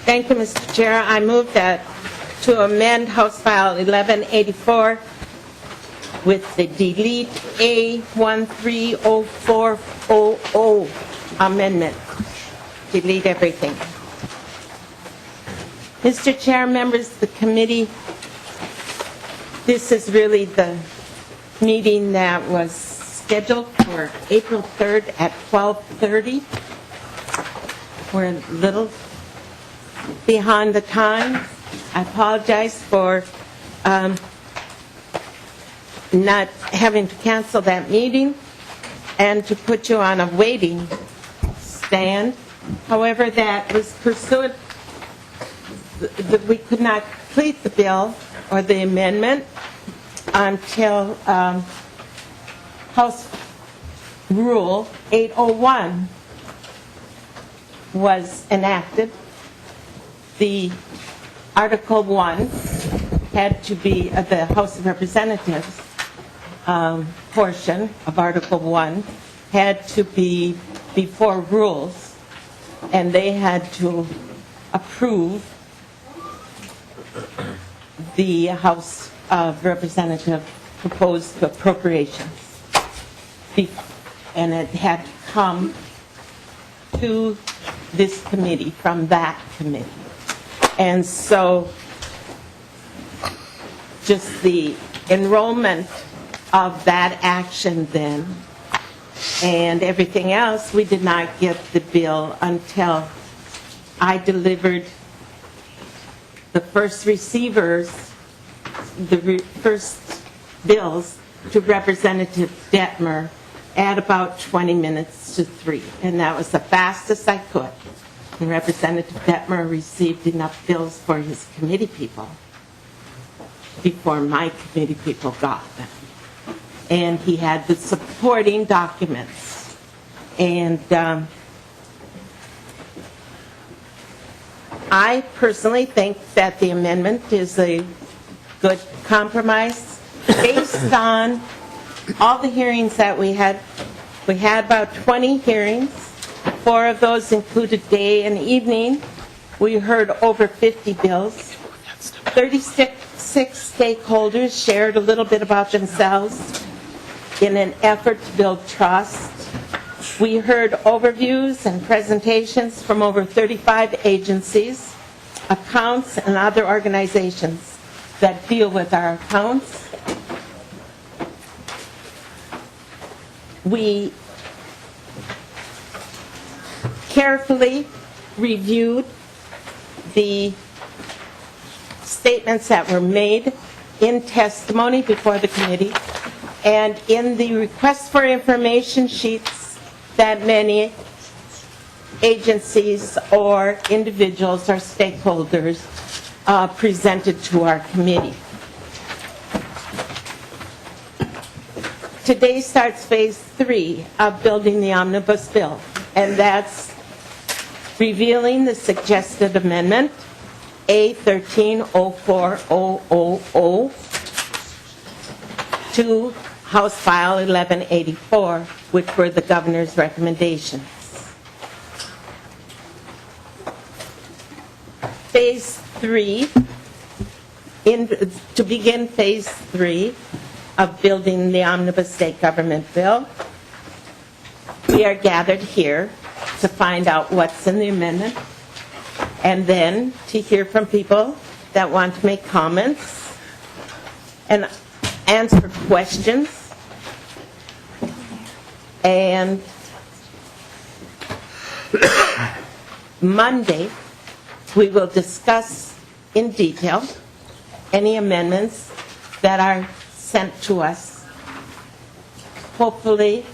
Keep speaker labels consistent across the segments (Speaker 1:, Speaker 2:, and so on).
Speaker 1: Thank you, Mr. Chair. I move that to amend House File 1184 with the delete A130400 amendment. Delete everything. Mr. Chair, members of the committee, this is really the meeting that was scheduled for April 3rd at 12:30. We're a little behind the time. I apologize for not having to cancel that meeting and to put you on a waiting stand. However, that was pursuant that we could not complete the bill or the amendment until House Rule 801 was enacted. The Article 1 had to be, the House of Representatives portion of Article 1 had to be before rules, and they had to approve the House of Representatives proposed appropriations. And it had to come to this committee from that committee. And so just the enrollment of that action then and everything else, we did not get the bill until I delivered the first receivers, first bills to Representative Detmer at about 20 minutes to 3. And that was the fastest I could. And Representative Detmer received enough bills for his committee people before my committee people got them. And he had the supporting documents. And I personally think that the amendment is a good compromise based on all the hearings that we had. We had about 20 hearings. 4 of those included day and evening. We heard over 50 bills. 36 stakeholders shared a little bit about themselves in an effort to build trust. We heard overviews and presentations from over 35 agencies, accounts, and other organizations that deal with our accounts. We carefully reviewed the statements that were made in testimony before the committee and in the request for information sheets that many agencies or individuals or stakeholders presented to our committee. Today starts phase 3 of building the omnibus bill, and that's revealing the suggested amendment A130400 to House File 1184, which were the governor's recommendations. Phase 3, to begin phase 3 of building the omnibus state government bill, we are gathered here to find out what's in the amendment and then to hear from people that want to make comments and answer questions. And Monday, we will discuss in detail any amendments that are sent to us. Hopefully,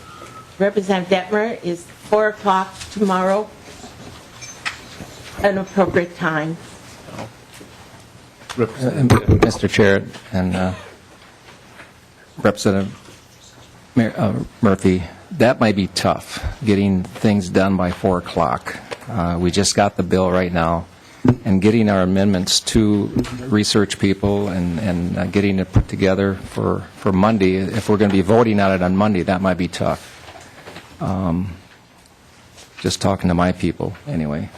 Speaker 1: Representative Detmer is 4 o'clock tomorrow, an appropriate time.
Speaker 2: Mr. Chair and Representative Murphy, that might be tough, getting things done by 4 o'clock. We just got the bill right now, and getting our amendments to research people and getting it put together for Monday. If we're going to be voting on it on Monday, that might be tough. Just talking to my people, anyway.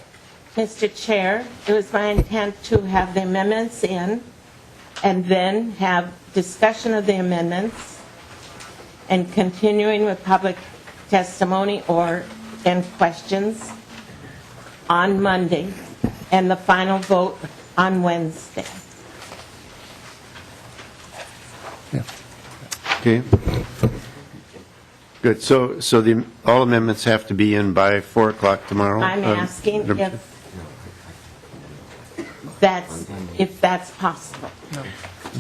Speaker 1: Mr. Chair, it was my intent to have the amendments in and then have discussion of the amendments and continuing with public testimony and questions on Monday and the final vote on Wednesday.
Speaker 2: Yeah.
Speaker 3: Okay. Good. So all amendments have to be in by 4 o'clock tomorrow?
Speaker 1: I'm asking if that's possible.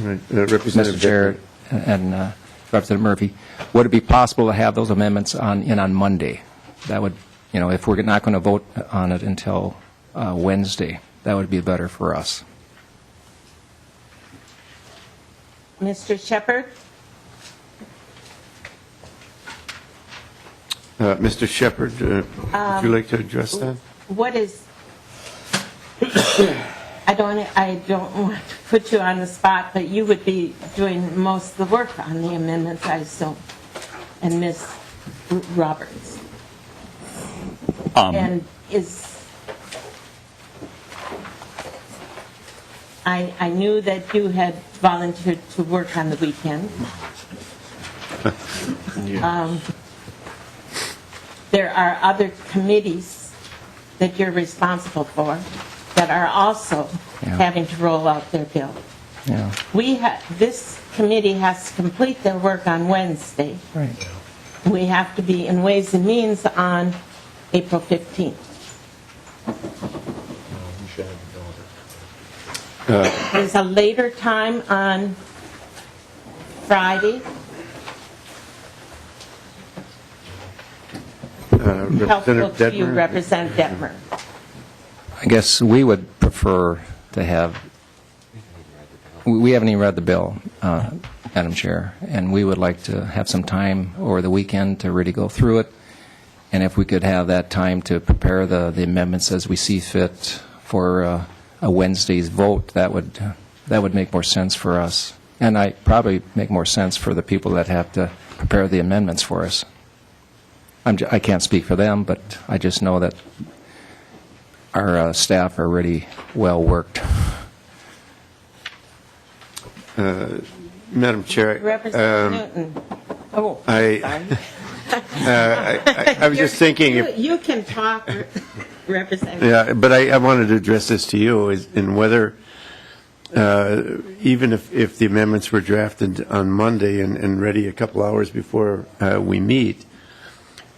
Speaker 3: Right. Representative
Speaker 2: Mr. Chair and Representative Murphy, would it be possible to have those amendments on Monday? That would, if we're not going to vote on it until Wednesday, that would be better for us.
Speaker 1: Mr. Shepherd?
Speaker 3: Mr. Shepherd, would you like to address that?
Speaker 1: What is, I don't want to put you on the spot, but you would be doing most of the work on the amendments, I assume, and Ms. Roberts. And I knew that you had volunteered to work on the weekend. There are other committees that you're responsible for that are also having to roll out their bill.
Speaker 2: Yeah.
Speaker 1: This committee has to complete their work on Wednesday.
Speaker 2: Right.
Speaker 1: We have to be in Ways and Means on April 15th. There's a later time on Friday. Helpful
Speaker 3: Representative
Speaker 1: to you,
Speaker 3: Detmer?
Speaker 1: Representative Detmer.
Speaker 2: I guess we would prefer to have, we haven't even read the bill, Madam Chair, and we would like to have some time over the weekend to really go through it. And if we could have that time to prepare the amendments as we see fit for a Wednesday's vote, that would make more sense for us. And probably make more sense for the people that have to prepare the amendments for us. I can't speak for them, but I just know that our staff are really well worked.
Speaker 3: Madam Chair,
Speaker 1: Representative Newton. Oh,
Speaker 3: I was just thinking if...
Speaker 1: You can talk, Representative.
Speaker 3: Yeah, but I wanted to address this to you, in whether, even if the amendments were drafted on Monday and ready a couple hours before we meet,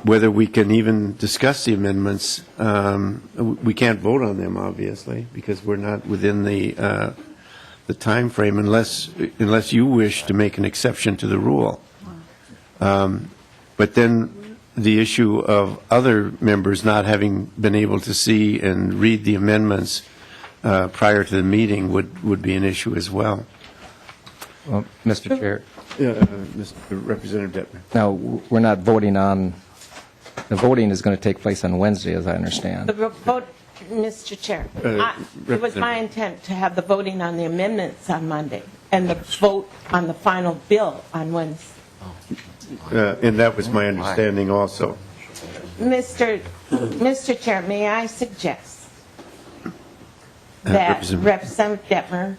Speaker 3: whether we can even discuss the amendments. We can't vote on them, obviously, because we're not within the time frame unless you wish to make an exception to the rule. But then the issue of other members not having been able to see and read the amendments prior to the meeting would be an issue as well.
Speaker 2: Well, Mr. Chair,
Speaker 3: Mr. Representative Detmer.
Speaker 2: now we're not voting on, the voting is going to take place on Wednesday, as I understand.
Speaker 1: The vote, Mr. Chair, it was my intent to have the voting on the amendments on Monday and the vote on the final bill on Wednesday.
Speaker 3: And that was my understanding also.
Speaker 1: Mr. Chair, may I suggest that Representative Detmer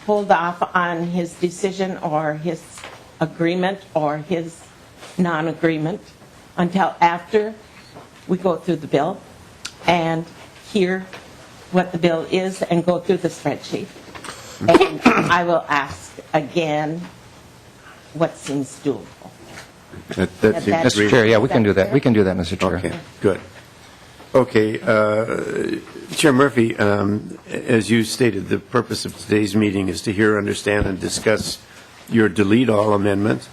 Speaker 1: hold off on his decision or his agreement or his non-agreement until after we go through the bill and hear what the bill is and go through the spreadsheet. And I will ask again what seems doable.
Speaker 3: That seems
Speaker 2: Mr. Chair, yeah, we can do that. We can do that, Mr. Chair.
Speaker 3: Okay, good. Okay, Chair Murphy, as you stated, the purpose of today's meeting is to hear, understand, and discuss your delete all amendment,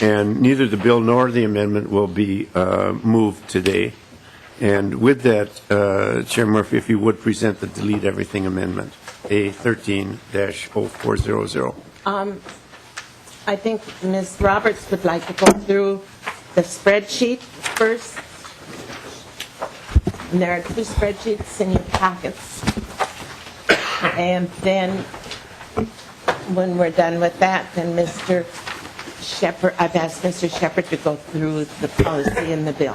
Speaker 3: and neither the bill nor the amendment will be moved today. And with that, Chair Murphy, if you would present the delete everything amendment, A13-0400.
Speaker 1: I think Ms. Roberts would like to go through the spreadsheet first. And there are two spreadsheets in your packets. And then when we're done with that, then Mr. Shepherd, I've asked Mr. Shepherd to go through the policy in the bill.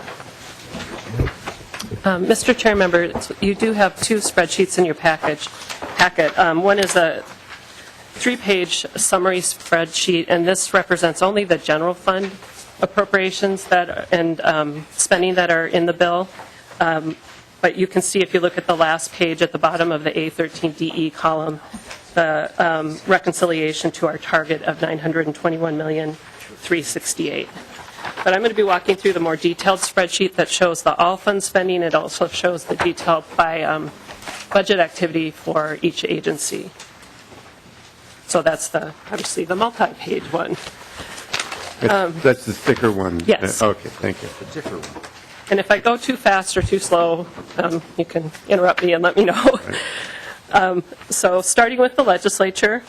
Speaker 4: Mr. Chair, members, you do have two spreadsheets in your packet. One is a 3-page summary spreadsheet, and this represents only the general fund appropriations and spending that are in the bill. But you can see if you look at the last page at the bottom of the A13DE column, the reconciliation to our target of $921,368,000. But I'm going to be walking through the more detailed spreadsheet that shows the all-fund spending. It also shows the detail by budget activity for each agency. So that's obviously the multi-page one.
Speaker 3: That's the thicker one?
Speaker 4: Yes.
Speaker 3: Okay, thank you.
Speaker 2: The thicker one.
Speaker 4: And if I go too fast or too slow, you can interrupt me and let me know. So starting with the legislature,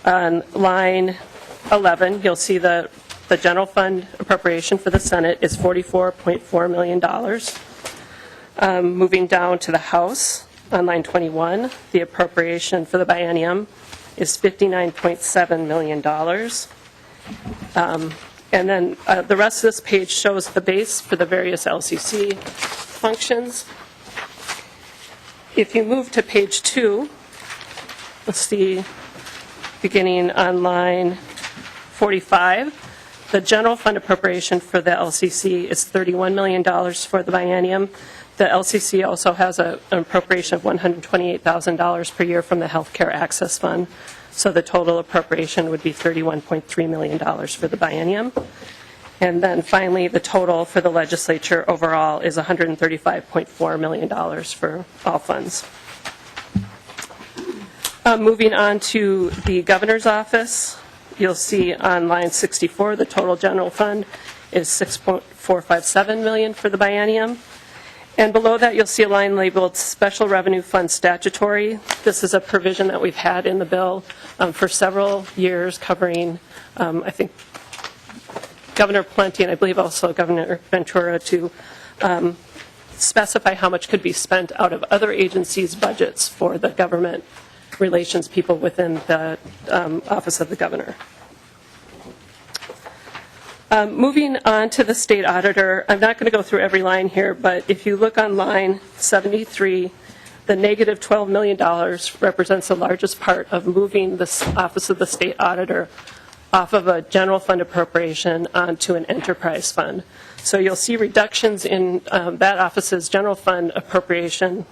Speaker 4: on line 11, you'll see the general fund appropriation for the Senate is $44.4 million. Moving down to the House, on line 21, the appropriation for the biennium is $59.7 million. And then the rest of this page shows the base for the various LCC functions. If you move to page 2, let's see, beginning on line 45, the general fund appropriation for the LCC is $31 million for the biennium. The LCC also has an appropriation of $128,000 per year from the Healthcare Access Fund. So the total appropriation would be $31.3 million for the biennium. And then finally, the total for the legislature overall is $135.4 million for all funds. Moving on to the governor's office, you'll see on line 64, the total general fund is $6.457 million for the biennium. And below that, you'll see a line labeled Special Revenue Fund Statutory. This is a provision that we've had in the bill for several years, covering, I think, Governor Plenty and I believe also Governor Ventura to specify how much could be spent out of other agencies' budgets for the government relations people within the Office of the Governor. Moving on to the state auditor, I'm not going to go through every line here, but if you look on line 73, the negative $12 million represents the largest part of moving the Office of the State Auditor off of a general fund appropriation onto an enterprise fund. So you'll see reductions in that office's general fund appropriation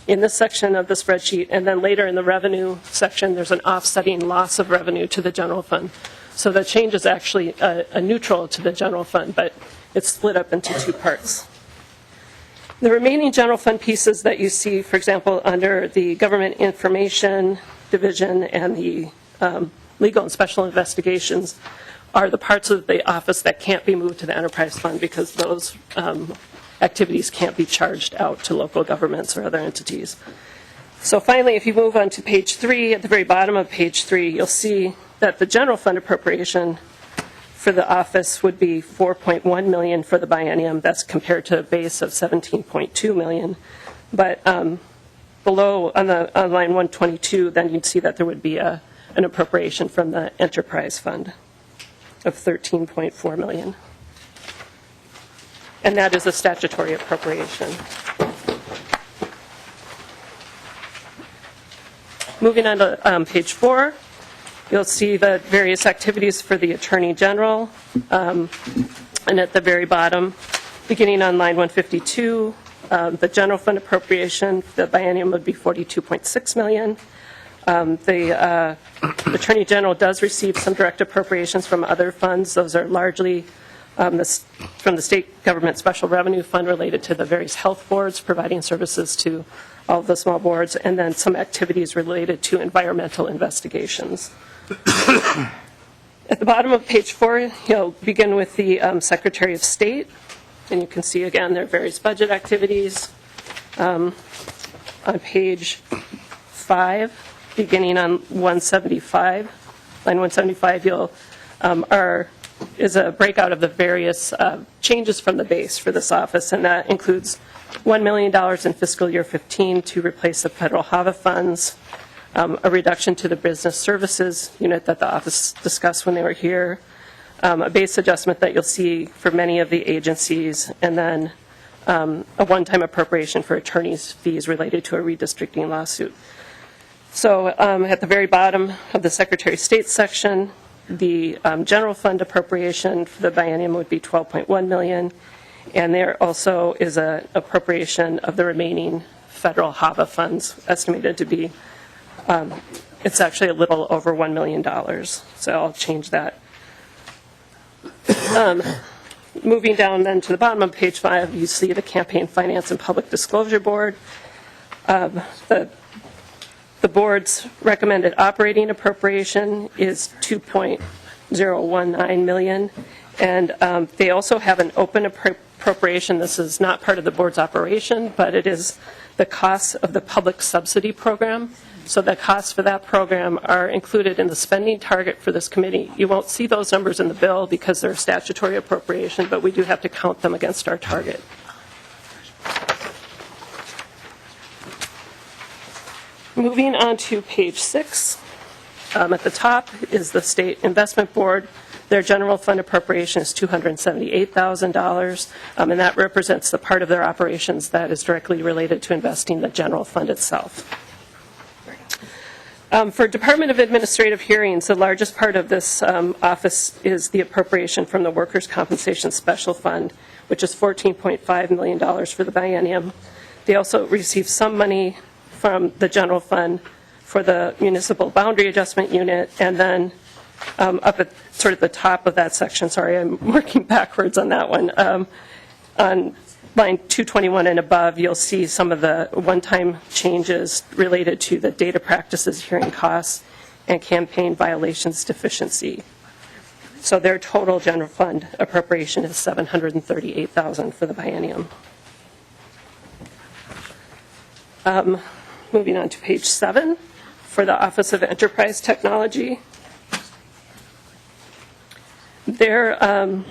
Speaker 4: in this section of the spreadsheet, and then later in the revenue section, there's an offsetting loss of revenue to the general fund. So the change is actually a neutral to the general fund, but it's split up into two parts. The remaining general fund pieces that you see, for example, under the Government Information Division and the Legal and Special Investigations, are the parts of the office that can't be moved to the enterprise fund because those activities can't be charged out to local governments or other entities. So finally, if you move on to page 3, at the very bottom of page 3, you'll see that the general fund appropriation for the office would be $4.1 million for the biennium. That's compared to a base of $17.2 million. But below on line 122, then you'd see that there would be an appropriation from the enterprise fund of $13.4 million. And that is a statutory appropriation. Moving on to page 4. You'll see the various activities for the Attorney General. And at the very bottom, beginning on line 152, the general fund appropriation for the biennium would be $42.6 million. The Attorney General does receive some direct appropriations from other funds. Those are largely from the State Government Special Revenue Fund related to the various health boards providing services to all of the small boards, and then some activities related to environmental investigations. At the bottom of page 4, you'll begin with the Secretary of State, and you can see again their various budget activities. On page 5, beginning on 175, line 175, is a breakout of the various changes from the base for this office, and that includes $1 million in fiscal year 15 to replace the federal HAVA funds, a reduction to the business services unit that the office discussed when they were here, a base adjustment that you'll see for many of the agencies, and then a one-time appropriation for attorney's fees related to a redistricting lawsuit. So at the very bottom of the Secretary of State section, the general fund appropriation for the biennium would be $12.1 million, and there also is an appropriation of the remaining federal HAVA funds estimated to be, it's actually a little over $1 million, so I'll change that. Moving down then to the bottom of page 5, you see the Campaign Finance and Public Disclosure Board. The board's recommended operating appropriation is $2.019 million, and they also have an open appropriation. This is not part of the board's operation, but it is the costs of the public subsidy program. So the costs for that program are included in the spending target for this committee. You won't see those numbers in the bill because they're statutory appropriation, but we do have to count them against our target. Moving on to page 6, at the top is the State Investment Board. Their general fund appropriation is $278,000, and that represents the part of their operations that is directly related to investing the general fund itself. For Department of Administrative Hearings, the largest part of this office is the appropriation from the Workers' Compensation Special Fund, which is $14.5 million for the biennium. They also receive some money from the general fund for the Municipal Boundary Adjustment Unit, and then up at sort of the top of that section, sorry, I'm working backwards on that one, on line 221 and above, you'll see some of the one-time changes related to the data practices hearing costs and campaign violations deficiency. So their total general fund appropriation is $738,000 for the biennium. Moving on to page 7, for the Office of Enterprise Technology. The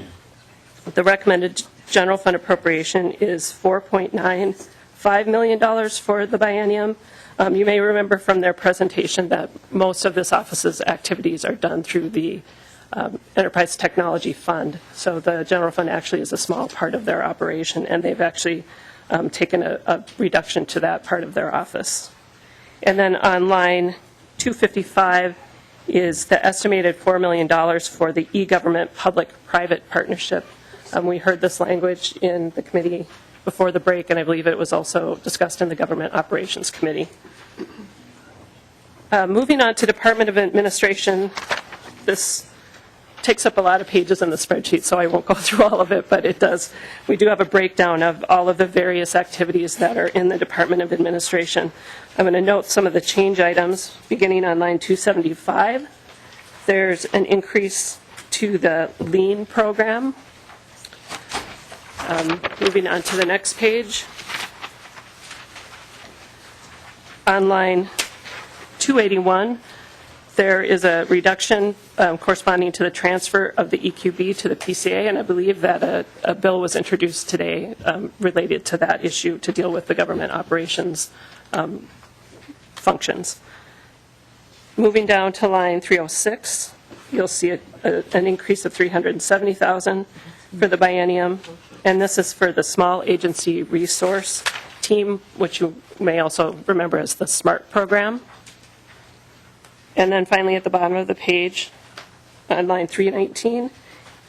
Speaker 4: recommended general fund appropriation is $4.95 million for the biennium. You may remember from their presentation that most of this office's activities are done through the Enterprise Technology Fund. So the general fund actually is a small part of their operation, and they've actually taken a reduction to that part of their office. And then on line 255 is the estimated $4 million for the e-government public-private partnership. We heard this language in the committee before the break, and I believe it was also discussed in the Government Operations Committee. Moving on to Department of Administration, this takes up a lot of pages in the spreadsheet, so I won't go through all of it, but it does. We do have a breakdown of all of the various activities that are in the Department of Administration. I'm going to note some of the change items beginning on line 275. There's an increase to the LEAN program. Moving on to the next page. On line 281, there is a reduction corresponding to the transfer of the EQB to the PCA, and I believe that a bill was introduced today related to that issue to deal with the government operations functions. Moving down to line 306, you'll see an increase of $370,000 for the biennium, and this is for the Small Agency Resource Team, which you may also remember as the SMART program. And then finally at the bottom of the page, on line 319,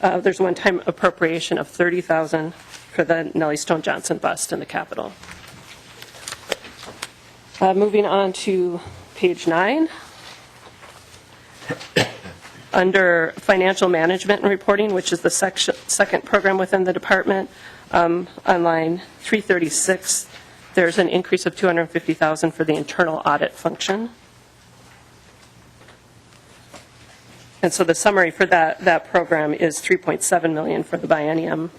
Speaker 4: there's a one-time appropriation of $30,000 for the Nellie Stone Johnson bust in the Capitol. Moving on to page 9. Under Financial Management and Reporting, which is the second program within the department, on line 336, there's an increase of $250,000 for the internal audit function. And so the summary for that program is $3.7 million for the biennium.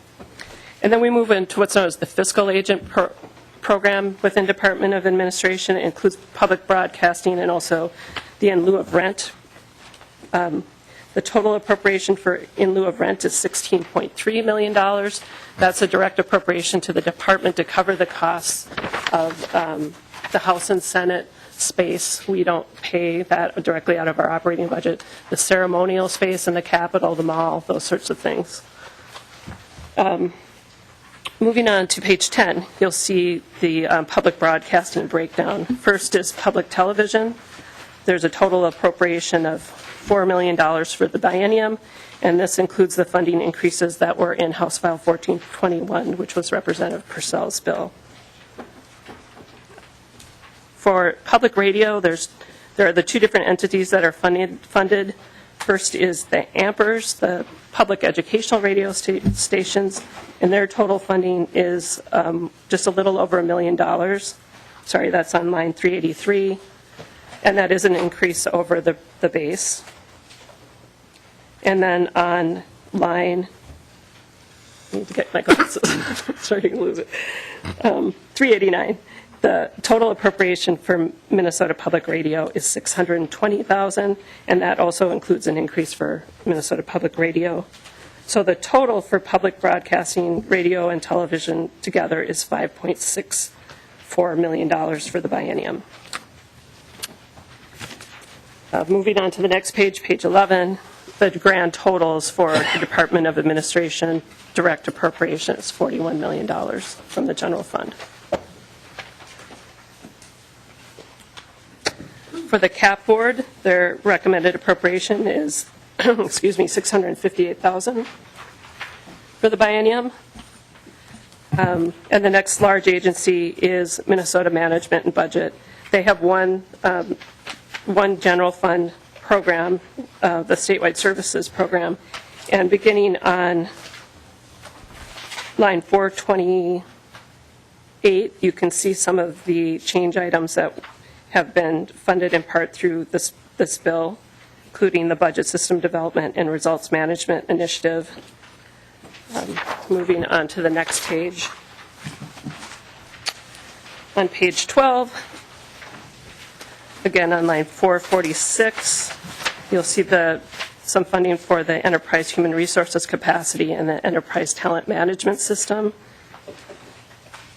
Speaker 4: And then we move into what's known as the fiscal agent program within Department of Administration. It includes public broadcasting and also the in lieu of rent. The total appropriation for in lieu of rent is $16.3 million. That's a direct appropriation to the department to cover the costs of the House and Senate space. We don't pay that directly out of our operating budget. The ceremonial space in the Capitol, the mall, those sorts of things. Moving on to page 10, you'll see the public broadcasting breakdown. First is public television. There's a total appropriation of $4 million for the biennium, and this includes the funding increases that were in House File 1421, which was Representative Purcell's bill. For public radio, there are the two different entities that are funded. First is the AMPers, the public educational radio stations, and their total funding is just a little over $1 million. Sorry, that's on line 383, and that is an increase over the base. And then on line, I need to get my glasses, starting to lose it, 389. The total appropriation for Minnesota Public Radio is $620,000, and that also includes an increase for Minnesota Public Radio. So the total for public broadcasting, radio, and television together is $5.64 million for the biennium. Moving on to the next page, page 11, the grand totals for the Department of Administration direct appropriation is $41 million from the general fund. For the CAP board, their recommended appropriation is, $658,000 for the biennium. And the next large agency is Minnesota Management and Budget. They have one general fund program, the statewide services program, and beginning on line 428, you can see some of the change items that have been funded in part through this bill, including the Budget System Development and Results Management Initiative. Moving on to the next page. On page 12, again on line 446, you'll see some funding for the Enterprise Human Resources Capacity and the Enterprise Talent Management System.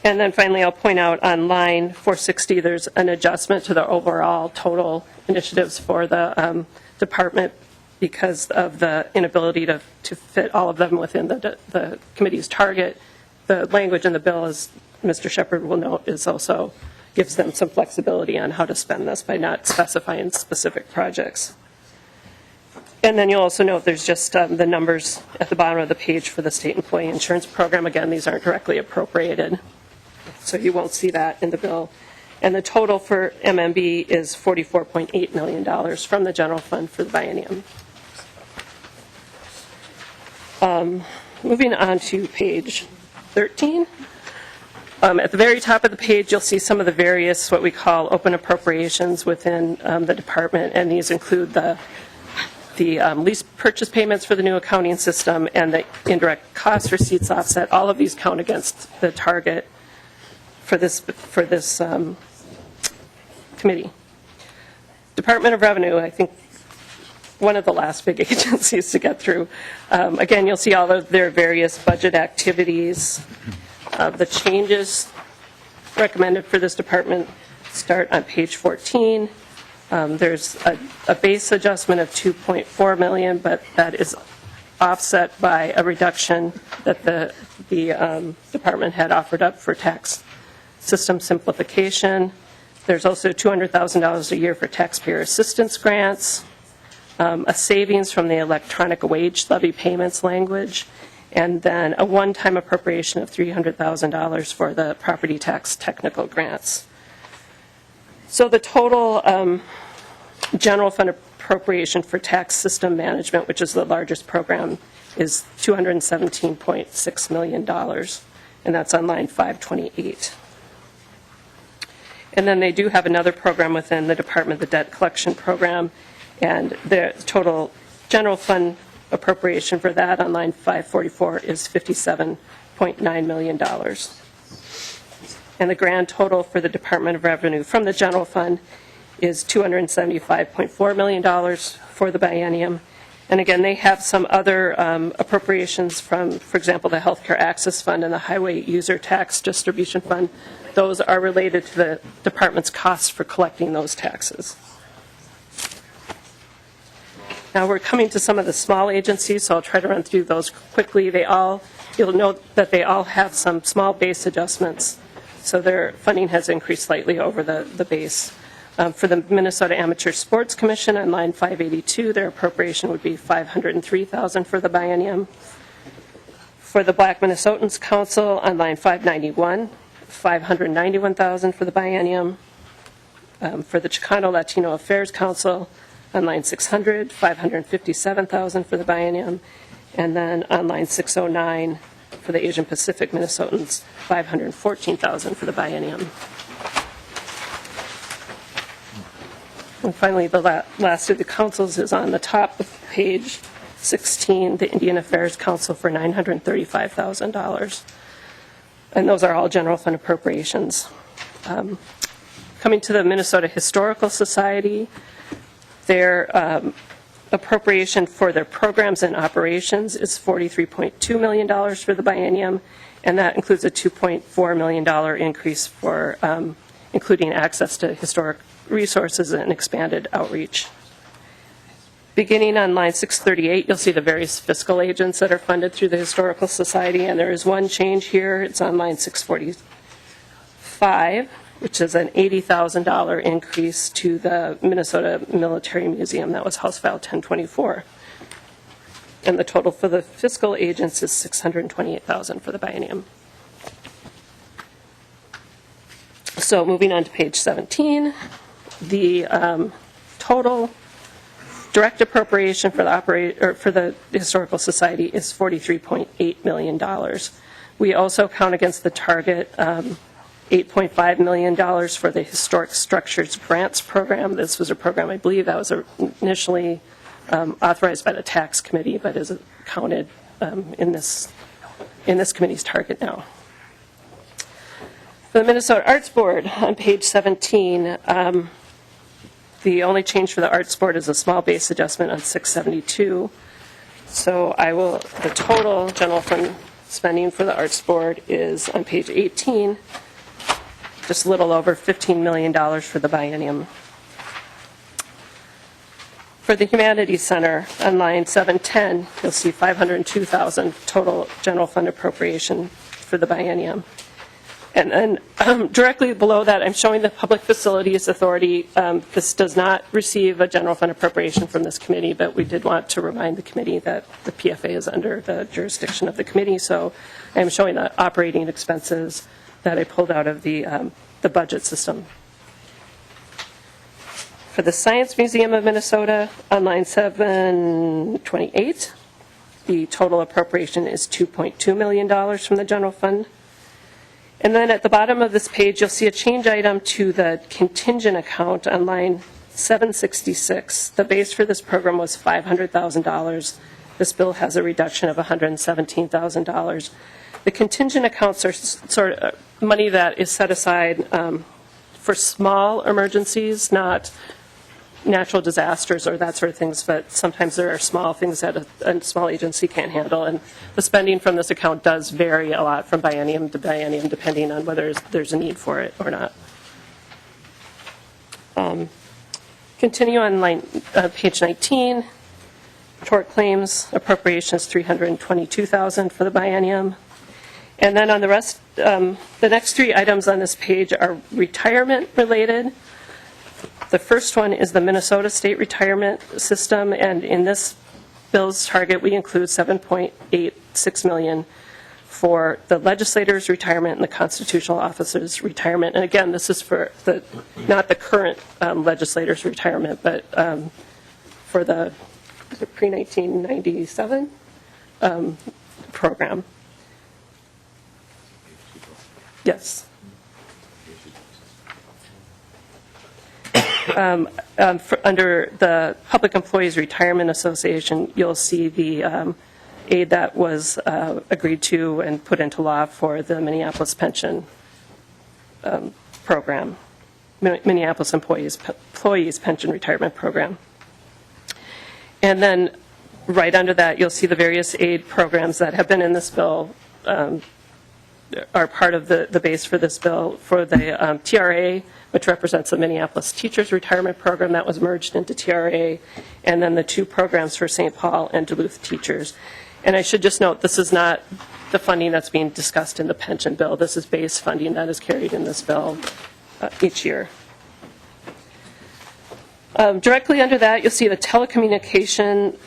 Speaker 4: And then finally, I'll point out on line 460, there's an adjustment to the overall total initiatives for the department because of the inability to fit all of them within the committee's target. The language in the bill, as Mr. Shepard will note, is also gives them some flexibility on how to spend this by not specifying specific projects. And then you'll also note there's just the numbers at the bottom of the page for the state employee insurance program. Again, these aren't directly appropriated, so you won't see that in the bill. And the total for MMB is $44.8 million from the general fund for the biennium. Moving on to page 13. At the very top of the page, you'll see some of the various, what we call open appropriations within the department, and these include the lease purchase payments for the new accounting system and the indirect cost receipts offset. All of these count against the target for this committee. Department of Revenue, I think one of the last big agencies to get through. Again, you'll see all of their various budget activities. The changes recommended for this department start on page 14. There's a base adjustment of $2.4 million, but that is offset by a reduction that the department had offered up for tax system simplification. There's also $200,000 a year for taxpayer assistance grants, a savings from the electronic wage levy payments language, and then a one-time appropriation of $300,000 for the property tax technical grants. So the total general fund appropriation for tax system management, which is the largest program, is $217.6 million, and that's on line 528. And then they do have another program within the department, the debt collection program, and the total general fund appropriation for that on line 544 is $57.9 million. And the grand total for the Department of Revenue from the general fund is $275.4 million for the biennium. And again, they have some other appropriations from, for example, the Healthcare Access Fund and the Highway User Tax Distribution Fund. Those are related to the department's costs for collecting those taxes. Now we're coming to some of the small agencies, so I'll try to run through those quickly. They all You'll note that they all have some small base adjustments, so their funding has increased slightly over the base. For the Minnesota Amateur Sports Commission on line 582, their appropriation would be $503,000 for the biennium. For the Black Minnesotans Council on line 591, $591,000 for the biennium. For the Chicano Latino Affairs Council on line 600, $557,000 for the biennium. And then on line 609, for the Asian Pacific Minnesotans, $514,000 for the biennium. And finally, the last of the councils is on the top of page 16, the Indian Affairs Council for $935,000. And those are all general fund appropriations. Coming to the Minnesota Historical Society, their appropriation for their programs and operations is $43.2 million for the biennium, and that includes a $2.4 million increase for including access to historic resources and expanded outreach. Beginning on line 638, you'll see the various fiscal agents that are funded through the Historical Society, and there is one change here. It's on line 645, which is an $80,000 increase to the Minnesota Military Museum. That was House File 1024. And the total for the fiscal agents is $628,000 for the biennium. So moving on to page 17, the total direct appropriation for the Historical Society is $43.8 million. We also count against the target $8.5 million for the Historic Structures Grants Program. This was a program, I believe, that was initially authorized by the Tax Committee, but is counted in this committee's target now. For the Minnesota Arts Board, on page 17, the only change for the Arts Board is a small base adjustment on 672. So the total general fund spending for the Arts Board is on page 18, just a little over $15 million for the biennium. For the Humanities Center, on line 710, you'll see $502,000 total general fund appropriation for the biennium. And then directly below that, I'm showing the Public Facilities Authority. This does not receive a general fund appropriation from this committee, but we did want to remind the committee that the PFA is under the jurisdiction of the committee. So I'm showing the operating expenses that I pulled out of the budget system. For the Science Museum of Minnesota, on line 728, the total appropriation is $2.2 million from the general fund. And then at the bottom of this page, you'll see a change item to the contingent account on line 766. The base for this program was $500,000. This bill has a reduction of $117,000. The contingent accounts are sort of money that is set aside for small emergencies, not natural disasters or that sort of things, but sometimes there are small things that a small agency can't handle, and the spending from this account does vary a lot from biennium to biennium depending on whether there's a need for it or not. Continue on page 19. Tort claims appropriations $322,000 for the biennium. And then on the rest, the next three items on this page are retirement related. The first one is the Minnesota State Retirement System, and in this bill's target, we include $7.86 million for the legislators' retirement and the constitutional officers' retirement. And again, this is for not the current legislators' retirement, but for the pre-1997 program. Yes. Under the Public Employees Retirement Association, you'll see the aid that was agreed to and put into law for the Minneapolis Pension Program, Minneapolis Employees Pension Retirement Program. And then right under that, you'll see the various aid programs that have been in this bill are part of the base for this bill. For the TRA, which represents the Minneapolis Teachers Retirement Program, that was merged into TRA, and then the two programs for St. Paul and Duluth teachers. And I should just note, this is not the funding that's being discussed in the pension bill. This is base funding that is carried in this bill each year. Directly under that, you'll see the telecommunication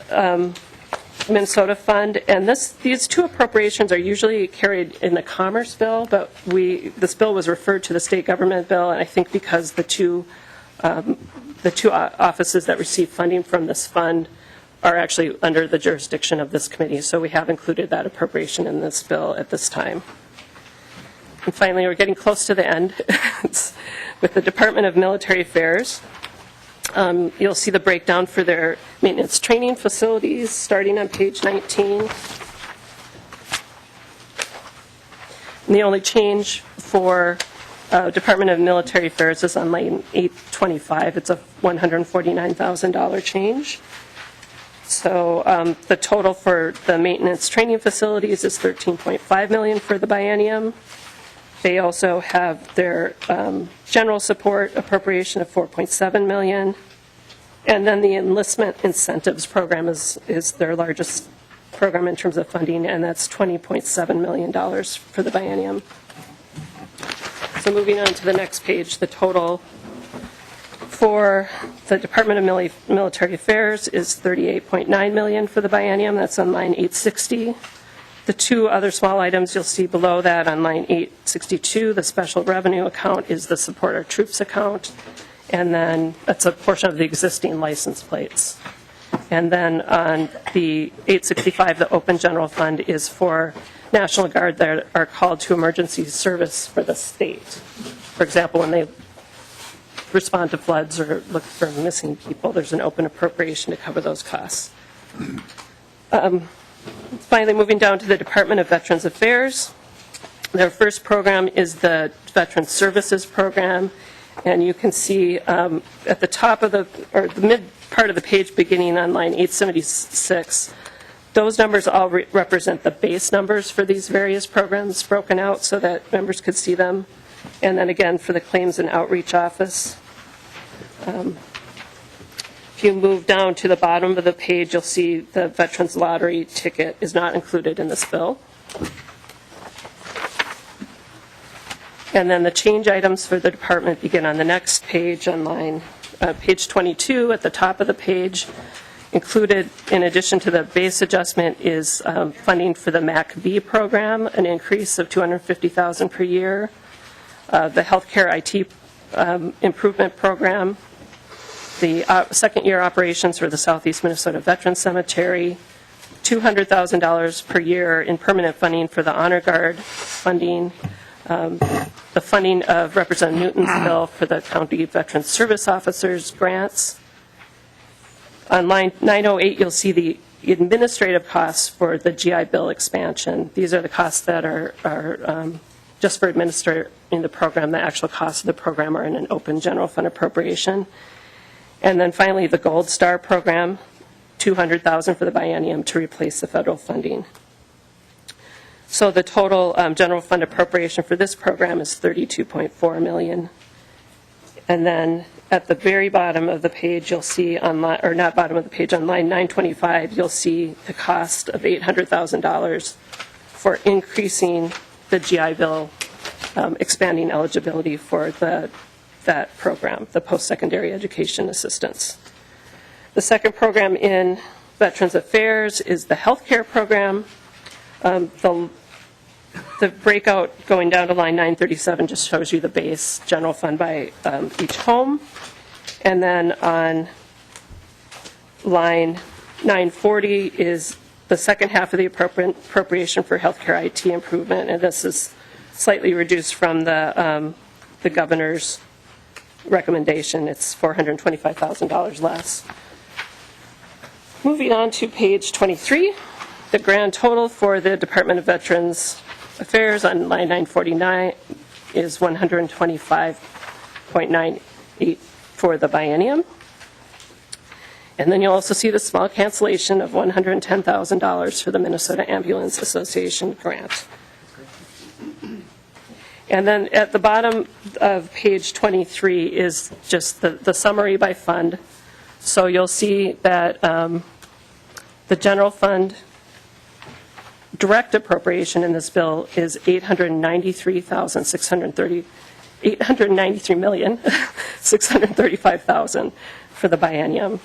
Speaker 4: Minnesota Fund, and these two appropriations are usually carried in the Commerce bill, but this bill was referred to the state government bill, and I think because the two offices that receive funding from this fund are actually under the jurisdiction of this committee, so we have included that appropriation in this bill at this time. And finally, we're getting close to the end with the Department of Military Affairs. You'll see the breakdown for their maintenance training facilities starting on page 19. And the only change for Department of Military Affairs is on line 825. It's a $149,000 change. So the total for the maintenance training facilities is $13.5 million for the biennium. They also have their general support appropriation of $4.7 million. And then the enlistment incentives program is their largest program in terms of funding, and that's $20.7 million for the biennium. So moving on to the next page, the total for the Department of Military Affairs is $38.9 million for the biennium. That's on line 860. The two other small items you'll see below that on line 862, the special revenue account is the support our troops account, and then that's a portion of the existing license plates. And then on the 865, the open general fund is for National Guard that are called to emergency service for the state. For example, when they respond to floods or look for missing people, there's an open appropriation to cover those costs. Finally, moving down to the Department of Veterans Affairs. Their first program is the Veteran Services Program, and you can see at the top of the mid part of the page beginning on line 876, those numbers all represent the base numbers for these various programs broken out so that members could see them. And then again for the Claims and Outreach Office. If you move down to the bottom of the page, you'll see the Veterans Lottery ticket is not included in this bill. And then the change items for the department begin on the next page on line, page 22 at the top of the page. Included, in addition to the base adjustment, is funding for the MAC-B program, an increase of $250,000 per year. The healthcare IT improvement program, the second-year operations for the Southeast Minnesota Veterans Cemetery, $200,000 per year in permanent funding for the Honor Guard funding, the funding of Representative Newton's bill for the County Veteran Service Officers grants. On line 908, you'll see the administrative costs for the GI Bill expansion. These are the costs that are just for administering the program. The actual costs of the program are in an open general fund appropriation. And then finally, the Gold Star program, $200,000 for the biennium to replace the federal funding. So the total general fund appropriation for this program is $32.4 million. And then at the very bottom of the page, you'll see on line, or not bottom of the page, on line 925, you'll see the cost of $800,000 for increasing the GI Bill, expanding eligibility for that program, the post-secondary education assistance. The second program in Veterans Affairs is the healthcare program. The breakout going down to line 937 just shows you the base general fund by each home. And then on line 940 is the second half of the appropriation for healthcare IT improvement, and this is slightly reduced from the governor's recommendation. It's $425,000 less. Moving on to page 23, the grand total for the Department of Veterans Affairs on line 949 is $125.98 for the biennium. And then you'll also see the small cancellation of $110,000 for the Minnesota Ambulance Association grant. And then at the bottom of page 23 is just the summary by fund. So you'll see that the general fund direct appropriation in this bill is $893,635,000 for the biennium.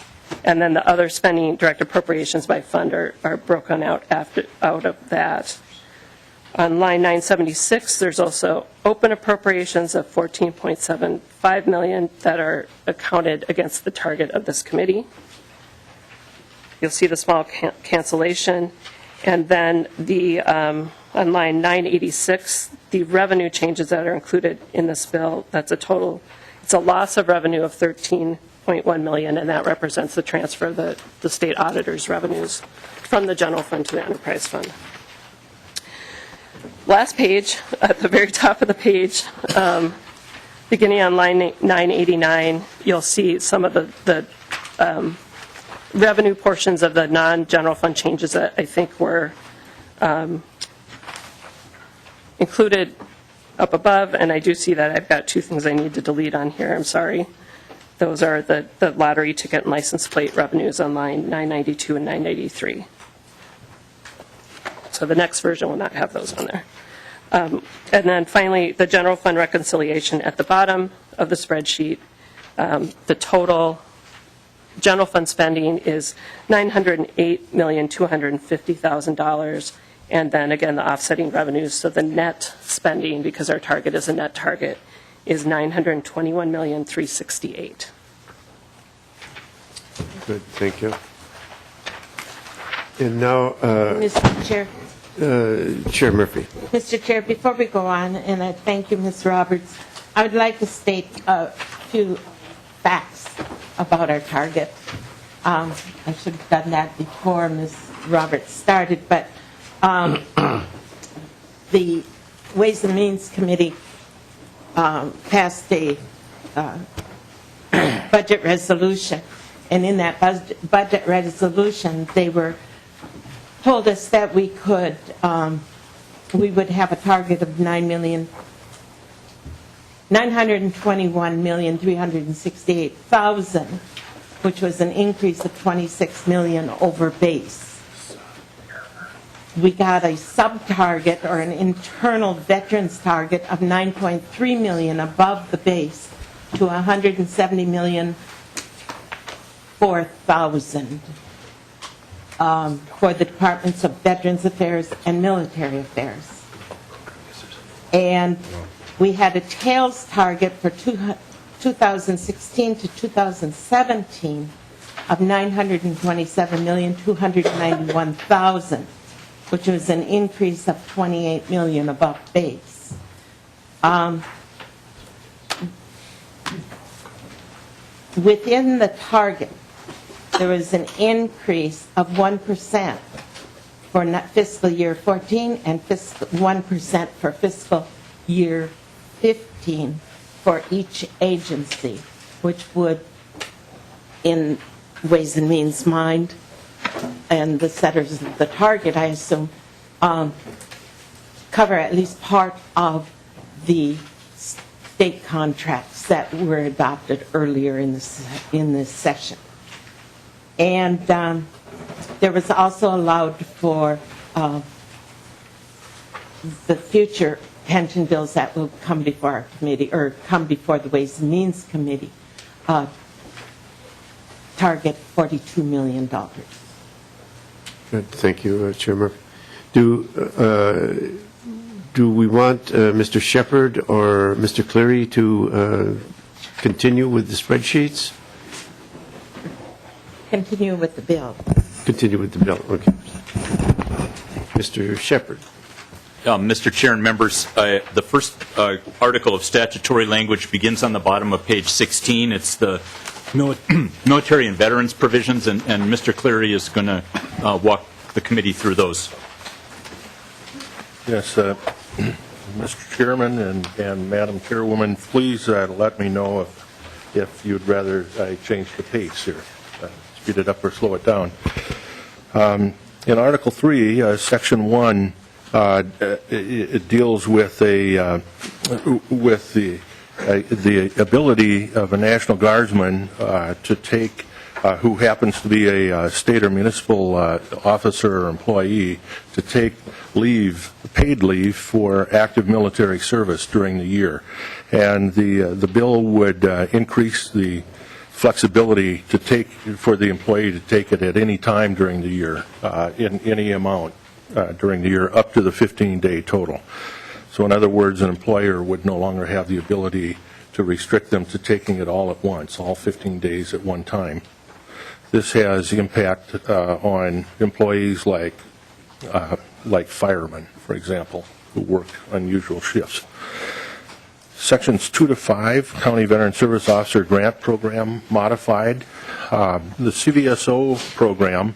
Speaker 4: And then the other spending direct appropriations by fund are broken out of that. On line 976, there's also open appropriations of $14.75 million that are accounted against the target of this committee. You'll see the small cancellation. And then on line 986, the revenue changes that are included in this bill, that's a total, it's a loss of revenue of $13.1 million, and that represents the transfer of the state auditor's revenues from the general fund to the enterprise fund. Last page, at the very top of the page, beginning on line 989, you'll see some of the revenue portions of the non-general fund changes that I think were included up above, and I do see that I've got two things I need to delete on here. I'm sorry. Those are the lottery ticket and license plate revenues on line 992 and 993. So the next version will not have those on there. And then finally, the general fund reconciliation at the bottom of the spreadsheet. The total general fund spending is $908,250,000. And then again, the offsetting revenues. So the net spending, because our target is a net target, is $921,368,000.
Speaker 3: Good, thank you. And now,
Speaker 1: Mr. Chair.
Speaker 3: Chair Murphy.
Speaker 1: Mr. Chair, before we go on, and I thank you, Ms. Roberts, I would like to state a few facts about our target. I should have done that before Ms. Roberts started, but the Ways and Means Committee passed a budget resolution, and in that budget resolution, they told us that we would have a target of $921,368,000, which was an increase of $26 million over base. We got a sub-target or an internal veterans target of $9.3 million above the base to $170,004,000 for the Departments of Veterans Affairs and Military Affairs. And we had a tails target for 2016 to 2017 of $927,291,000, which was an increase of $28 million above base. Within the target, there was an increase of 1% for fiscal year 14 and 1% for fiscal year 15 for each agency, which would, in Ways and Means mind, and the setters of the target, I assume, cover at least part of the state contracts that were adopted earlier in this session. And there was also allowed for the future pension bills that will come before our committee, or come before the Ways and Means Committee, target $42 million.
Speaker 3: Good, thank you, Chair Murphy. Do we want Mr. Shepard or Mr. Cleary to continue with the spreadsheets?
Speaker 1: Continue with the bill.
Speaker 3: Continue with the bill, okay. Mr. Shepard.
Speaker 5: Mr. Chair and members, the first article of statutory language begins on the bottom of page 16. It's the military and veterans provisions, and Mr. Cleary is going to walk the committee through those.
Speaker 6: Yes, Mr. Chairman and Madam Chairwoman, please let me know if you'd rather I change the pace here, speed it up or slow it down. In Article 3, Section 1, it deals with the ability of a National Guardsman to take who happens to be a state or municipal officer or employee to take leave, paid leave for active military service during the year. And the bill would increase the flexibility to take, for the employee to take it at any time during the year, in any amount during the year, up to the 15-day total. So in other words, an employer would no longer have the ability to restrict them to taking it all at once, all 15 days at one time. This has impact on employees like firemen, for example, who work unusual shifts. Sections 2 to 5, County Veteran Service Officer Grant Program modified. The CVSO program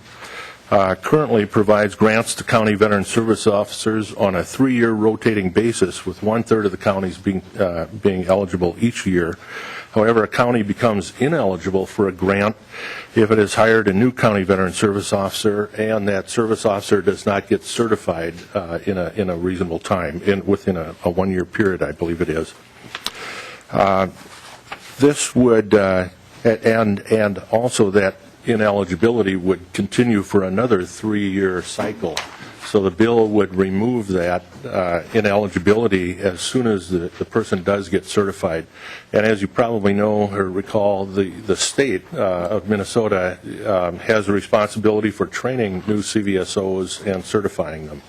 Speaker 6: currently provides grants to county veteran service officers on a 3-year rotating basis, with 1/3 of the counties being eligible each year. However, a county becomes ineligible for a grant if it has hired a new county veteran service officer and that service officer does not get certified in a reasonable time, within a 1-year period, I believe it is. This would, and also that ineligibility would continue for another 3-year cycle. So the bill would remove that ineligibility as soon as the person does get certified. And as you probably know or recall, the state of Minnesota has a responsibility for training new CVSOs and certifying them.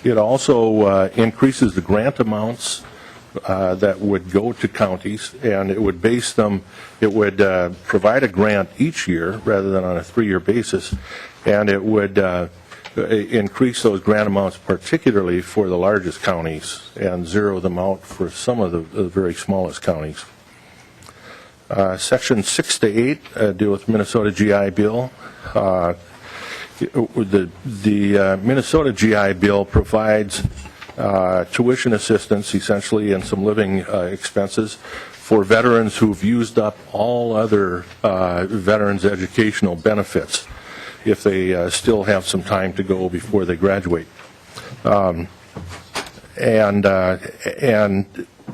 Speaker 6: It also increases the grant amounts that would go to counties, and it would base them, it would provide a grant each year rather than on a 3-year basis, and it would increase those grant amounts particularly for the largest counties and zero them out for some of the very smallest counties. Section 6 to 8 deal with Minnesota GI Bill. The Minnesota GI Bill provides tuition assistance, essentially, and some living expenses for veterans who've used up all other veterans' educational benefits if they still have some time to go before they graduate. And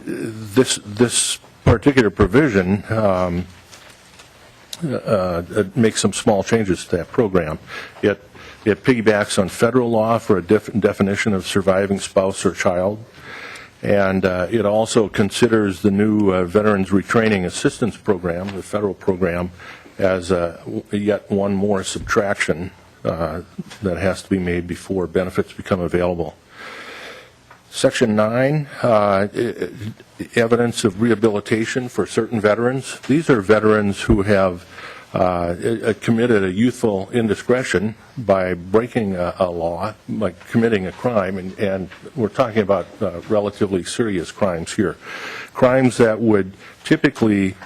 Speaker 6: this particular provision makes some small changes to that program. It piggybacks on federal law for a definition of surviving spouse or child, and it also considers the new Veterans Retraining Assistance Program, the federal program, as yet one more subtraction that has to be made before benefits become available. Section 9, evidence of rehabilitation for certain veterans. These are veterans who have committed a youthful indiscretion by breaking a law, like committing a crime, and we're talking about relatively serious crimes here. Crimes that would typically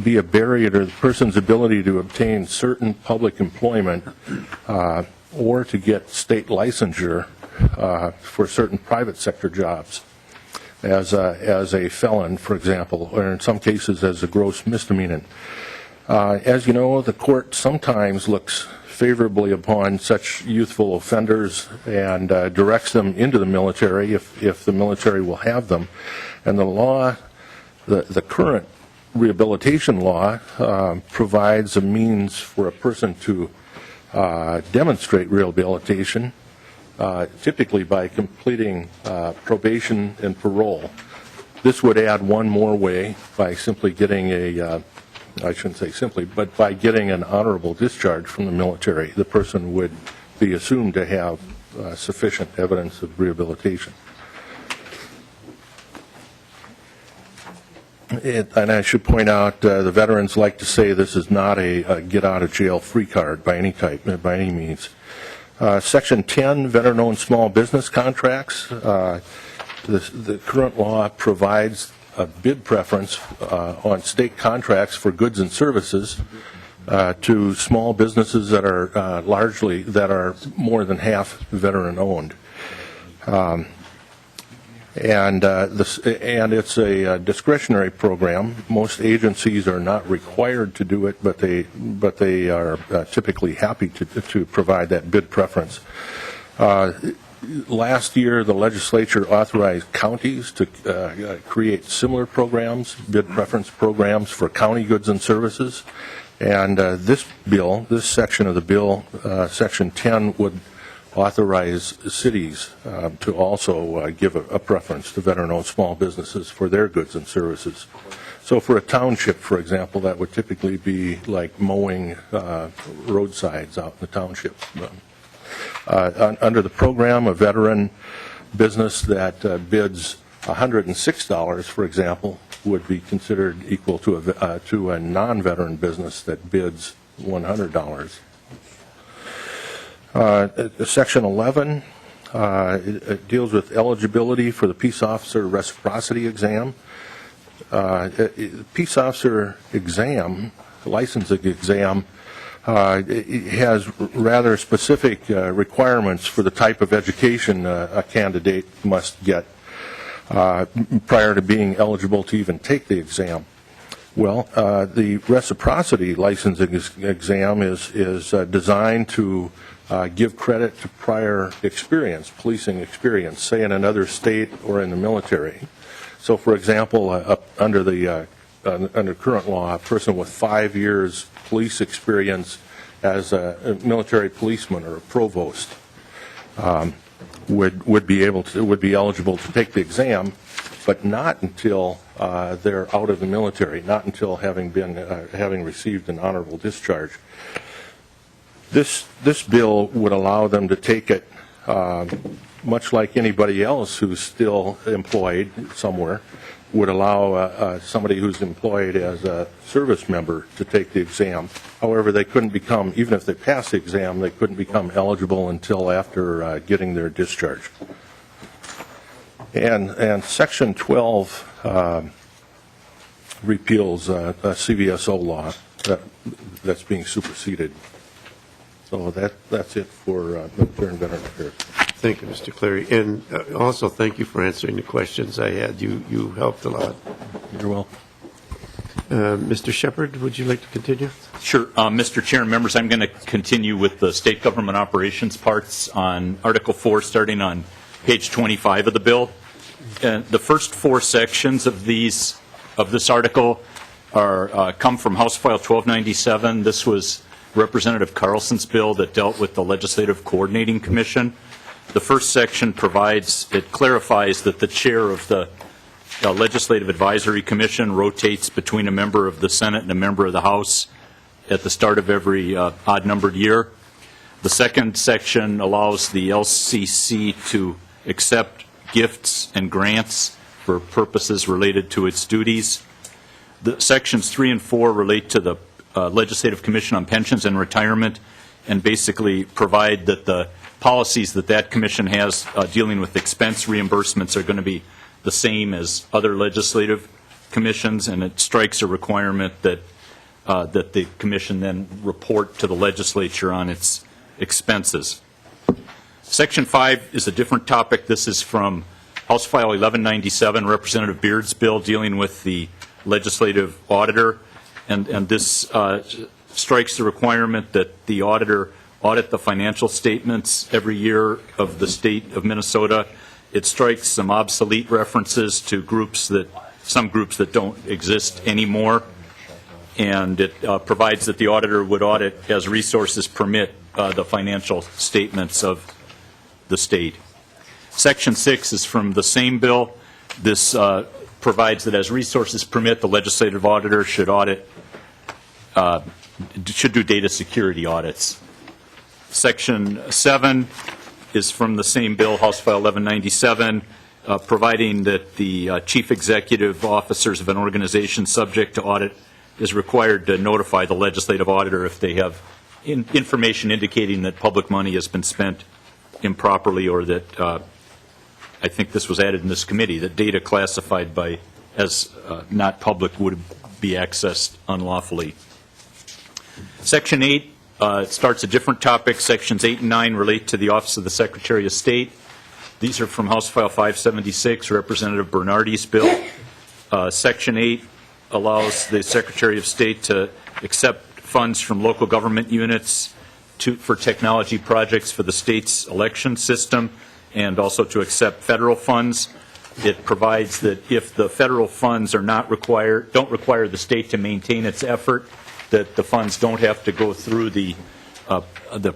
Speaker 6: be a barrier to the person's ability to obtain certain public employment or to get state licensure for certain private sector jobs as a felon, for example, or in some cases as a gross misdemeanor. As you know, the court sometimes looks favorably upon such youthful offenders and directs them into the military if the military will have them. And the law, the current rehabilitation law, provides a means for a person to demonstrate rehabilitation, typically by completing probation and parole. This would add one more way by simply getting I shouldn't say simply, but by getting an honorable discharge from the military, the person would be assumed to have sufficient evidence of rehabilitation. And I should point out, the veterans like to say this is not a get-out-of-jail-free card by any type, by any means. Section 10, veteran-owned small business contracts. The current law provides a bid preference on state contracts for goods and services to small businesses that are more than half veteran-owned. And it's a discretionary program. Most agencies are not required to do it, but they are typically happy to provide that bid preference. Last year, the legislature authorized counties to create similar programs, bid preference programs for county goods and services. And this section of the bill, Section 10, would authorize cities to also give a preference to veteran-owned small businesses for their goods and services. So for a township, for example, that would typically be like mowing roadsides out in the township. Under the program, a veteran business that bids $106, for example, would be considered equal to a non-veteran business that bids $100. Section 11 it deals with eligibility for the peace officer reciprocity exam. Peace officer exam, licensing exam, has rather specific requirements for the type of education a candidate must get prior to being eligible to even take the exam. Well, the reciprocity licensing exam is designed to give credit to prior experience, policing experience, say in another state or in the military. So, for example, under current law, a person with 5 years police experience as a military policeman or a provost would be eligible to take the exam, but not until they're out of the military, not until having received an honorable discharge. This bill would allow them to take it much like anybody else who's still employed somewhere, would allow somebody who's employed as a service member to take the exam. However, they couldn't become, even if they passed the exam, they couldn't become eligible until after getting their discharge. And Section 12 repeals a CVSO law that's being superseded. So that's it for military and veteran affairs.
Speaker 3: Thank you, Mr. Cleary. And also, thank you for answering the questions I had. You helped a lot.
Speaker 6: You're welcome.
Speaker 3: Mr. Shepard, would you like to continue?
Speaker 5: Sure. Mr. Chair and members, I'm going to continue with the state government operations parts on Article 4, starting on page 25 of the bill. And the first 4 sections of this article come from House File 1297. This was Representative Carlson's bill that dealt with the Legislative Coordinating Commission. The first section clarifies that the chair of the Legislative Advisory Commission rotates between a member of the Senate and a member of the House at the start of every odd-numbered year. The second section allows the LCC to accept gifts and grants for purposes related to its duties. The sections 3 and 4 relate to the Legislative Commission on Pensions and Retirement, and basically provide that the policies that commission has dealing with expense reimbursements are going to be the same as other legislative commissions, and it strikes a requirement that the commission then report to the legislature on its expenses. Section 5 is a different topic. This is from House File 1197, Representative Beard's bill dealing with the legislative auditor, and this strikes the requirement that the auditor audit the financial statements every year of the state of Minnesota. It strikes some obsolete references to some groups that don't exist anymore, and it provides that the auditor would audit as resources permit the financial statements of the state. Section 6 is from the same bill. This provides that as resources permit, the legislative auditor should do data security audits. Section 7 is from the same bill, House File 1197, providing that the chief executive officers of an organization subject to audit is required to notify the legislative auditor if they have information indicating that public money has been spent improperly, or that, I think this was added in this committee, that data classified as not public would be accessed unlawfully. Section 8 starts a different topic. Sections 8 and 9 relate to the Office of the Secretary of State. These are from House File 576, Representative Bernardi's bill. Section 8 allows the Secretary of State to accept funds from local government units for technology projects for the state's election system, and also to accept federal funds. It provides that if the federal funds are not required, don't require the state to maintain its effort, that the funds don't have to go through the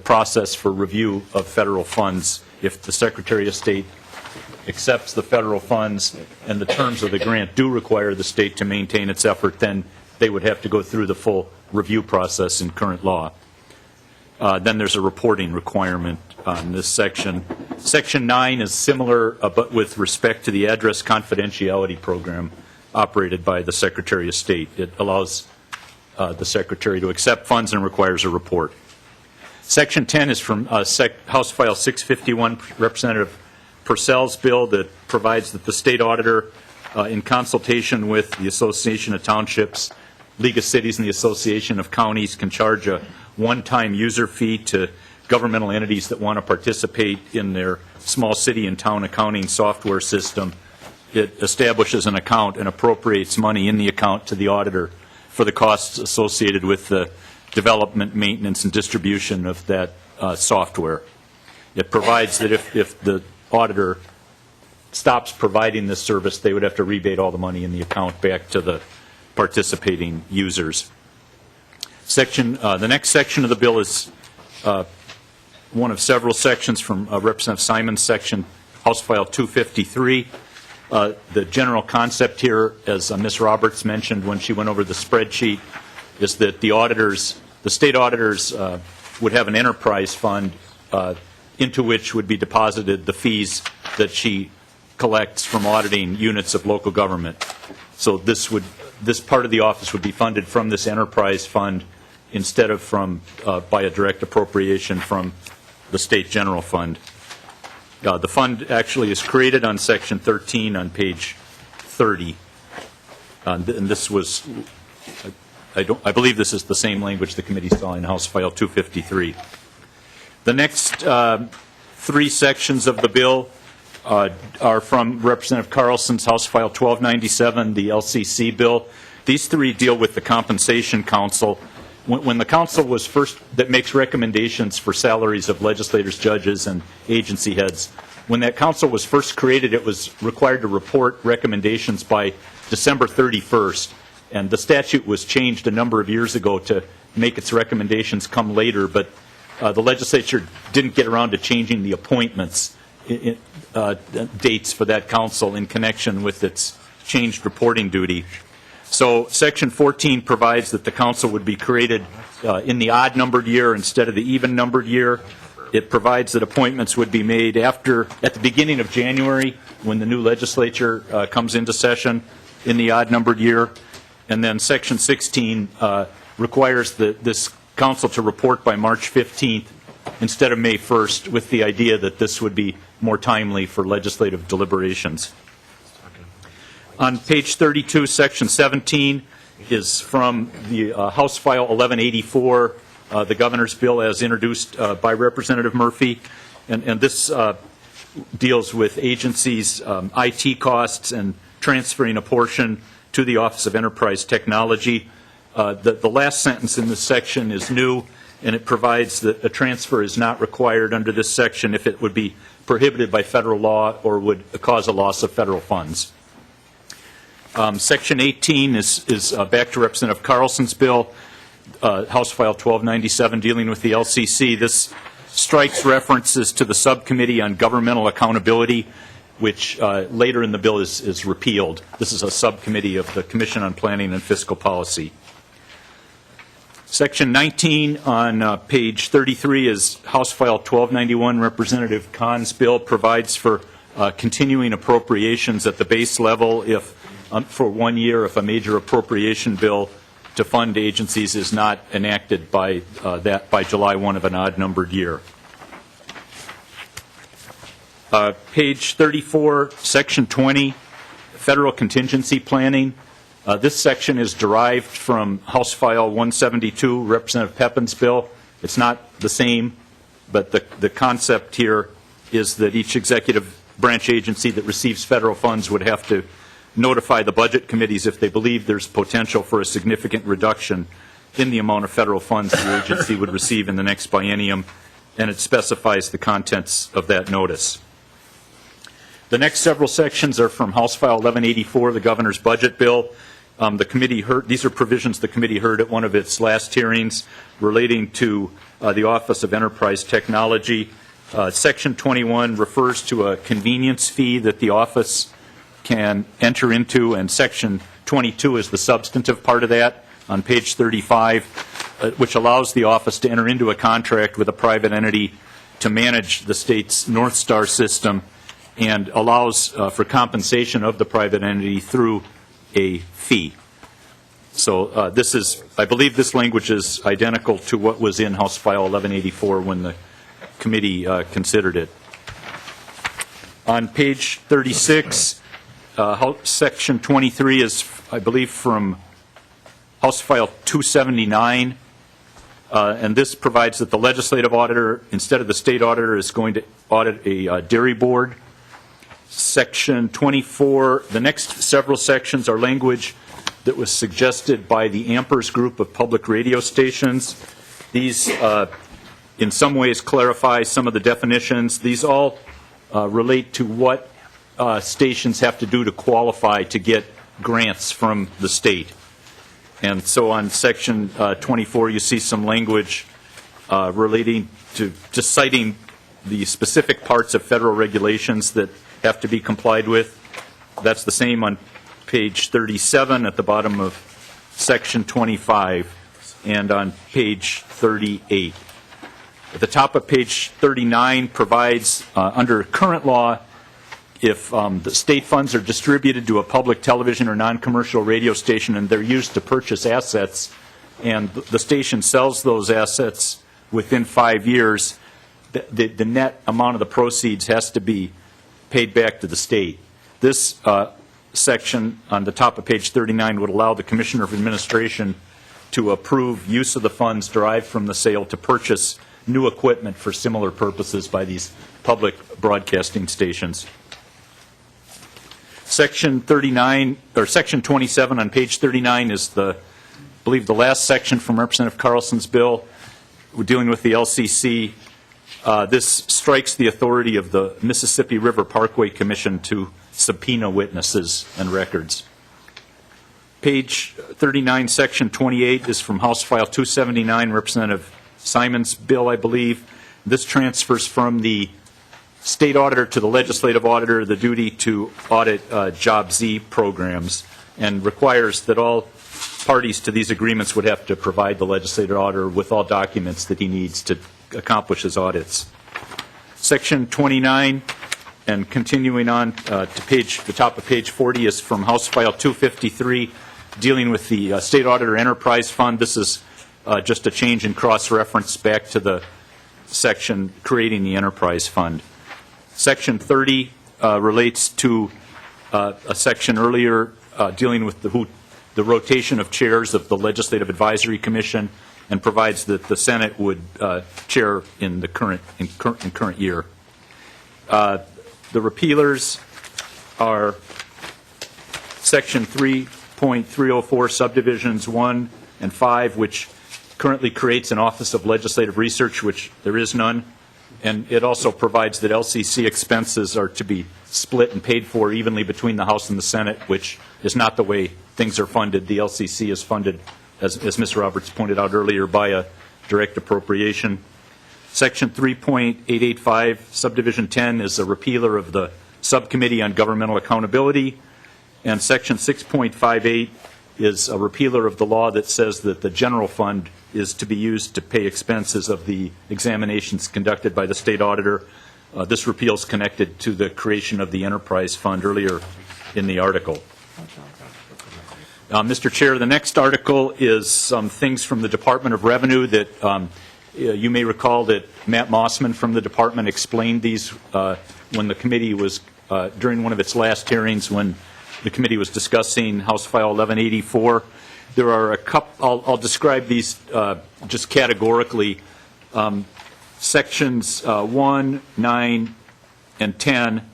Speaker 5: process for review of federal funds. If the Secretary of State accepts the federal funds and the terms of the grant do require the state to maintain its effort, then they would have to go through the full review process in current law. Then there's a reporting requirement on this section. Section 9 is similar, but with respect to the address confidentiality program operated by the Secretary of State. It allows the Secretary to accept funds and requires a report. Section 10 is from House File 651, Representative Purcell's bill that provides that the state auditor, in consultation with the Association of Townships, League of Cities, and the Association of Counties, can charge a one-time user fee to governmental entities that want to participate in their small city and town accounting software system. It establishes an account and appropriates money in the account to the auditor for the costs associated with the development, maintenance, and distribution of that software. It provides that if the auditor stops providing this service, they would have to rebate all the money in the account back to the participating users. The next section of the bill is one of several sections from Representative Simon's section, House File 253. The general concept here, as Ms. Roberts mentioned when she went over the spreadsheet, is that the state auditors would have an enterprise fund into which would be deposited the fees that she collects from auditing units of local government. So this part of the office would be funded from this enterprise fund instead of by a direct appropriation from the state general fund. The fund actually is created on Section 13 on page 30. And this was, I believe this is the same language the committee saw in House File 253. The next three sections of the bill are from Representative Carlson's House File 1297, the LCC bill. These three deal with the Compensation Council. When the council was first, that makes recommendations for salaries of legislators, judges, and agency heads, when that council was first created, it was required to report recommendations by December 31st. And the statute was changed a number of years ago to make its recommendations come later, but the legislature didn't get around to changing the appointments dates for that council in connection with its changed reporting duty. So Section 14 provides that the council would be created in the odd-numbered year instead of the even-numbered year. It provides that appointments would be made at the beginning of January, when the new legislature comes into session, in the odd-numbered year. And then Section 16 requires this council to report by March 15th instead of May 1st, with the idea that this would be more timely for legislative deliberations. On page 32, Section 17 is from the House File 1184, the governor's bill as introduced by Representative Murphy. And this deals with agencies' IT costs and transferring a portion to the Office of Enterprise Technology. The last sentence in this section is new, and it provides that a transfer is not required under this section if it would be prohibited by federal law or would cause a loss of federal funds. Section 18 is back to Representative Carlson's bill, House File 1297, dealing with the LCC. This strikes references to the Subcommittee on Governmental Accountability, which later in the bill is repealed. This is a subcommittee of the Commission on Planning and Fiscal Policy. Section 19 on page 33 is House File 1291. Representative Kahn's bill provides for continuing appropriations at the base level for 1 year if a major appropriation bill to fund agencies is not enacted by July 1 of an odd-numbered year. Page 34, Section 20, Federal Contingency Planning. This section is derived from House File 172, Representative Pepin's bill. It's not the same, but the concept here is that each executive branch agency that receives federal funds would have to notify the budget committees if they believe there's potential for a significant reduction in the amount of federal funds the agency would receive in the next biennium, and it specifies the contents of that notice. The next several sections are from House File 1184, the governor's budget bill. These are provisions the committee heard at one of its last hearings relating to the Office of Enterprise Technology. Section 21 refers to a convenience fee that the office can enter into, and Section 22 is the substantive part of that on page 35, which allows the office to enter into a contract with a private entity to manage the state's North Star system and allows for compensation of the private entity through a fee. So I believe this language is identical to what was in House File 1184 when the committee considered it. On page 36, Section 23 is, I believe, from House File 279, and this provides that the legislative auditor, instead of the state auditor, is going to audit a dairy board. Section 24, the next several sections are language that was suggested by the AMPERS group of public radio stations. These, in some ways, clarify some of the definitions. These all relate to what stations have to do to qualify to get grants from the state. And so on Section 24, you see some language relating to just citing the specific parts of federal regulations that have to be complied with. That's the same on page 37 at the bottom of Section 25 and on page 38. At the top of page 39 provides, under current law, if the state funds are distributed to a public television or non-commercial radio station and they're used to purchase assets and the station sells those assets within 5 years, the net amount of the proceeds has to be paid back to the state. This section on the top of page 39 would allow the Commissioner of Administration to approve use of the funds derived from the sale to purchase new equipment for similar purposes by these public broadcasting stations. Section 39 or Section 27 on page 39 is I believe the last section from Representative Carlson's bill. We're dealing with the LCC. This strikes the authority of the Mississippi River Parkway Commission to subpoena witnesses and records. Page 39, Section 28 is from House File 279, Representative Simon's bill, I believe. This transfers from the state auditor to the legislative auditor the duty to audit Job Z programs and requires that all parties to these agreements would have to provide the legislative auditor with all documents that he needs to accomplish his audits. Section 29 and continuing on to the top of page 40 is from House File 253 dealing with the State Auditor Enterprise Fund. This is just a change in cross-reference back to the section creating the Enterprise Fund. Section 30 relates to a section earlier dealing with the rotation of chairs of the Legislative Advisory Commission and provides that the Senate would chair in the current year. The repealers are Section 3.304 subdivisions 1 and 5, which currently creates an Office of Legislative Research, which there is none. And it also provides that LCC expenses are to be split and paid for evenly between the House and the Senate, which is not the way things are funded. The LCC is funded, as Mr. Roberts pointed out earlier, by a direct appropriation. Section 3.885, Subdivision 10, is a repealer of the Subcommittee on Governmental Accountability. And Section 6.58 is a repealer of the law that says that the general fund is to be used to pay expenses of the examinations conducted by the state auditor. This repeal is connected to the creation of the enterprise fund earlier in the article. Mr. Chair, the next article is some things from the Department of Revenue that you may recall that Matt Mossman from the department explained these when the committee was, during one of its last hearings when the committee was discussing House File 1184. There are a couple, I'll describe these just categorically. Sections 1, 9, and 10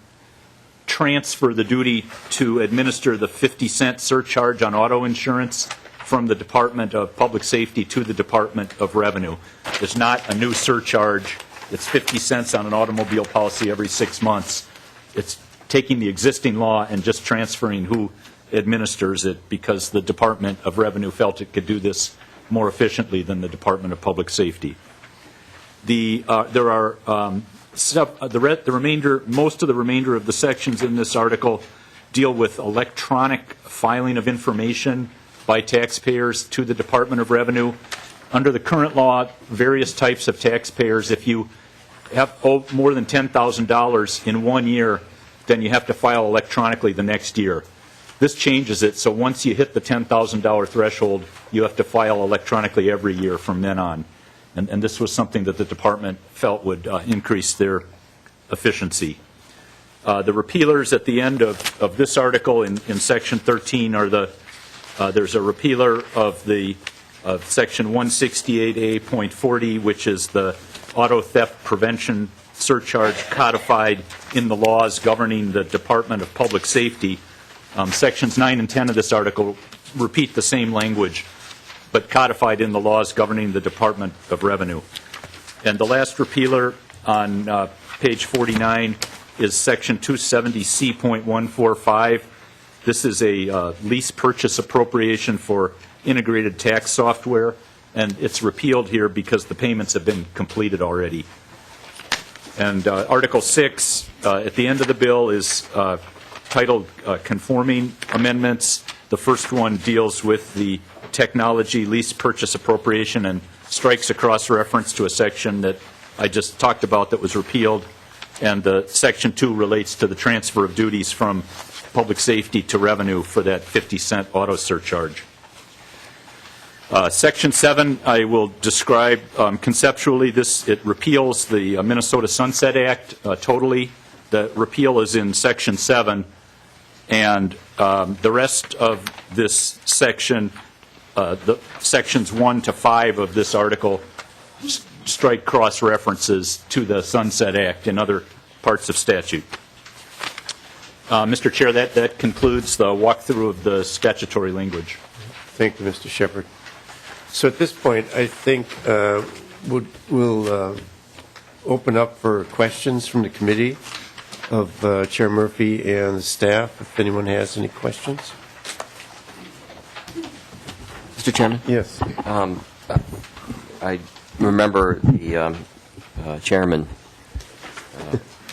Speaker 5: transfer the duty to administer the 50-cent surcharge on auto insurance from the Department of Public Safety to the Department of Revenue. It's not a new surcharge. It's 50 cents on an automobile policy every 6 months. It's taking the existing law and just transferring who administers it, because the Department of Revenue felt it could do this more efficiently than the Department of Public Safety. Most of the remainder of the sections in this article deal with electronic filing of information by taxpayers to the Department of Revenue. Under the current law, various types of taxpayers, if you have more than $10,000 in 1 year, then you have to file electronically the next year. This changes it, so once you hit the $10,000 threshold, you have to file electronically every year from then on. And this was something that the department felt would increase their efficiency. The repealers at the end of this article in Section 13 are there's a repealer of Section 168A.40, which is the auto theft prevention surcharge codified in the laws governing the Department of Public Safety. Sections 9 and 10 of this article repeat the same language, but codified in the laws governing the Department of Revenue. And the last repealer on page 49 is Section 270C.145. This is a lease purchase appropriation for integrated tax software, and it's repealed here because the payments have been completed already. And Article 6 at the end of the bill is titled Conforming Amendments. The first one deals with the technology lease purchase appropriation and strikes a cross-reference to a section that I just talked about that was repealed. And Section 2 relates to the transfer of duties from public safety to revenue for that 50-cent auto surcharge. Section 7 I will describe conceptually. It repeals the Minnesota Sunset Act totally. The repeal is in Section 7, and the rest of this section, the sections 1 to 5 of this article, strike cross-references to the Sunset Act and other parts of statute. Mr. Chair, that concludes the walkthrough of the statutory language.
Speaker 3: Thank you, Mr. Shepard. So at this point, I think we'll open up for questions from the committee of Chair Murphy and the staff, if anyone has any questions.
Speaker 7: Mr. Chairman?
Speaker 3: Yes.
Speaker 7: I remember the chairman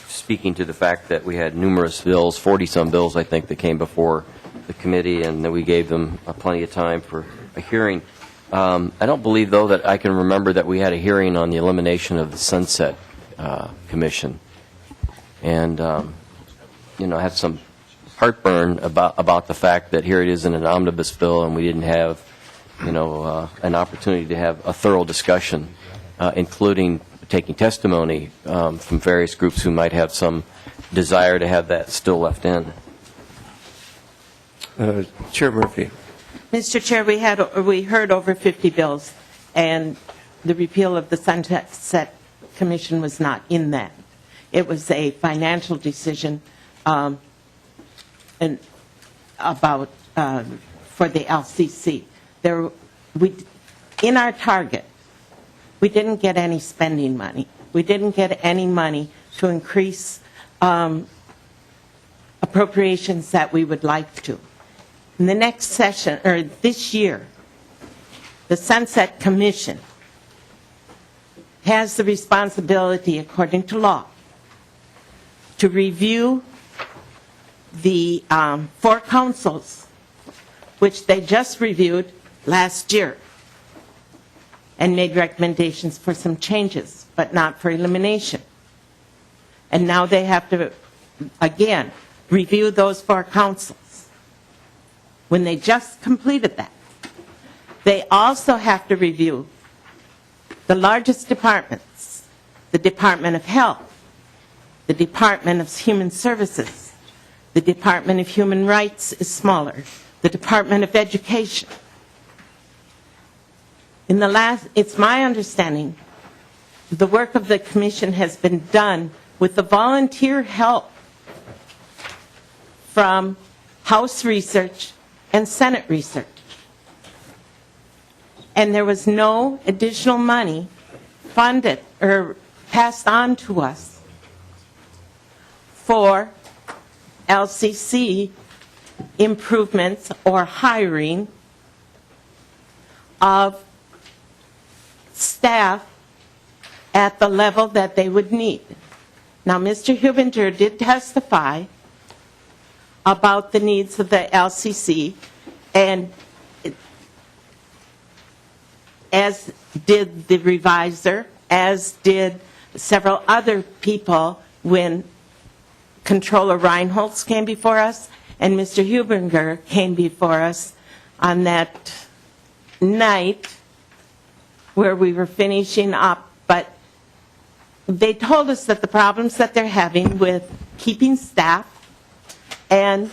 Speaker 7: speaking to the fact that we had numerous bills, 40-some bills, I think, that came before the committee, and that we gave them plenty of time for a hearing. I don't believe, though, that I can remember that we had a hearing on the elimination of the Sunset Commission. And, I had some heartburn about the fact that here it is in an omnibus bill, and we didn't have, an opportunity to have a thorough discussion, including taking testimony from various groups who might have some desire to have that still left in.
Speaker 3: Chair Murphy.
Speaker 1: Mr. Chair, we heard over 50 bills, and the repeal of the Sunset Commission was not in that. It was a financial decision for the LCC. In our target, we didn't get any spending money. We didn't get any money to increase appropriations that we would like to. In the next session, or this year, the Sunset Commission has the responsibility, according to law, to review the 4 councils, which they just reviewed last year, and made recommendations for some changes, but not for elimination. And now they have to, again, review those 4 councils. When they just completed that, they also have to review the largest departments, the Department of Health, the Department of Human Services, the Department of Human Rights is smaller, the Department of Education. It's my understanding, the work of the commission has been done with the volunteer help from House research and Senate research. And there was no additional money funded or passed on to us for LCC improvements or hiring of staff at the level that they would need. Now, Mr. Hubinger did testify about the needs of the LCC, and as did the reviser, as did several other people when Controller Reinholz came before us and Mr. Hubinger came before us on that night where we were finishing up. But they told us that the problems that they're having with keeping staff and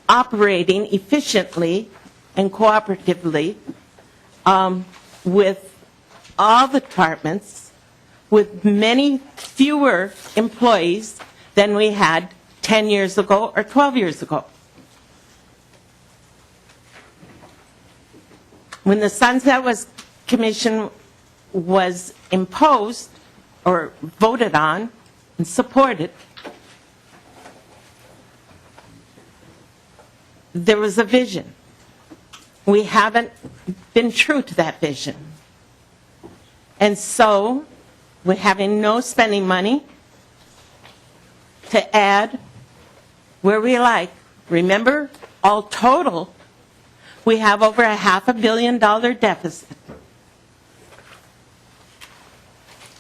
Speaker 1: operating efficiently and cooperatively with all the departments, with many fewer employees than we had 10 years ago or 12 years ago. When the Sunset Commission was imposed or voted on and supported, there was a vision. We haven't been true to that vision. And so, we're having no spending money to add where we like. Remember, all total, we have over a $500 million deficit.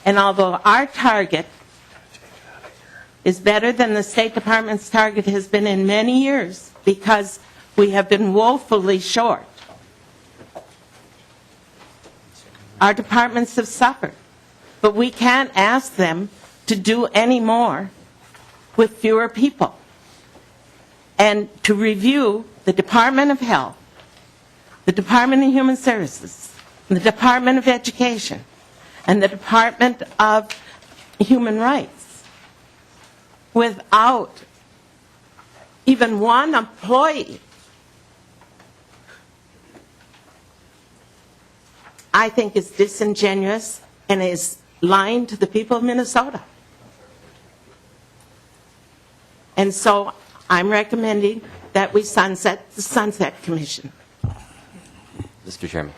Speaker 1: And although our target is better than the State Department's target has been in many years, because we have been woefully short, our departments have suffered. But we can't ask them to do any more with fewer people. And to review the Department of Health, the Department of Human Services, the Department of Education, and the Department of Human Rights without even one employee, I think is disingenuous and is lying to the people of Minnesota. And so I'm recommending that we sunset the Sunset Commission.
Speaker 7: Mr. Chairman.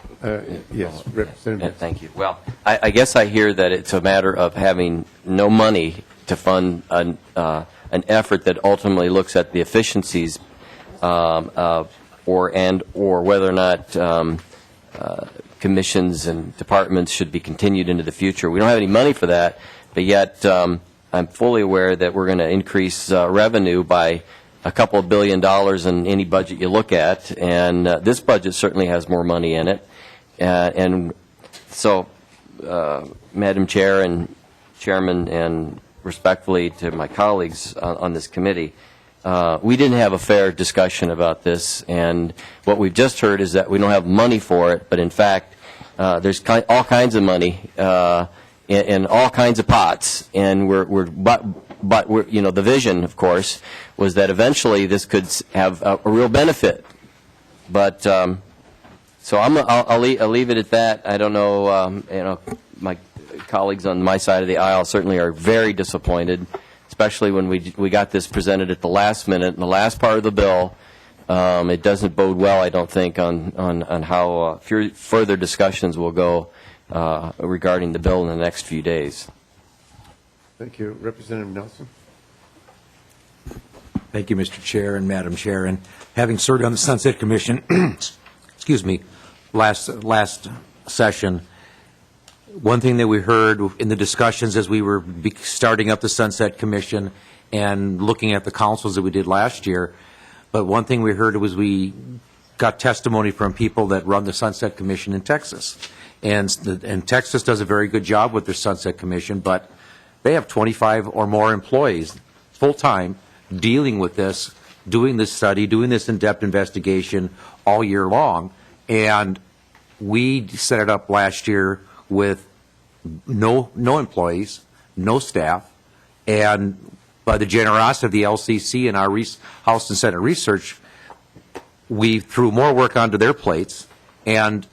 Speaker 3: Yes, Representative.
Speaker 7: Thank you. Well, I guess I hear that it's a matter of having no money to fund an effort that ultimately looks at the efficiencies or whether or not commissions and departments should be continued into the future. We don't have any money for that, but yet I'm fully aware that we're going to increase revenue by a couple of $1 billion in any budget you look at, and this budget certainly has more money in it. And so, Madam Chair and Chairman, and respectfully to my colleagues on this committee, we didn't have a fair discussion about this, and what we've just heard is that we don't have money for it, but in fact, there's all kinds of money in all kinds of pots, and but we're, you know, the vision, of course, was that eventually this could have a real benefit. But so I'll leave it at that. I don't know, you know, my colleagues on my side of the aisle certainly are very disappointed, especially when we got this presented at the last minute in the last part of the bill. It doesn't bode well, I don't think, on how further discussions will go regarding the bill in the next few days.
Speaker 3: Thank you. Representative Nelson.
Speaker 8: Thank you, Mr. Chair and Madam Chair. And having served on the Sunset Commission, excuse me, last session, one thing that we heard in the discussions as we were starting up the Sunset Commission and looking at the councils that we did last year, but one thing we heard was we got testimony from people that run the Sunset Commission in Texas. And Texas does a very good job with their Sunset Commission, but they have 25 or more employees full-time dealing with this, doing this study, doing this in-depth investigation all year long. And we set it up last year with no employees, no staff, and by the generosity of the LCC and our House and Senate research, we threw more work onto their plates, and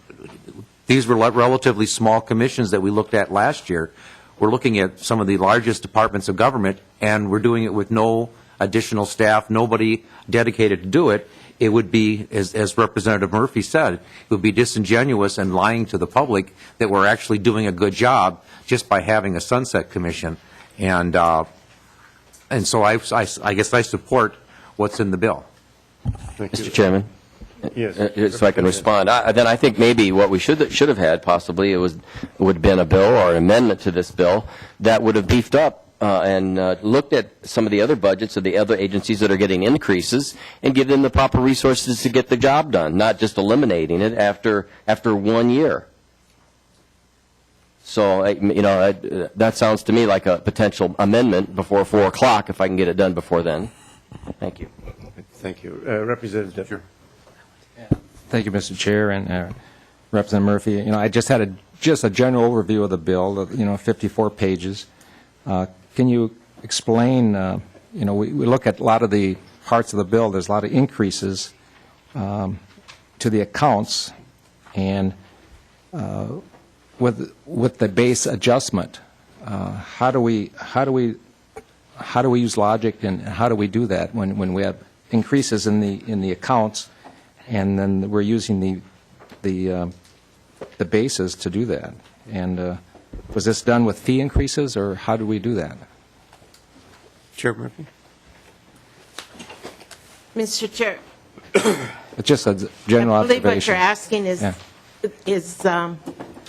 Speaker 8: these were relatively small commissions that we looked at last year. we're looking at some of the largest departments of government, and we're doing it with no additional staff, nobody dedicated to do it. It would be, as Representative Murphy said, it would be disingenuous and lying to the public that we're actually doing a good job just by having a sunset commission. And so I guess I support what's in the bill.
Speaker 3: Thank you.
Speaker 7: Mr. Chairman?
Speaker 3: Yes.
Speaker 7: So I can respond. Then I think maybe what we should have had possibly would have been a bill or an amendment to this bill that would have beefed up and looked at some of the other budgets of the other agencies that are getting increases and give them the proper resources to get the job done, not just eliminating it after 1 year. So, that sounds to me like a potential amendment before 4 o'clock if I can get it done before then. Thank you.
Speaker 3: Thank you. Representative Deppner.
Speaker 2: Thank you, Mr. Chair, and Representative Murphy. I just had a general overview of the bill, 54 pages. Can you explain, we look at a lot of the parts of the bill, there's a lot of increases to the accounts, and with the base adjustment, how do we use logic, and how do we do that when we have increases in the accounts, and then we're using the bases to do that? And was this done with fee increases, or how do we do that?
Speaker 3: Chair Murphy.
Speaker 1: Mr. Chair,
Speaker 2: It's just a general
Speaker 1: I believe
Speaker 2: observation.
Speaker 1: what you're asking is,
Speaker 2: Yeah.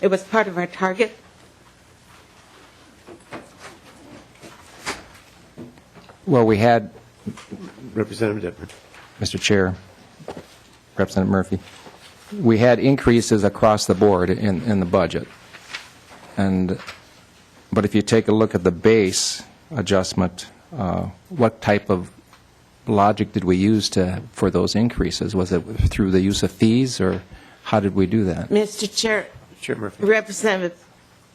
Speaker 1: it was part of our target?
Speaker 2: Well, we had,
Speaker 3: Representative Deppner.
Speaker 2: Mr. Chair, Representative Murphy, we had increases across the board in the budget. But if you take a look at the base adjustment, what type of logic did we use for those increases? Was it through the use of fees, or how did we do that?
Speaker 1: Mr. Chair,
Speaker 3: Chair Murphy.
Speaker 1: Representative,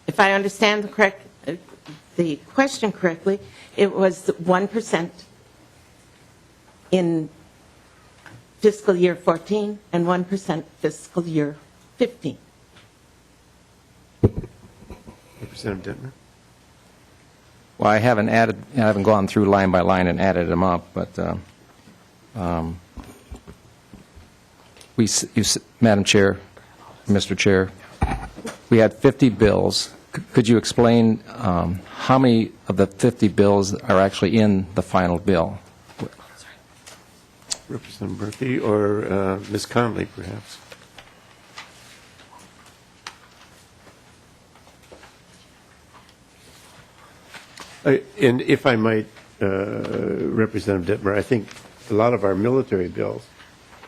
Speaker 1: if I understand the question correctly, it was 1% in fiscal year 14 and 1% fiscal year 15.
Speaker 3: Representative Deppner.
Speaker 2: Well, I haven't gone through line by line and added them up, but Madam Chair, Mr. Chair, we had 50 bills. Could you explain how many of the 50 bills are actually in the final bill?
Speaker 3: Representative Murphy or Ms. Conley, perhaps. And if I might, Representative Deppner, I think a lot of our military bills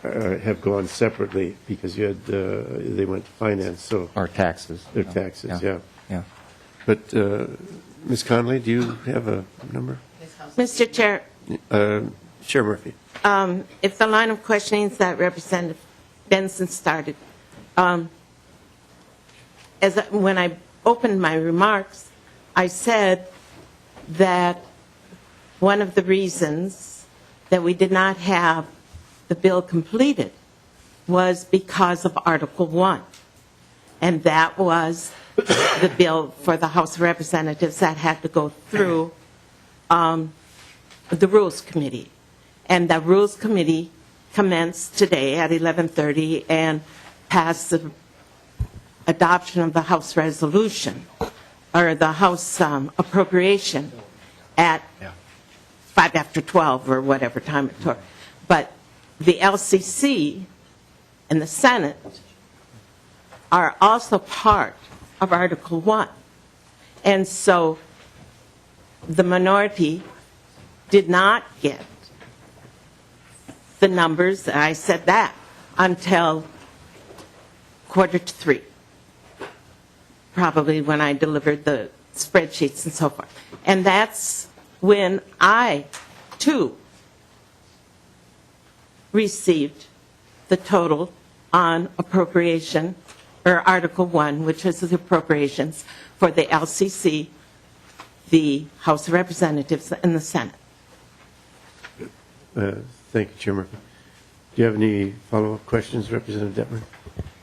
Speaker 3: have gone separately because they went to finance, so
Speaker 2: Or taxes?
Speaker 3: their taxes, yeah.
Speaker 2: Yeah.
Speaker 3: But Ms. Conley, do you have a number?
Speaker 1: Mr. Chair,
Speaker 3: Chair Murphy.
Speaker 1: if the line of questioning that Representative Benson started, when I opened my remarks, I said that one of the reasons that we did not have the bill completed was because of Article 1. And that was the bill for the House of Representatives that had to go through the Rules Committee. And the Rules Committee commenced today at 11:30 and passed the adoption of the House resolution, or the House appropriation at 5 after 12 or whatever time it took. But the LCC and the Senate are also part of Article 1. And so the minority did not get the numbers, I said that, until 2:45, probably when I delivered the spreadsheets and so forth. And that's when I, too, received the total on appropriation, or Article 1, which is the appropriations for the LCC, the House of Representatives, and the Senate.
Speaker 3: Thank you, Chair Murphy. Do you have any follow-up questions, Representative Deppner?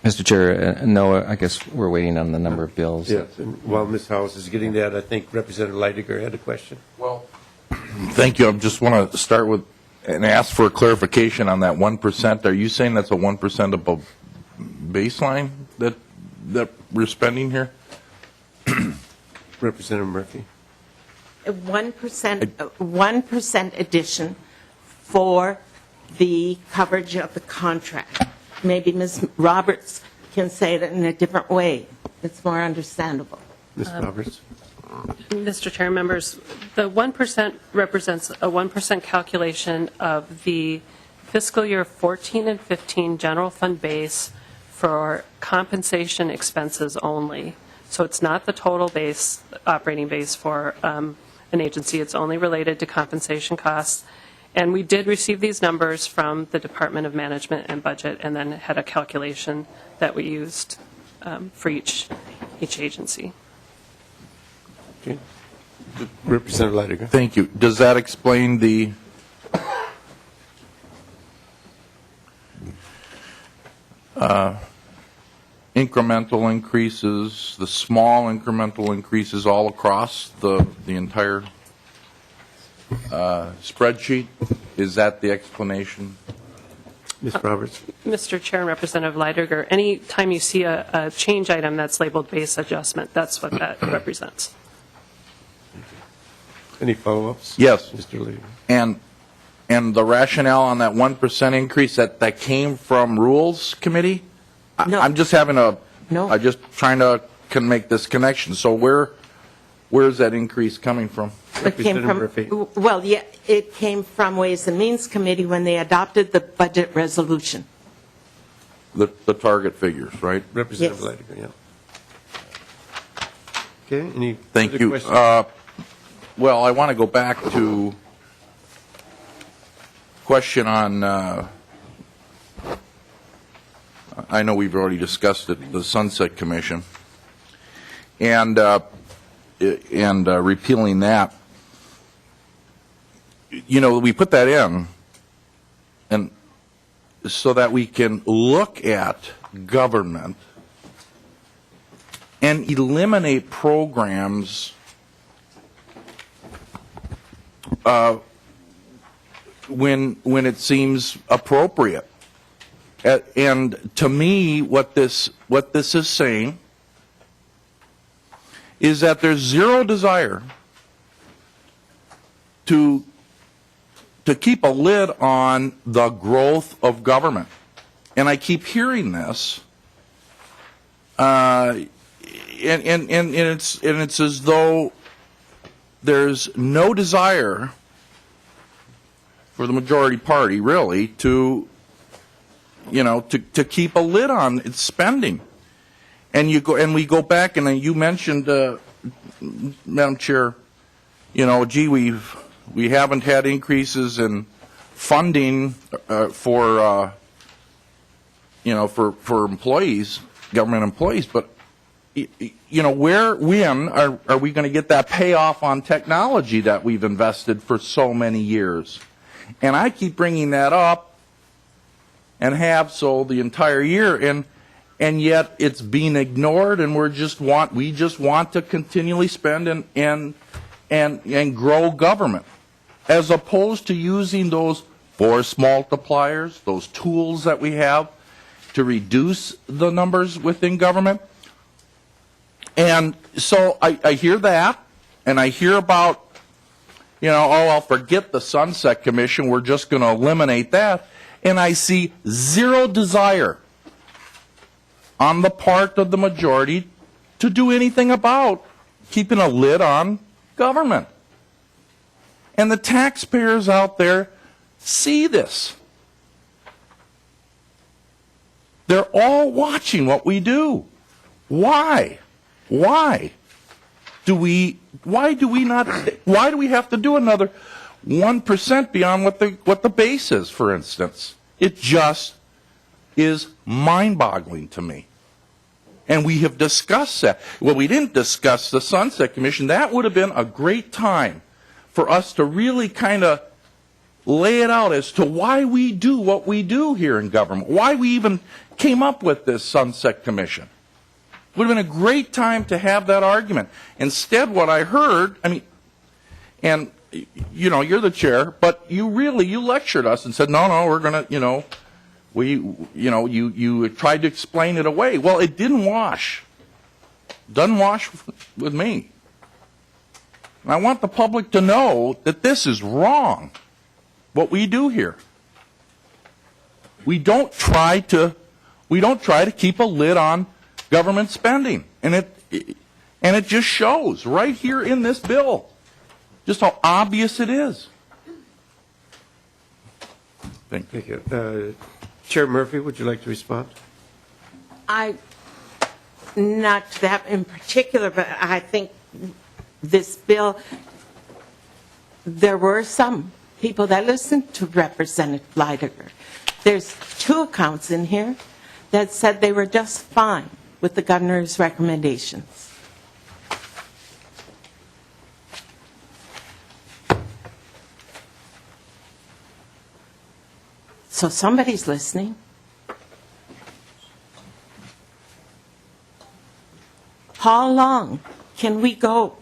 Speaker 2: Mr. Chair, no, I guess we're waiting on the number of bills.
Speaker 3: Yes, and while Ms. Howes is getting that, I think Representative Leidiger had a question.
Speaker 6: Well, thank you. I just want to start with and ask for a clarification on that 1%. Are you saying that's a 1% above baseline that we're spending here?
Speaker 3: Representative Murphy.
Speaker 1: 1% addition for the coverage of the contract. Maybe Ms. Roberts can say it in a different way. It's more understandable.
Speaker 3: Ms. Roberts.
Speaker 4: Mr. Chair, members, the 1% represents a 1% calculation of the fiscal year 14 and 15 general fund base for compensation expenses only. So it's not the total base, operating base for an agency. It's only related to compensation costs. And we did receive these numbers from the Department of Management and Budget, and then had a calculation that we used for each agency.
Speaker 3: Okay. Representative Leidiger.
Speaker 6: Thank you. Does that explain the incremental increases, the small incremental increases all across the entire spreadsheet? Is that the explanation?
Speaker 3: Ms. Roberts.
Speaker 4: Mr. Chair and Representative Leidiger, any time you see a change item that's labeled base adjustment, that's what that represents.
Speaker 3: Any follow-ups?
Speaker 6: Yes.
Speaker 3: Mr. Leidiger.
Speaker 6: And the rationale on that 1% increase that came from Rules Committee?
Speaker 1: No.
Speaker 6: I'm just having
Speaker 1: No.
Speaker 6: I'm just trying to make this connection. So where's that increase coming from?
Speaker 1: It came
Speaker 3: Representative
Speaker 1: from,
Speaker 3: Murphy.
Speaker 1: well, yeah, it came from Ways and Means Committee when they adopted the budget resolution.
Speaker 6: The target figures, right?
Speaker 3: Representative
Speaker 1: Yes.
Speaker 3: Leidiger, yeah. Okay, any
Speaker 6: Thank
Speaker 3: further
Speaker 6: you.
Speaker 3: questions?
Speaker 6: Well, I want to go back to question on, I know we've already discussed it, the Sunset Commission, and repealing that. You know, we put that in, and so that we can look at government and eliminate programs when it seems appropriate. And to me, what this is saying is that there's zero desire to keep a lid on the growth of government. And I keep hearing this, and it's as though there's no desire for the majority party, really, to keep a lid on its spending. And we go back, and you mentioned, Madam Chair, we haven't had increases in funding for employees, government employees, but when are we going to get that payoff on technology that we've invested for so many years? And I keep bringing that up, and have so the entire year, and yet it's being ignored, and we just want to continually spend and grow government, as opposed to using those force multipliers, those tools that we have to reduce the numbers within government. And so I hear that, and I hear about, I'll forget the Sunset Commission, we're just going to eliminate that. And I see zero desire on the part of the majority to do anything about keeping a lid on government. And the taxpayers out there see this. They're all watching what we do. Why? Why do we have to do another 1% beyond what the base is, for instance? It just is mind-boggling to me. And we have discussed that. Well, we didn't discuss the Sunset Commission. That would have been a great time for us to really kind of
Speaker 9: lay it out as to why we do what we do here in government, why we even came up with this Sunset Commission. Would have been a great time to have that argument. Instead, what I heard, I mean, and, you know, you're the chair, but you lectured us and said, no, we're going to, you tried to explain it away. Well, it didn't wash. Doesn't wash with me. And I want the public to know that this is wrong, what we do here. We don't try to keep a lid on government spending, and it just shows right here in this bill just how obvious it is.
Speaker 3: Thank you. Chair Murphy, would you like to respond?
Speaker 1: Not that in particular, but I think this bill, there were some people that listened to Representative Leidiger. There's 2 accounts in here that said they were just fine with the governor's recommendations. So somebody's listening. How long can we go?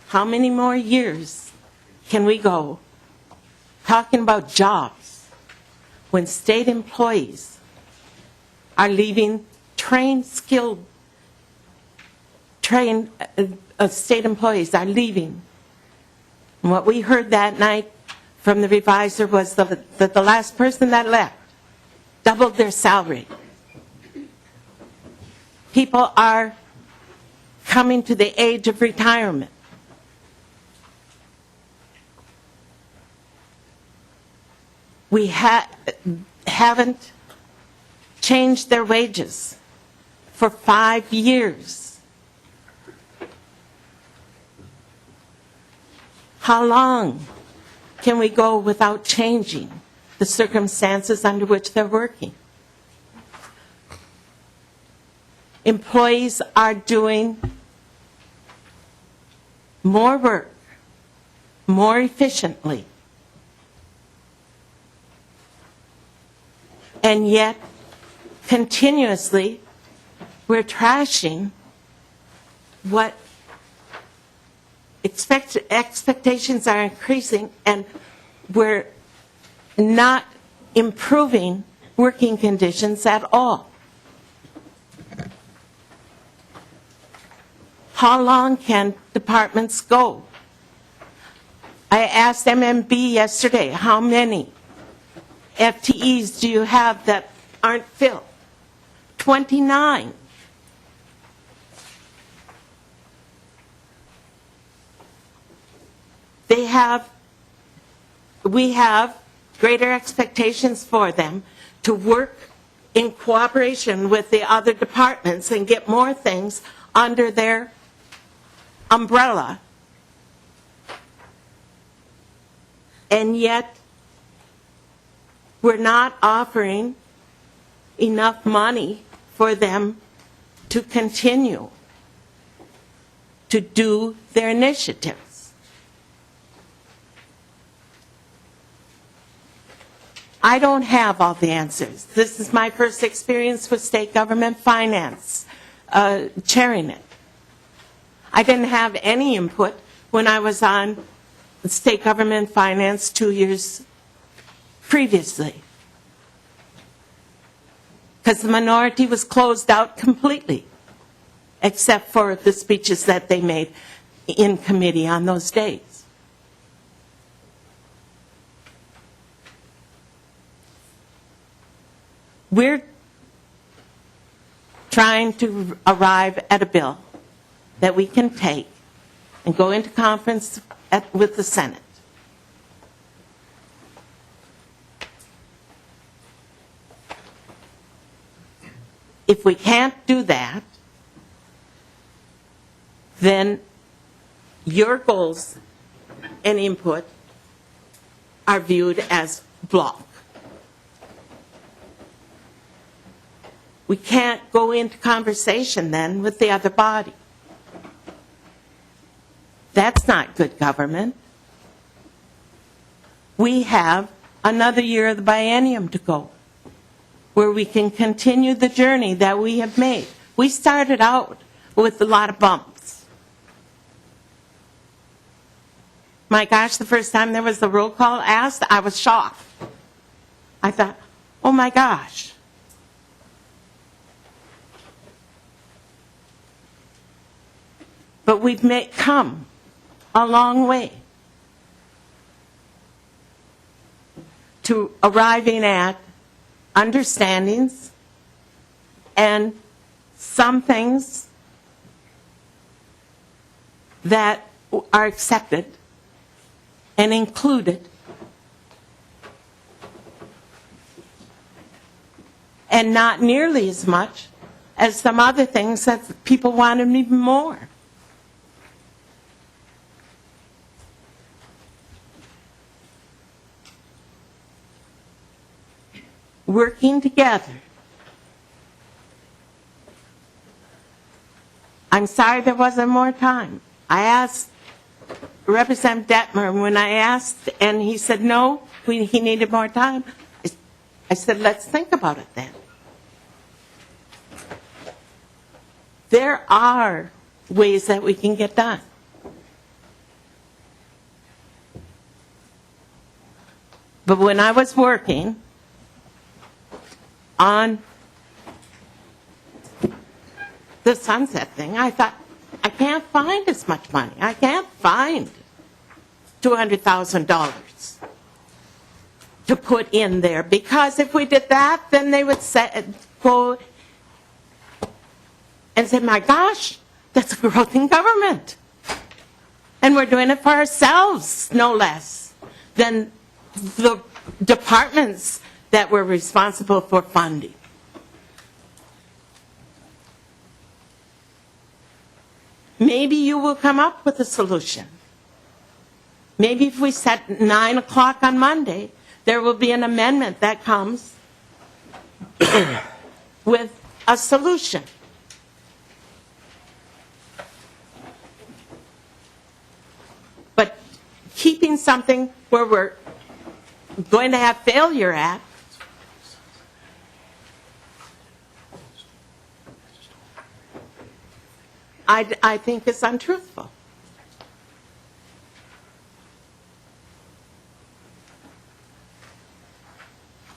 Speaker 1: How many more years can we go talking about jobs when state employees are leaving, skilled state employees are leaving? And what we heard that night from the reviser was that the last person that left doubled their salary. People are coming to the age of retirement. We haven't changed their wages for 5 years. How long can we go without changing the circumstances under which they're working? Employees are doing more work, more efficiently, and yet continuously we're trashing what expectations are increasing, and we're not improving working conditions at all. How long can departments go? I asked MMB yesterday, how many FTEs do you have that aren't filled? 29. We have greater expectations for them to work in cooperation with the other departments and get more things under their umbrella. And yet, we're not offering enough money for them to continue to do their initiatives. I don't have all the answers. This is my first experience with state government finance, chairing it. I didn't have any input when I was on state government finance 2 years previously, because the minority was closed out completely, except for the speeches that they made in committee on those days. We're trying to arrive at a bill that we can take and go into conference with the Senate. If we can't do that, then your goals and input are viewed as block. We can't go into conversation then with the other body. That's not good government. we have another year of the biennium to go, where we can continue the journey that we have made. We started out with a lot of bumps. My gosh, the first time there was the roll call asked, I was shocked. I thought, oh my gosh. But we've come a long way to arriving at understandings and some things that are accepted and included, and not nearly as much as some other things that people wanted even more. Working together. I'm sorry there wasn't more time. I asked Representative Detmer when I asked, and he said no, he needed more time. I said, let's think about it then. There are ways that we can get done. But when I was working on the sunset thing, I thought, I can't find as much money. I can't find $200,000 to put in there, because if we did that, then they would go and say, my gosh, that's a growth in government. And we're doing it for ourselves, no less than the departments that were responsible for funding. Maybe you will come up with a solution. Maybe if we set 9 o'clock on Monday, there will be an amendment that comes with a solution. But keeping something where we're going to have failure at, I think is untruthful.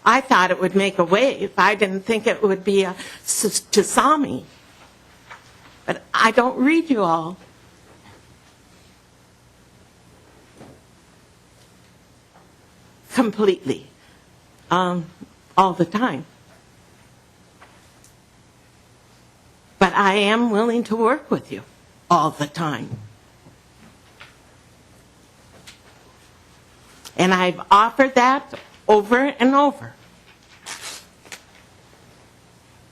Speaker 1: I thought it would make a wave. I didn't think it would be a tsunami. But I don't read you all. Completely. All the time. But I am willing to work with you all the time. And I've offered that over and over.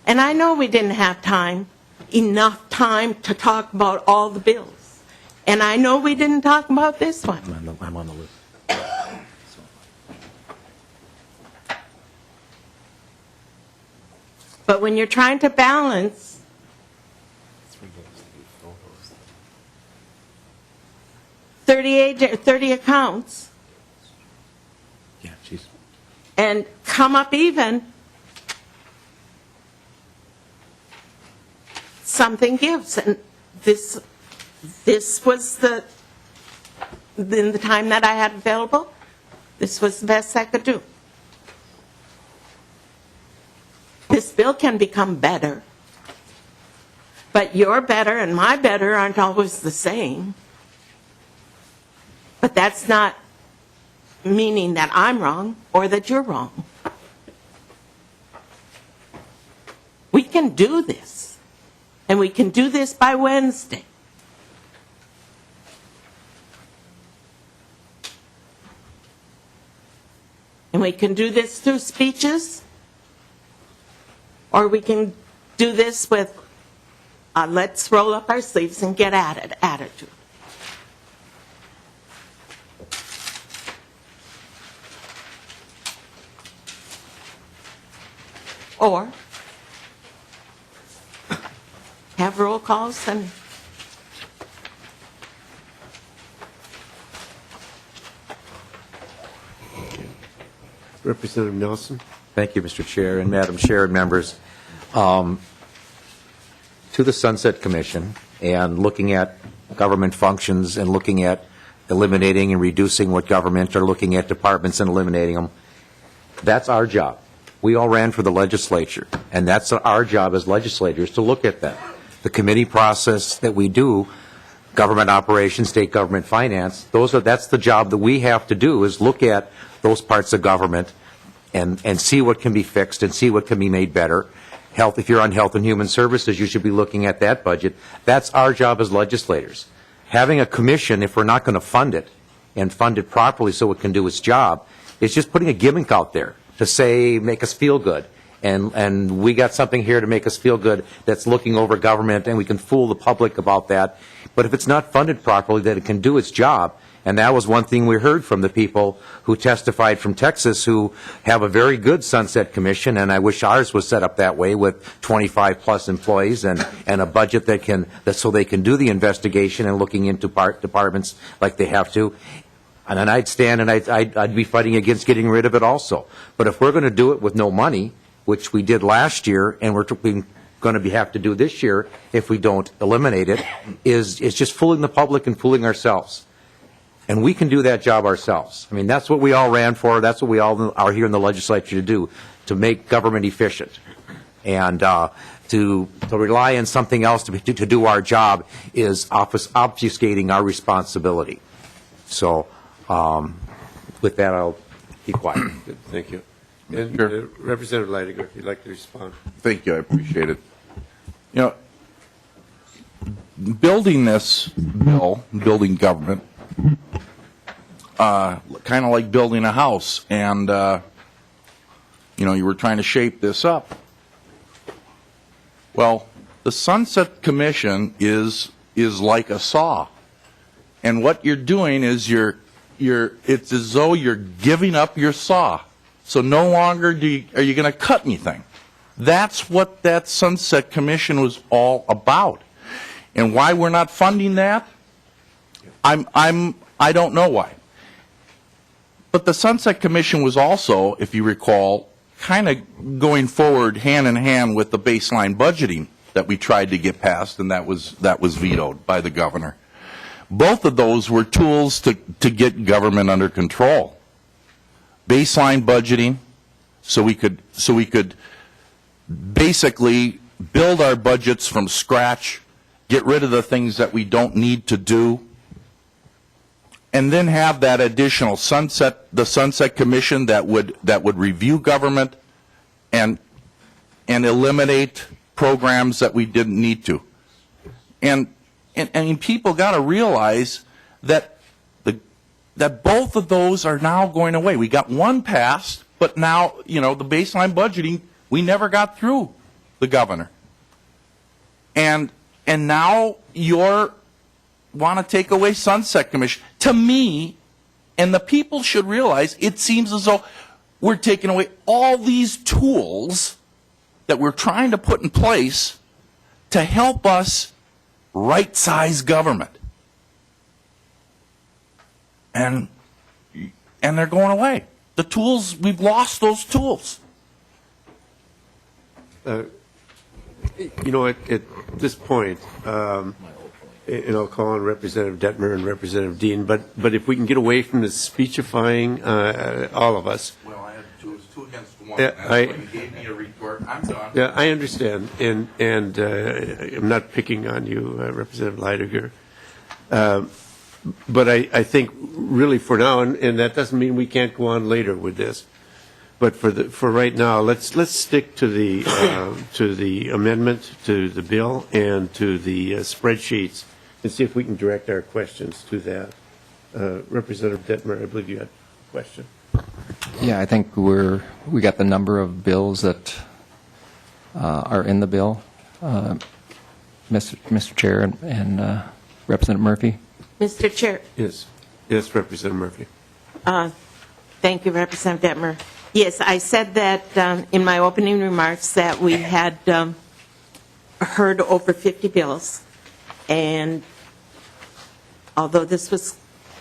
Speaker 1: And I know we didn't have enough time to talk about all the bills. And I know we didn't talk about this one.
Speaker 8: I'm on the list.
Speaker 1: But when you're trying to balance 30 accounts
Speaker 8: Yeah, she's.
Speaker 1: and come up even, something gives. And this was in the time that I had available, this was the best I could do. This bill can become better, but your better and my better aren't always the same. But that's not meaning that I'm wrong or that you're wrong. We can do this, and we can do this by Wednesday. And we can do this through speeches, or we can do this with let's roll up our sleeves and get at it attitude. Or have roll calls and
Speaker 3: Representative Nelson?
Speaker 8: Thank you, Mr. Chair and Madam Chair and members. To the Sunset Commission and looking at government functions and looking at eliminating and reducing what government are looking at departments and eliminating them, that's our job. We all ran for the legislature, and that's our job as legislators to look at that. The committee process that we do, government operations, state government finance, that's the job that we have to do, is look at those parts of government and see what can be fixed and see what can be made better. Health, if you're on Health and Human Services, you should be looking at that budget. That's our job as legislators. Having a commission, if we're not going to fund it and fund it properly so it can do its job, it's just putting a gimmick out there to say, make us feel good. And we got something here to make us feel good that's looking over government, and we can fool the public about that. But if it's not funded properly, that it can do its job. And that was one thing we heard from the people who testified from Texas, who have a very good Sunset Commission, and I wish ours was set up that way with 25-plus employees and a budget so they can do the investigation and looking into departments like they have to. And then I'd stand and I'd be fighting against getting rid of it also. But if we're going to do it with no money, which we did last year, and we're going to have to do this year if we don't eliminate it, is just fooling the public and fooling ourselves. And we can do that job ourselves. I mean, that's what we all ran for. That's what we all are here in the legislature to do, to make government efficient. And to rely on something else to do our job is obfuscating our responsibility. So with that, I'll be quiet.
Speaker 3: Good, thank you. And
Speaker 9: Sure.
Speaker 3: Representative Leidinger, if you'd like to respond.
Speaker 9: Thank you, I appreciate it. You know, building this bill, building government, kind of like building a house, and you were trying to shape this up. Well, the Sunset Commission is like a saw, and what you're doing is it's as though you're giving up your saw. So no longer are you going to cut anything. That's what that Sunset Commission was all about. And why we're not funding that, I don't know why. But the Sunset Commission was also, if you recall, kind of going forward hand in hand with the baseline budgeting that we tried to get passed, and that was vetoed by the governor. Both of those were tools to get government under control. Baseline budgeting, so we could basically build our budgets from scratch, get rid of the things that we don't need to do, and then have that additional the Sunset Commission that would review government and eliminate programs that we didn't need to. And people got to realize that both of those are now going away. We got one passed, but now, the baseline budgeting, we never got through the governor. And now you're want to take away Sunset Commission. To me, and the people should realize, it seems as though we're taking away all these tools that we're trying to put in place to help us right-size government. And they're going away. The tools, we've lost those tools.
Speaker 3: At this point, and I'll call on Representative Detmer and Representative Dean, but if we can get away from the speechifying, all of us.
Speaker 9: Well, I had two against one.
Speaker 3: Yeah,
Speaker 9: That's why you gave me a retort. I'm done.
Speaker 3: Yeah, I understand, and I'm not picking on you, Representative Leidinger. But I think really for now, and that doesn't mean we can't go on later with this. But for right now, let's stick to the amendment to the bill and to the spreadsheets, and see if we can direct our questions to that. Representative Detmer, I believe you had a question.
Speaker 2: Yeah, I think we got the number of bills that are in the bill, Mr. Chair and Representative Murphy.
Speaker 1: Mr. Chair.
Speaker 3: Yes, Representative Murphy.
Speaker 1: Thank you, Representative Detmer. Yes, I said that in my opening remarks that we had heard over 50 bills, and although this was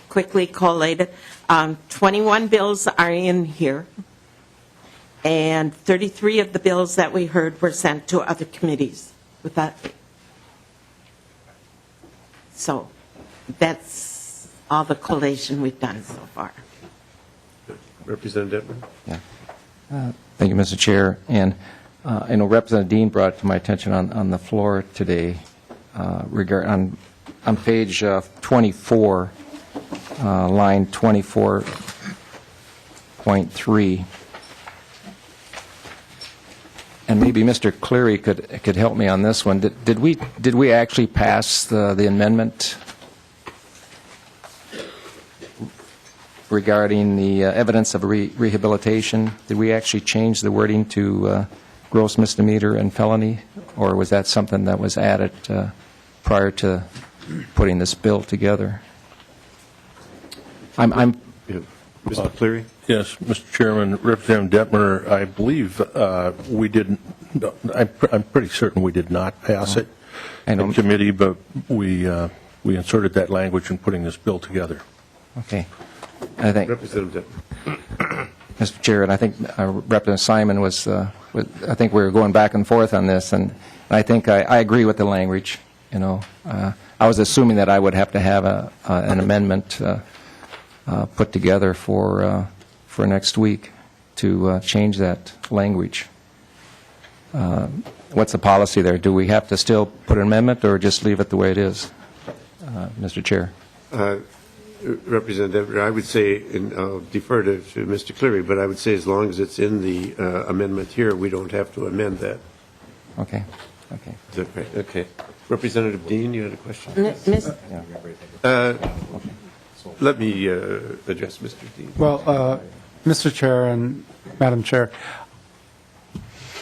Speaker 1: quickly collated, 21 bills are in here and 33 of the bills that we heard were sent to other committees. With that, so that's all the collation we've done so far.
Speaker 3: Representative Detmer?
Speaker 2: Yeah. Thank you, Mr. Chair. And I know Representative Dean brought it to my attention on the floor today, on page 24, line 24.3. And maybe Mr. Cleary could help me on this one. Did we actually pass the amendment regarding the evidence of rehabilitation? Did we actually change the wording to gross misdemeanor and felony, or was that something that was added prior to putting this bill together? I'm
Speaker 3: Mr. Cleary?
Speaker 6: Yes, Mr. Chairman, Representative Detmer, I believe we didn't, I'm pretty certain we did not pass it in committee, but we inserted that language in putting this bill together.
Speaker 2: okay. I think,
Speaker 3: Representative Detmer.
Speaker 2: Mr. Chair, and I think Representative Simon was, I think we were going back and forth on this, and I think I agree with the language. You know, I was assuming that I would have to have an amendment put together for next week to change that language. What's the policy there? Do we have to still put an amendment or just leave it the way it is, Mr. Chair?
Speaker 3: Representative, I would say, and I'll defer to Mr. Cleary, but I would say as long as it's in the amendment here, we don't have to amend that.
Speaker 2: Okay. Okay.
Speaker 3: Is that right? Okay. Representative Dean, you had a question? Let me address Mr. Dean.
Speaker 10: Well, Mr. Chair and Madam Chair,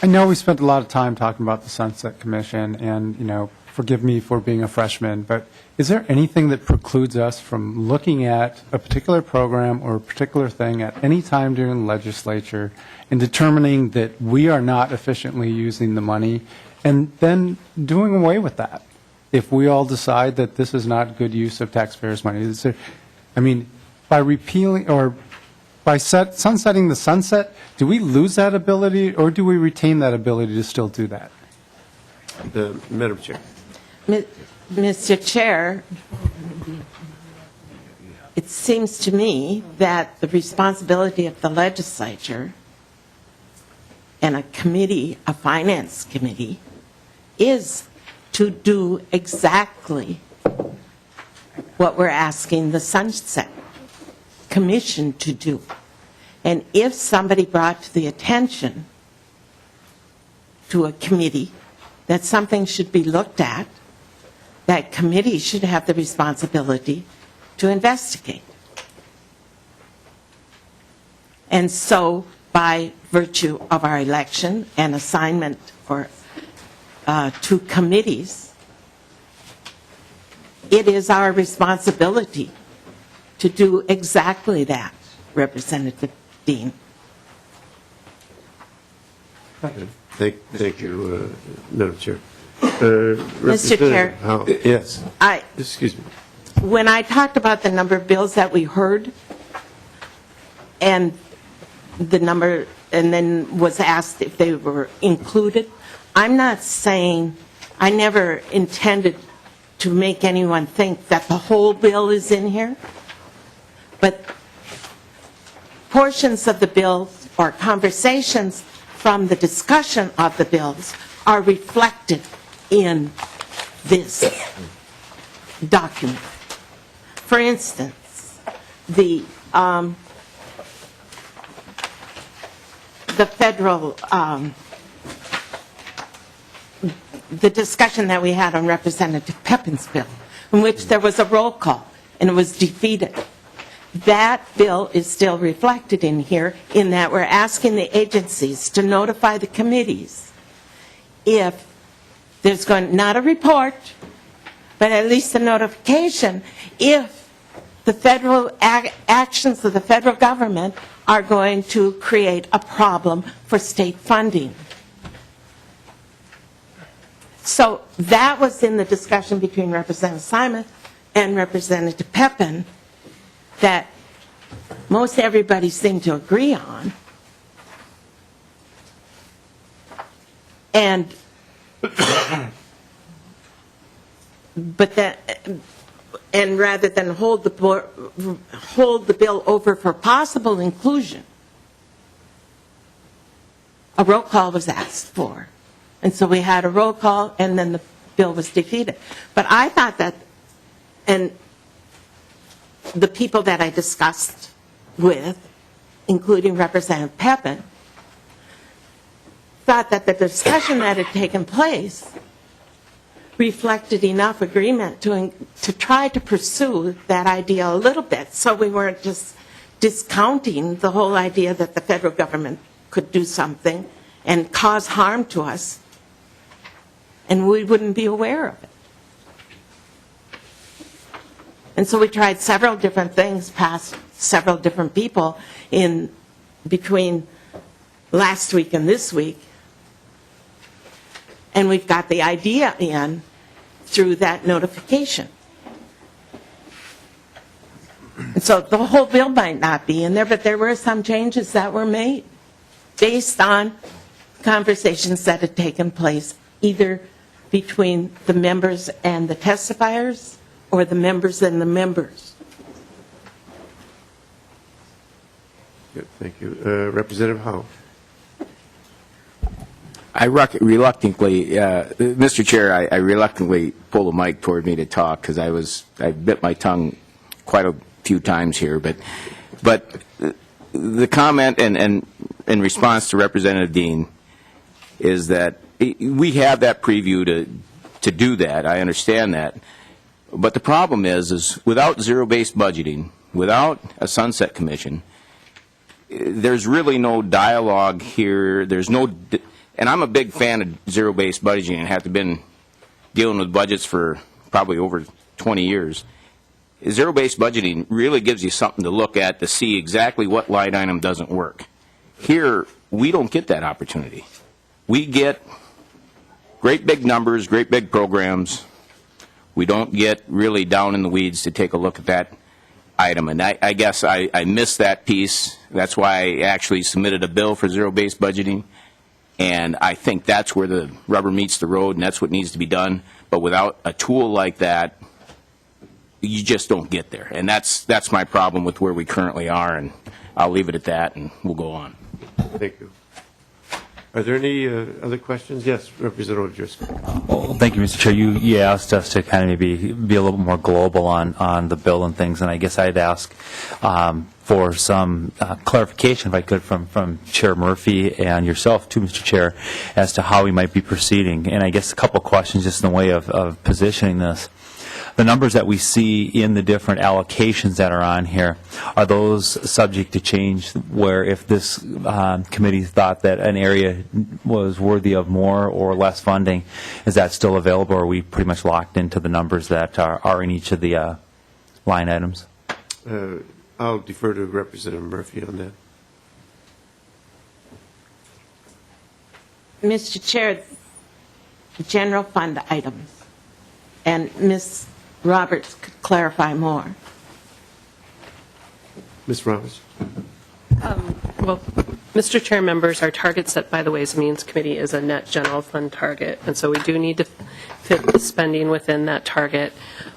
Speaker 10: I know we spent a lot of time talking about the Sunset Commission, and, you know, forgive me for being a freshman, but is there anything that precludes us from looking at a particular program or a particular thing at any time during the legislature and determining that we are not efficiently using the money and then doing away with that if we all decide that this is not good use of taxpayers' money? Is there, I mean, by repealing or by sunsetting the sunset, do we lose that ability or do we retain that ability to still do that?
Speaker 3: Madam Chair.
Speaker 1: Mr. Chair, it seems to me that the responsibility of the legislature and a committee, a finance committee, is to do exactly what we're asking the Sunset Commission to do. And if somebody brought to the attention to a committee that something should be looked at, that committee should have the responsibility to investigate. And so, by virtue of our election and assignment for to committees, it is our responsibility to do exactly that, Representative Dean.
Speaker 3: Thank you, Madam Chair.
Speaker 1: Mr. Chair.
Speaker 3: Yes. Excuse me.
Speaker 1: When I talked about the number of bills that we heard and the number, and then was asked if they were included, I'm not saying, I never intended to make anyone think that the whole bill is in here, but portions of the bills or conversations from the discussion of the bills are reflected in this document. For instance, the federal, the discussion that we had on Representative Pepin's bill, in which there was a roll call and it was defeated. That bill is still reflected in here, in that we're asking the agencies to notify the committees if there's going, not a report, but at least a notification, if the federal actions of the federal government are going to create a problem for state funding. So that was in the discussion between Representative Simon and Representative Pepin that most everybody seemed to agree on. And, but that, and rather than hold the bill over for possible inclusion, a roll call was asked for. And so we had a roll call, and then the bill was defeated. But I thought that, and the people that I discussed with, including Representative Pepin, thought that the discussion that had taken place reflected enough agreement to try to pursue that idea a little bit, so we weren't just discounting the whole idea that the federal government could do something and cause harm to us, and we wouldn't be aware of it. And so we tried several different things, past several different people in between last week and this week, and we've got the idea in through that notification. And so the whole bill might not be in there, but there were some changes that were made based on conversations that had taken place either between the members and the testifiers or the members and the members.
Speaker 3: Good, thank you. Representative Howe.
Speaker 11: I reluctantly, Mr. Chair, I reluctantly pulled the mic toward me to talk because I bit my tongue quite a few times here. But the comment and in response to Representative Dean is that we have that preview to do that. I understand that. But the problem is without zero-based budgeting, without a sunset commission, there's really no dialogue here. There's no, and I'm a big fan of zero-based budgeting and have been dealing with budgets for probably over 20 years. Zero-based budgeting really gives you something to look at to see exactly what line item doesn't work. Here, we don't get that opportunity. We get great big numbers, great big programs. We don't get really down in the weeds to take a look at that item. And I guess I missed that piece. That's why I actually submitted a bill for zero-based budgeting. And I think that's where the rubber meets the road, and that's what needs to be done. But without a tool like that, you just don't get there. And that's my problem with where we currently are. And I'll leave it at that, and we'll go on.
Speaker 3: Thank you. Are there any other questions? Yes, Representative Driscoll.
Speaker 12: Well, thank you, Mr. Chair. You asked us to kind of maybe be a little more global on the bill and things, and I guess I'd ask for some clarification, if I could, from Chair Murphy and yourself, too, Mr. Chair, as to how we might be proceeding. And I guess a couple questions just in the way of positioning this. The numbers that we see in the different allocations that are on here, are those subject to change where if this committee thought that an area was worthy of more or less funding, is that still available, or are we pretty much locked into the numbers that are in each of the line items?
Speaker 3: I'll defer to Representative Murphy on that.
Speaker 1: Mr. Chair, general fund items, and Ms. Roberts could clarify more.
Speaker 3: Ms. Roberts.
Speaker 4: Well, Mr. Chair, members, our target set by the Ways and Means Committee is a net general fund target, and so we do need to fit the spending within that target.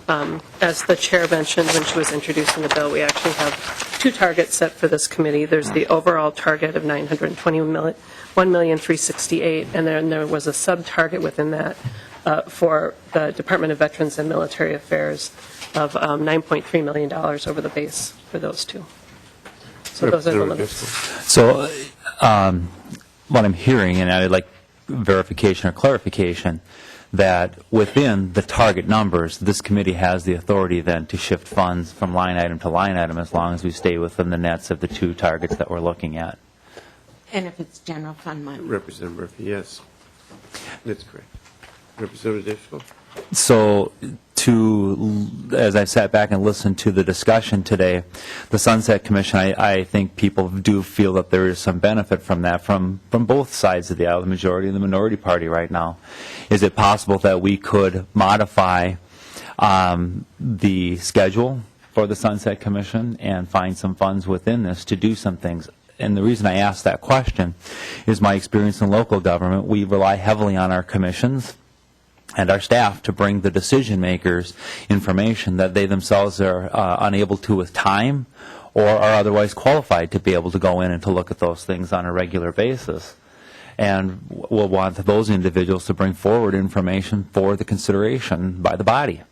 Speaker 4: As the Chair mentioned when she was introducing the bill, we actually have two targets set for this committee. There's the overall target of $1,368,000, and then there was a sub-target within that for the Department of Veterans and Military Affairs of $9.3 million over the base for those two. So those are the limits.
Speaker 12: So what I'm hearing, and I'd like verification or clarification, that within the target numbers, this committee has the authority then to shift funds from line item to line item as long as we stay within the nets of the two targets that we're looking at.
Speaker 1: And if it's general fund money.
Speaker 3: Representative Murphy, yes. That's correct. Representative Driscoll.
Speaker 12: So as I sat back and listened to the discussion today, the Sunset Commission, I think people do feel that there is some benefit from that from both sides of the aisle, the majority and the minority party right now. Is it possible that we could modify the schedule for the Sunset Commission and find some funds within this to do some things? And the reason I ask that question is my experience in local government. We rely heavily on our commissions and our staff to bring the decision makers information that they themselves are unable to with time or are otherwise qualified to be able to go in and to look at those things on a regular basis. And we'll want those individuals to bring forward information for the consideration by the body.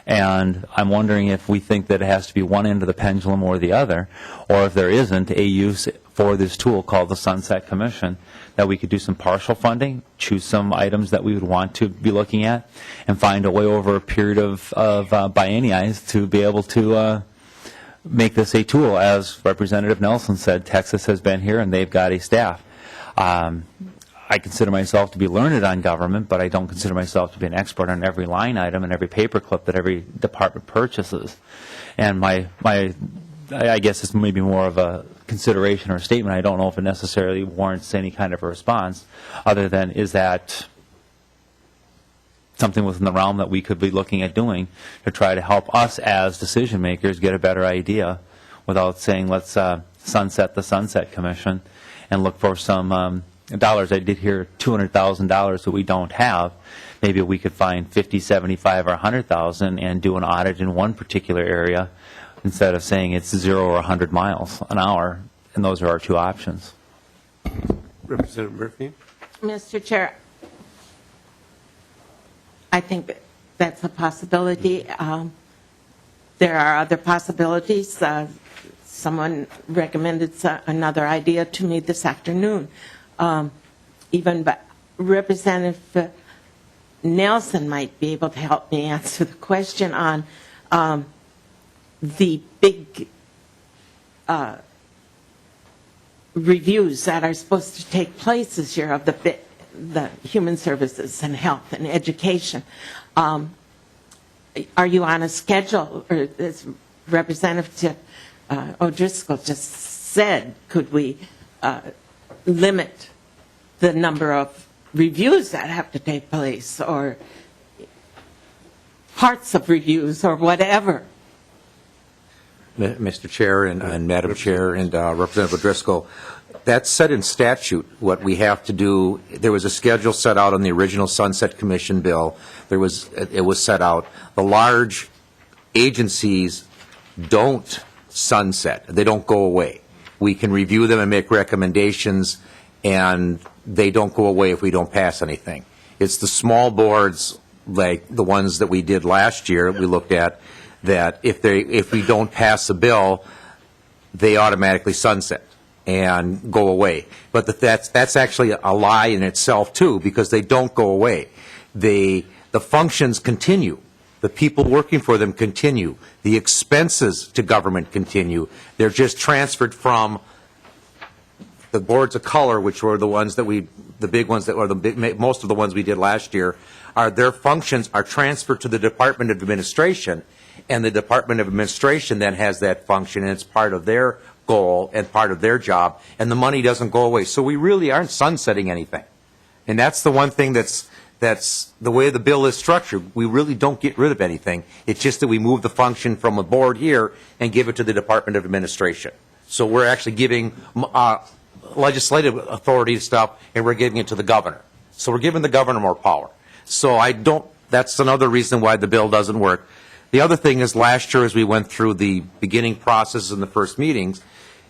Speaker 12: And I'm wondering if we think that it has to be one end of the pendulum or the other, or if there isn't a use for this tool called the Sunset Commission, that we could do some partial funding, choose some items that we would want to be looking at, and find a way over a period of biennials to be able to make this a tool. As Representative Nelson said, Texas has been here and they've got a staff. I consider myself to be learned on government, but I don't consider myself to be an expert on every line item and every paperclip that every department purchases. And I guess it's maybe more of a consideration or a statement. I don't know if it necessarily warrants any kind of a response, other than is that something within the realm that we could be looking at doing to try to help us as decision makers get a better idea without saying let's sunset the Sunset Commission and look for some dollars. I did hear $200,000 that we don't have. Maybe we could find 50, 75, or 100,000 and do an audit in one particular area instead of saying it's 0 or 100 miles an hour. And those are our two options.
Speaker 3: Representative Murphy?
Speaker 1: Mr. Chair, I think that's a possibility. There are other possibilities. Someone recommended another idea to me this afternoon. Even Representative Nelson might be able to help me answer the question on the big reviews that are supposed to take place this year of the human services and health and education. Are you on a schedule? Or as Representative O'Driscoll just said, could we limit the number of reviews that have to take place, or parts of reviews, or whatever?
Speaker 8: Mr. Chair and Madam Chair and Representative O'Driscoll, that's set in statute, what we have to do. There was a schedule set out on the original Sunset Commission bill. It was set out. The large agencies don't sunset. They don't go away. We can review them and make recommendations, and they don't go away if we don't pass anything. It's the small boards, like the ones that we did last year, we looked at, that if we don't pass a bill, they automatically sunset and go away. But that's actually a lie in itself, too, because they don't go away. The functions continue. The people working for them continue. The expenses to government continue. They're just transferred from the boards of color, which were the ones that the big ones that were most of the ones we did last year, their functions are transferred to the Department of Administration, and the Department of Administration then has that function, and it's part of their goal and part of their job, and the money doesn't go away. So we really aren't sunsetting anything. And that's the one thing that's the way the bill is structured. We really don't get rid of anything. It's just that we move the function from a board here and give it to the Department of Administration. So we're actually giving legislative authority stuff, and we're giving it to the governor. So we're giving the governor more power. So that's another reason why the bill doesn't work. The other thing is, last year as we went through the beginning process in the first meetings,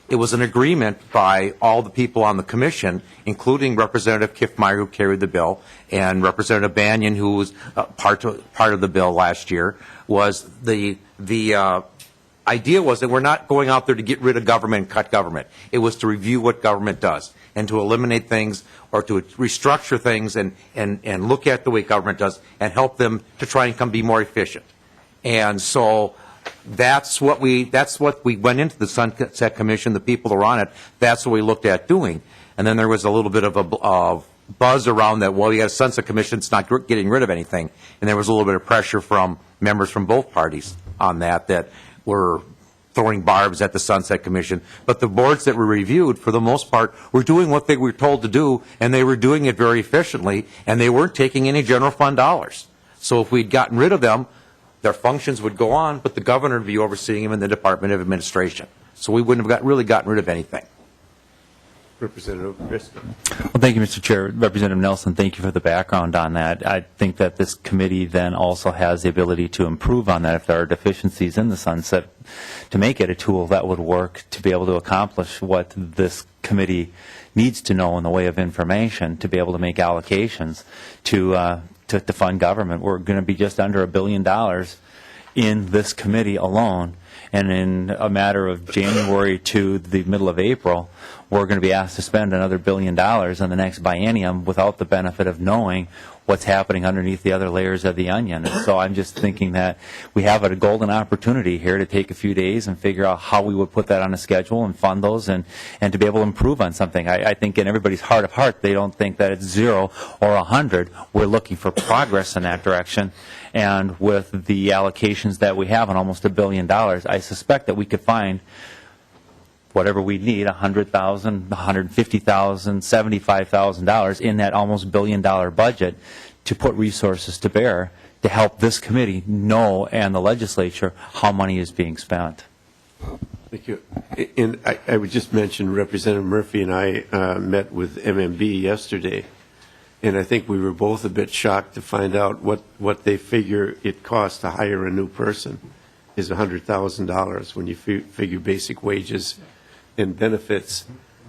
Speaker 8: it was an agreement by all the people on the commission, including Representative Kiffmeyer, who carried the bill, and Representative Banyan, who was part of the bill last year, was the idea was that we're not going out there to get rid of government and cut government. It was to review what government does and to eliminate things or to restructure things and look at the way government does and help them to try and be more efficient. And so that's what we went into the Sunset Commission, the people that were on it, that's what we looked at doing. And then there was a little bit of a buzz around that, well, you got a Sunset Commission, it's not getting rid of anything. And there was a little bit of pressure from members from both parties on that were throwing barbs at the Sunset Commission. But the boards that were reviewed, for the most part, were doing what they were told to do, and they were doing it very efficiently, and they weren't taking any general fund dollars. So if we'd gotten rid of them, their functions would go on, but the governor would be overseeing them in the Department of Administration. So we wouldn't have really gotten rid of anything.
Speaker 3: Representative Driscoll.
Speaker 12: Well, thank you, Mr. Chair. Representative Nelson, thank you for the background on that. I think that this committee then also has the ability to improve on that if there are deficiencies in the sunset, to make it a tool that would work to be able to accomplish what this committee needs to know in the way of information to be able to make allocations to fund government. We're going to be just under $1 billion in this committee alone, and in a matter of January to the middle of April, we're going to be asked to spend another $1 billion in the next biennium without the benefit of knowing what's happening underneath the other layers of the onion. And so I'm just thinking that we have a golden opportunity here to take a few days and figure out how we would put that on a schedule and fund those and to be able to improve on something. I think in everybody's heart of heart, they don't think that it's 0 or 100. We're looking for progress in that direction. And with the allocations that we have on almost $1 billion, I suspect that we could find whatever we need, $100,000, $150,000, $75,000 in that almost $1 billion budget to put resources to bear to help this committee know and the legislature how money is being spent.
Speaker 3: Thank you. And I would just mention Representative Murphy and I met with MMB yesterday, and I think we were both a bit shocked to find out what they figure it costs to hire a new person is $100,000 when you figure basic wages and benefits.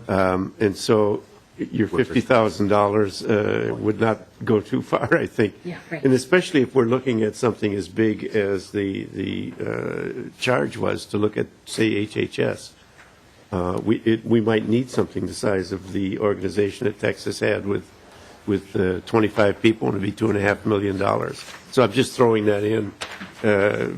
Speaker 3: And so your $50,000 would not go too far, I think.
Speaker 1: Yeah, right.
Speaker 3: And especially if we're looking at something as big as the charge was to look at, say, HHS. We might need something the size of the organization that Texas had with 25 people, and it'd be $2.5 million. So I'm just throwing that in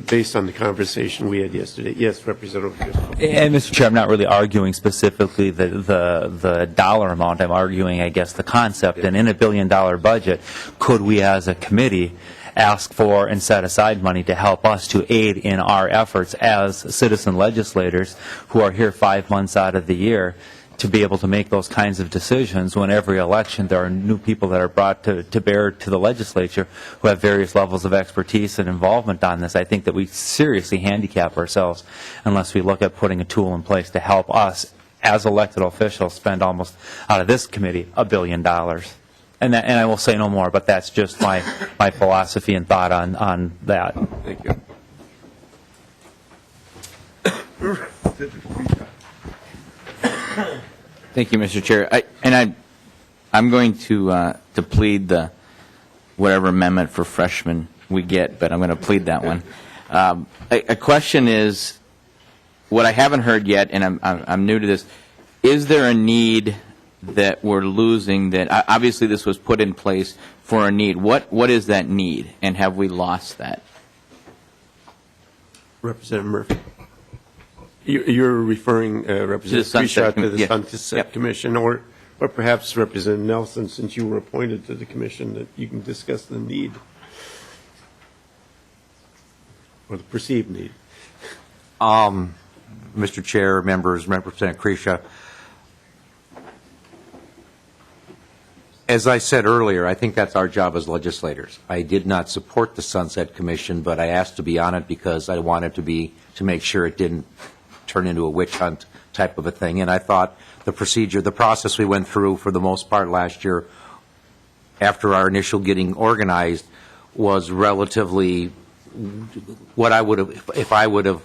Speaker 3: based on the conversation we had yesterday. Yes, Representative Driscoll.
Speaker 12: And Mr. Chair, I'm not really arguing specifically the dollar amount. I'm arguing, I guess, the concept. And in a $1 billion budget, could we as a committee ask for and set aside money to help us to aid in our efforts as citizen legislators who are here 5 months out of the year to be able to make those kinds of decisions when every election there are new people that are brought to bear to the legislature who have various levels of expertise and involvement on this. I think that we seriously handicap ourselves unless we look at putting a tool in place to help us as elected officials spend almost out of this committee $1 billion. And I will say no more, but that's just my philosophy and thought on that.
Speaker 3: Thank you.
Speaker 11: Thank you, Mr. Chair. I'm going to plead the whatever amendment for freshmen we get, but I'm going to plead that one. A question is, what I haven't heard yet, and I'm new to this, is there a need that we're losing that, obviously this was put in place for a need. What is that need, and have we lost that?
Speaker 3: Representative Murphy. You're referring, Representative Prisha, to the Sunset Commission, or perhaps Representative Nelson, since you were appointed to the commission, that you can discuss the need, or the perceived need.
Speaker 8: Mr. Chair, members, Representative Prisha, as I said earlier, I think that's our job as legislators. I did not support the Sunset Commission, but I asked to be on it because I wanted to make sure it didn't turn into a witch hunt type of a thing. And I thought the process we went through for the most part last year after our initial getting organized was relatively what I would have, if I would have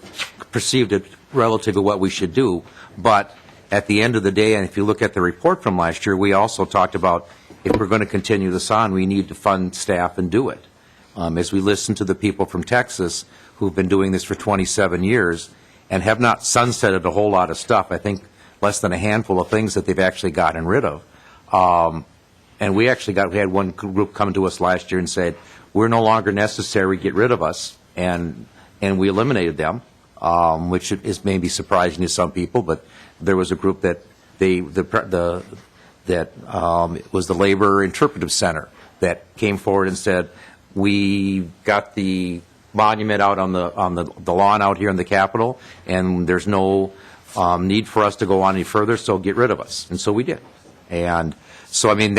Speaker 8: perceived it relative to what we should do. But at the end of the day, and if you look at the report from last year, we also talked about if we're going to continue this on, we need to fund staff and do it. As we listen to the people from Texas who've been doing this for 27 years, and have not sunsetted a whole lot of stuff. I think less than a handful of things that they've actually gotten rid of. And we had one group come to us last year and said, we're no longer necessary, get rid of us. And we eliminated them, which is maybe surprising to some people, but there was a group that was the Labor Interpretive Center that came forward and said, we got the monument out on the lawn out here in the Capitol, and there's no need for us to go on any further, so get rid of us. And so we did. And so, I mean,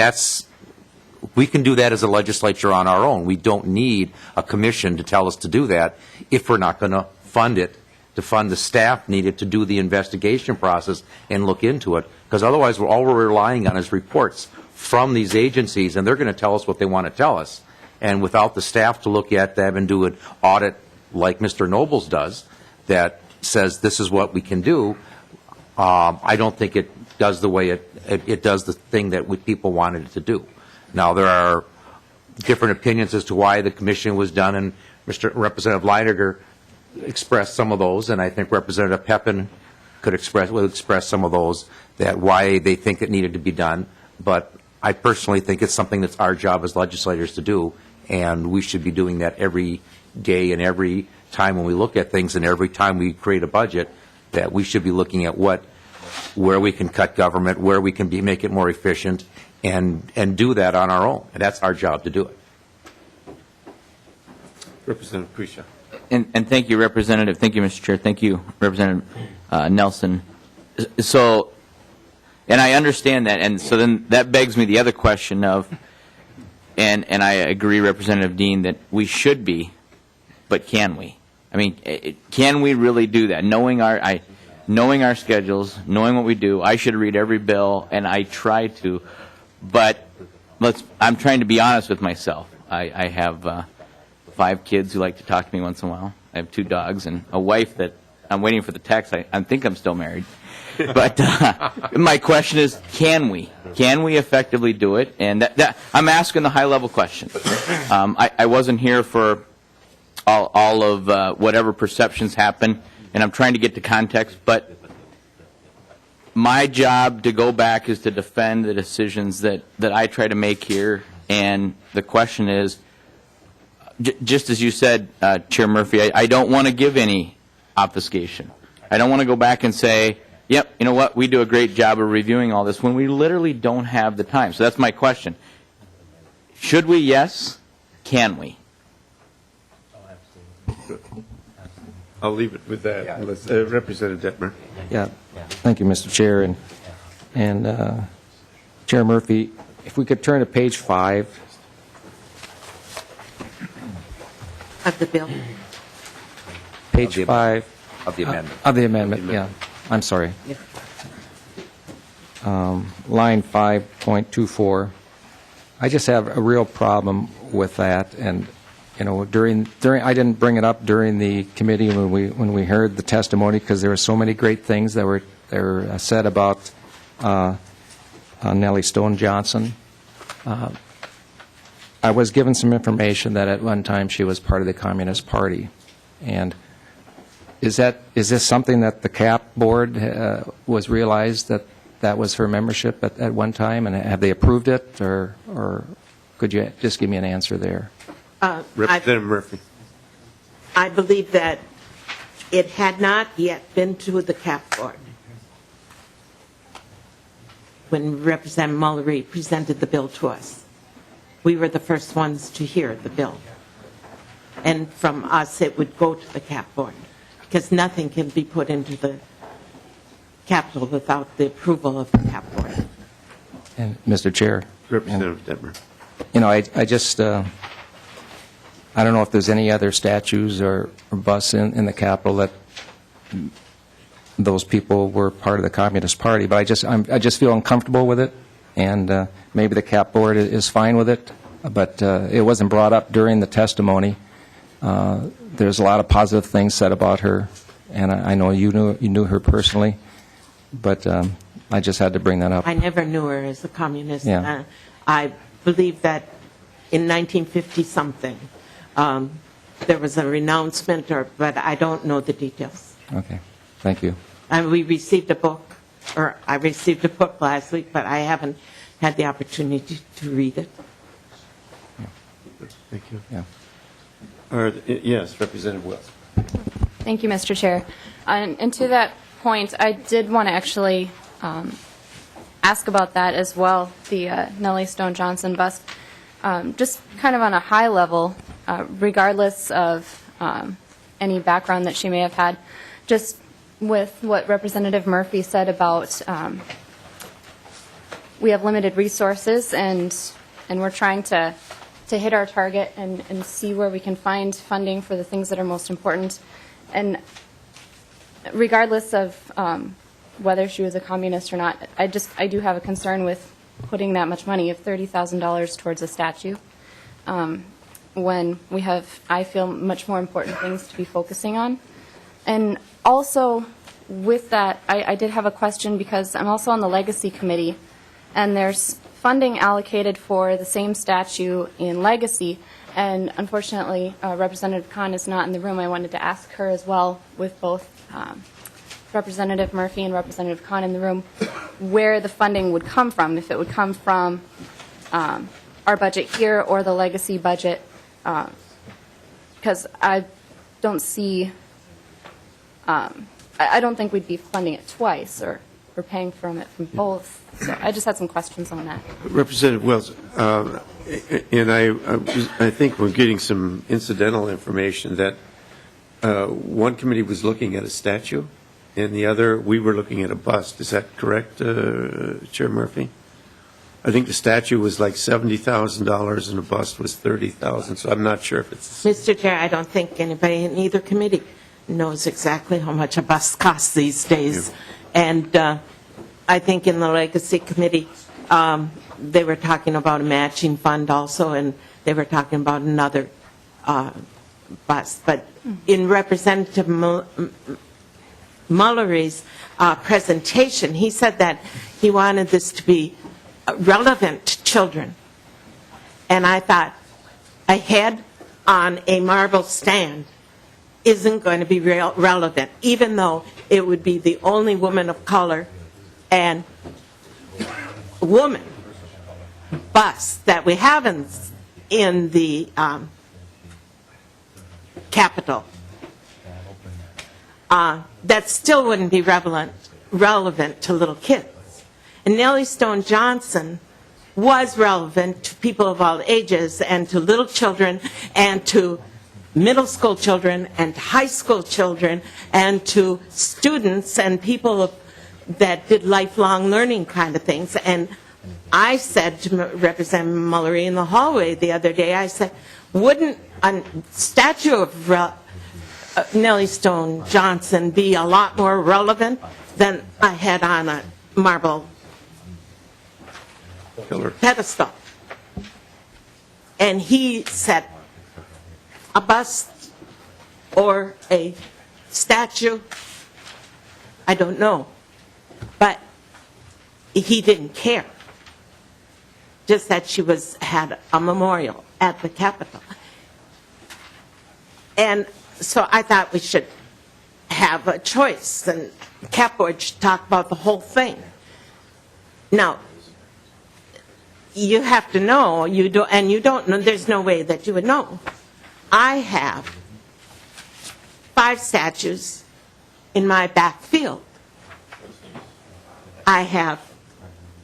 Speaker 8: we can do that as a legislature on our own. We don't need a commission to tell us to do that if we're not going to fund it to fund the staff needed to do the investigation process and look into it, because otherwise all we're relying on is reports from these agencies, and they're going to tell us what they want to tell us. And without the staff to look at them and do an audit like Mr. Nobles does that says this is what we can do, I don't think it does the way it does the thing that people wanted it to do. Now, there are different opinions as to why the commission was done, and Representative Leininger expressed some of those, and I think Representative Pepin will express some of those, that why they think it needed to be done. But I personally think it's something that's our job as legislators to do, and we should be doing that every day and every time when we look at things and every time we create a budget, that we should be looking at where we can cut government, where we can make it more efficient, and do that on our own. And that's our job to do it.
Speaker 3: Representative Prisha.
Speaker 13: And thank you, Representative. Thank you, Mr. Chair. Thank you, Representative Nelson. So, and I understand that, and so then that begs me the other question of, and I agree, Representative Dean, that we should be, but can we? I mean, can we really do that? Knowing our schedules, knowing what we do, I should read every bill, and I try to, but I'm trying to be honest with myself. I have 5 kids who like to talk to me once in a while. I have 2 dogs and a wife that I'm waiting for the text. I think I'm still married. But my question is, can we? Can we effectively do it? And I'm asking the high-level question. I wasn't here for all of whatever perceptions happen, and I'm trying to get to context, but my job to go back is to defend the decisions that I try to make here, and the question is, just as you said, Chair Murphy, I don't want to give any obfuscation. I don't want to go back and say, yep, you know what, we do a great job of reviewing all this when we literally don't have the time. So that's my question. Should we? Yes. Can we?
Speaker 3: I'll leave it with that. Representative Detmer.
Speaker 2: Yeah, thank you, Mr. Chair. And Chair Murphy, if we could turn to page 5.
Speaker 1: Of the bill.
Speaker 2: Page 5.
Speaker 8: Of the amendment.
Speaker 2: Of the amendment, yeah. I'm sorry.
Speaker 1: Yeah.
Speaker 2: Line 5.24. I just have a real problem with that, and you know, during I didn't bring it up during the committee when we heard the testimony, because there were so many great things that were said about Nellie Stone Johnson. I was given some information that at one time she was part of the Communist Party, and is this something that the CAP board was realized that was her membership at one time, and have they approved it, or could you just give me an answer there?
Speaker 3: Representative Murphy.
Speaker 1: I believe that it had not yet been to the CAP board when Representative Mullery presented the bill to us. We were the first ones to hear the bill. And from us, it would go to the CAP board, because nothing can be put into the Capitol without the approval of the CAP board.
Speaker 2: And Mr. Chair,
Speaker 3: Representative Detmer.
Speaker 2: you know, I just I don't know if there's any other statues or busts in the Capitol that those people were part of the Communist Party, but I just feel uncomfortable with it, and maybe the CAP board is fine with it, but it wasn't brought up during the testimony. There's a lot of positive things said about her, and I know you knew her personally, but I just had to bring that up.
Speaker 1: I never knew her as a communist.
Speaker 2: Yeah.
Speaker 1: I believe that in 1950-something, there was a renouncement, but I don't know the details.
Speaker 2: Okay, thank you.
Speaker 1: And we received a book, or I received a book last week, but I haven't had the opportunity to read it.
Speaker 3: Thank you.
Speaker 2: Yeah.
Speaker 3: Yes, Representative Wells.
Speaker 14: Thank you, Mr. Chair. And to that point, I did want to actually ask about that as well, the Nellie Stone Johnson bust. Just kind of on a high level, regardless of any background that she may have had, just with what Representative Murphy said about we have limited resources, and we're trying to hit our target and see where we can find funding for the things that are most important. And regardless of whether she was a communist or not, I do have a concern with putting that much money of $30,000 towards a statue when we have, I feel, much more important things to be focusing on. And also, with that, I did have a question because I'm also on the Legacy Committee, and there's funding allocated for the same statue in Legacy, and unfortunately, Representative Khan is not in the room. I wanted to ask her as well, with both Representative Murphy and Representative Khan in the room, where the funding would come from, if it would come from our budget here or the Legacy budget, because I don't see, I don't think we'd be funding it twice or paying from it from both. So I just had some questions on that.
Speaker 3: Representative Wells, and I think we're getting some incidental information that one committee was looking at a statue, and the other, we were looking at a bust. Is that correct, Chair Murphy? I think the statue was like $70,000 and the bust was $30,000, so I'm not sure if it's...
Speaker 1: Mr. Chair, I don't think anybody in either committee knows exactly how much a bust costs these days. And I think in the Legacy Committee, they were talking about a matching fund also, and they were talking about another bust. But in Representative Mullery's presentation, he said that he wanted this to be relevant to children. And I thought, a head on a marble stand isn't going to be relevant, even though it would be the only woman of color and woman bust that we have in the Capitol. That still wouldn't be relevant to little kids. And Nellie Stone Johnson was relevant to people of all ages and to little children and to middle school children and high school children and to students and people that did lifelong learning kind of things. And I said to Representative Mullery in the hallway the other day, I said, wouldn't a statue of Nellie Stone Johnson be a lot more relevant than a head on a marble pedestal? And he said, a bust or a statue, I don't know. But he didn't care. Just that she had a memorial at the Capitol. And so I thought we should have a choice, and Cap Board should talk about the whole thing. Now, you have to know, and you don't know, there's no way that you would know. I have 5 statues in my back field. I have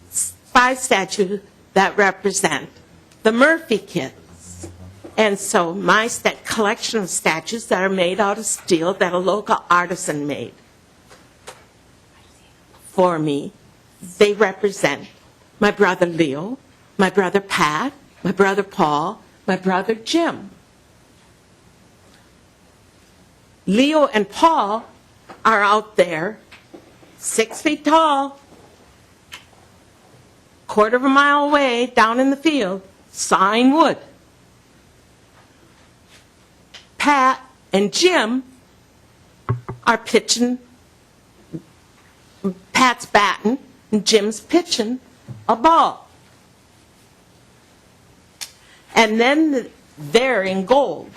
Speaker 1: 5 statues that represent the Murphy kids. And so my collection of statues that are made out of steel that a local artisan made for me, they represent my brother Leo, my brother Pat, my brother Paul, my brother Jim. Leo and Paul are out there 6 feet tall, quarter of a mile away down in the field, sawing wood. Pat and Jim are pitching, Pat's batting and Jim's pitching a ball. And then they're in gold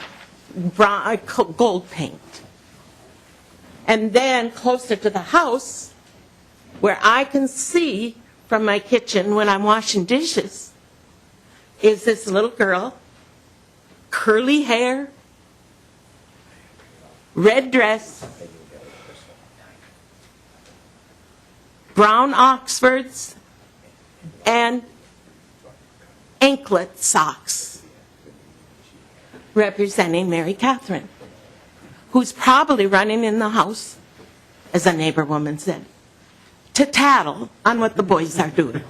Speaker 1: paint. And then closer to the house, where I can see from my kitchen when I'm washing dishes, is this little girl, curly hair, red dress, brown Oxfords, and anklet socks, representing Mary Catherine, who's probably running in the house, as a neighbor woman said, to tattle on what the boys are doing.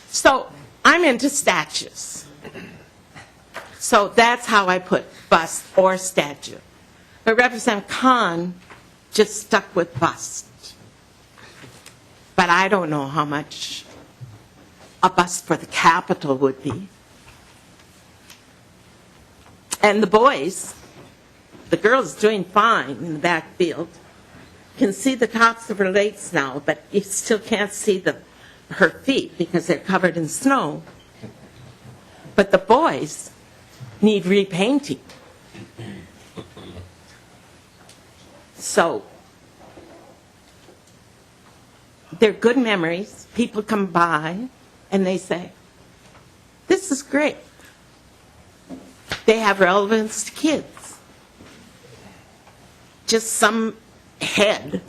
Speaker 1: So I'm into statues. So that's how I put bust or statue. But Representative Khan just stuck with bust. But I don't know how much a bust for the Capitol would be. And the boys, the girls doing fine in the backfield, can see the tops of her legs now, but you still can't see her feet because they're covered in snow. But the boys need repainting. So they're good memories. People come by and they say, this is great. They have relevance to kids. Just some head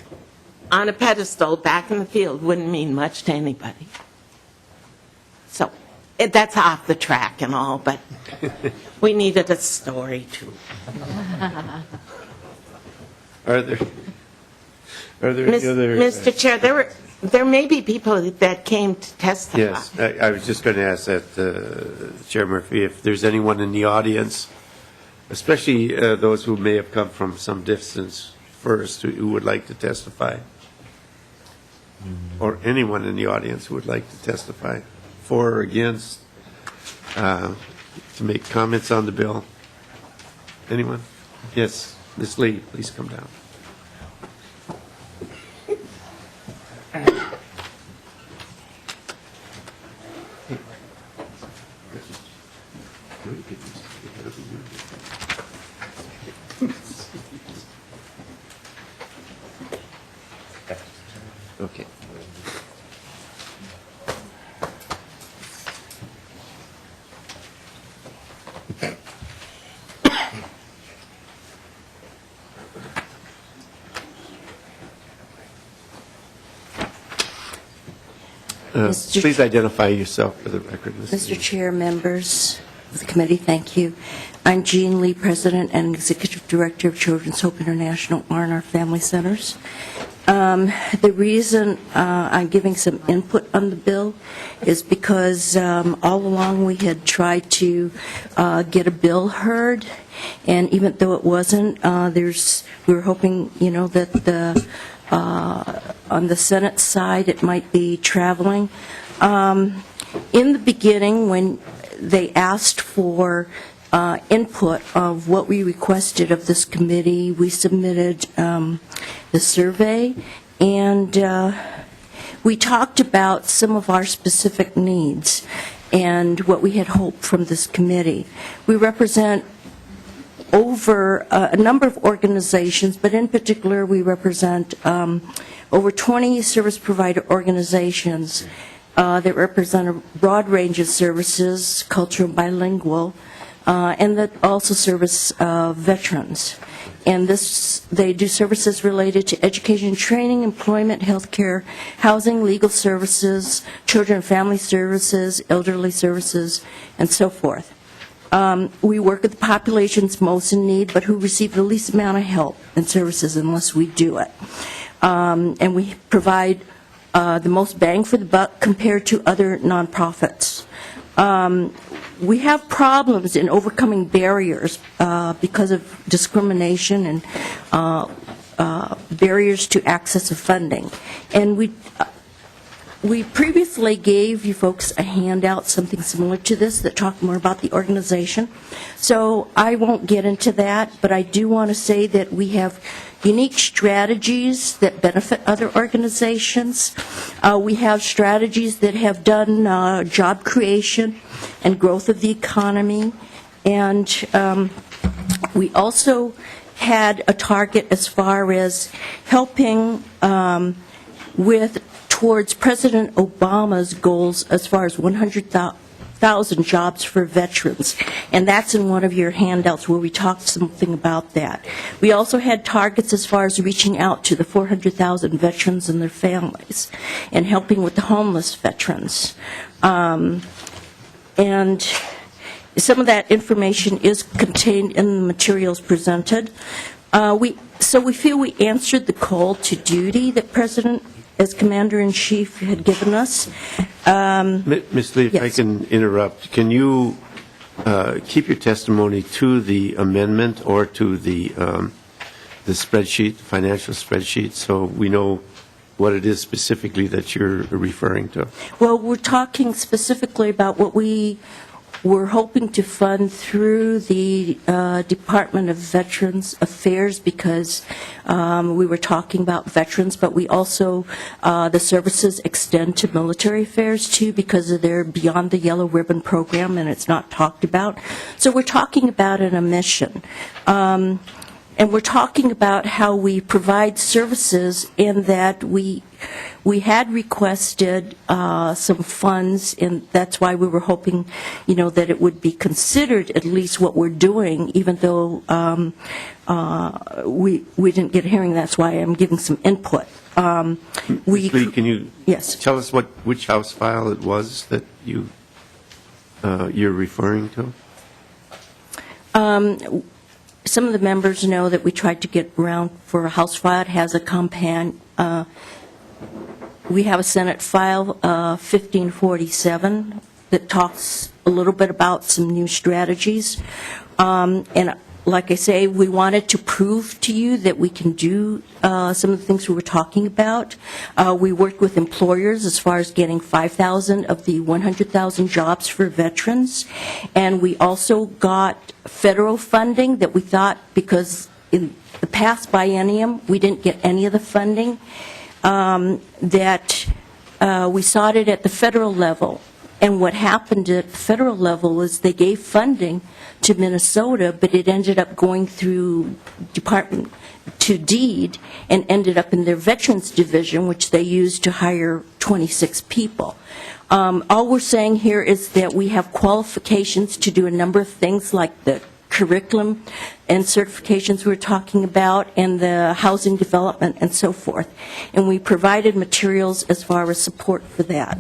Speaker 1: on a pedestal back in the field wouldn't mean much to anybody. So that's off the track and all, but we needed a story too.
Speaker 3: Are there any other?
Speaker 1: Mr. Chair, there may be people that came to testify.
Speaker 3: Yes, I was just going to ask that, Chair Murphy, if there's anyone in the audience, especially those who may have come from some distance first, who would like to testify, or anyone in the audience who would like to testify for or against, to make comments on the bill. Anyone? Yes, Ms. Lee, please come down. Okay. Please identify yourself for the record,
Speaker 15: Mr. Chair, members of the committee, thank you. I'm Jean Lee, President and Executive Director of Children's Hope International R&R Family Centers. The reason I'm giving some input on the bill is because all along we had tried to get a bill heard, and even though it wasn't, we were hoping, that on the Senate side it might be traveling. In the beginning, when they asked for input of what we requested of this committee, we submitted the survey, and we talked about some of our specific needs and what we had hoped from this committee. We represent over a number of organizations, but in particular we represent over 20 service provider organizations that represent a broad range of services, cultural and bilingual, and that also service veterans. And they do services related to education and training, employment, healthcare, housing, legal services, children and family services, elderly services, and so forth. We work with the populations most in need, but who receive the least amount of help and services unless we do it. And we provide the most bang for the buck compared to other nonprofits. We have problems in overcoming barriers because of discrimination and barriers to access of funding. And we previously gave you folks a handout, something similar to this, that talked more about the organization. So I won't get into that, but I do want to say that we have unique strategies that benefit other organizations. We have strategies that have done job creation and growth of the economy. And we also had a target as far as helping towards President Obama's goals as far as 100,000 jobs for veterans. And that's in one of your handouts where we talked something about that. We also had targets as far as reaching out to the 400,000 veterans and their families and helping with the homeless veterans. And some of that information is contained in the materials presented. So we feel we answered the call to duty that President, as Commander-in-Chief, had given us.
Speaker 3: Ms. Lee, if I can interrupt, can you keep your testimony to the amendment or to the spreadsheet, financial spreadsheet, so we know what it is specifically that you're referring to?
Speaker 15: Well, we're talking specifically about what we were hoping to fund through the Department of Veterans Affairs, because we were talking about veterans, but we also, the services extend to military affairs too, because of their Beyond the Yellow Ribbon program, and it's not talked about. So we're talking about an omission. And we're talking about how we provide services, in that we had requested some funds, and that's why we were hoping, that it would be considered at least what we're doing, even though we didn't get a hearing. That's why I'm giving some input.
Speaker 3: Lee, can you
Speaker 15: Yes.
Speaker 3: tell us which House file it was that you're referring to?
Speaker 15: Some of the members know that we tried to get around for a House file. It has a companion. We have a Senate file, 1547, that talks a little bit about some new strategies. And like I say, we wanted to prove to you that we can do some of the things we were talking about. We worked with employers as far as getting 5,000 of the 100,000 jobs for veterans. And we also got federal funding that we thought, because in the past biennium, we didn't get any of the funding, that we sought it at the federal level. And what happened at the federal level is they gave funding to Minnesota, but it ended up going through Department to DEED and ended up in their Veterans Division, which they used to hire 26 people. All we're saying here is that we have qualifications to do a number of things, like the curriculum and certifications we were talking about, and the housing development and so forth. And we provided materials as far as support for that.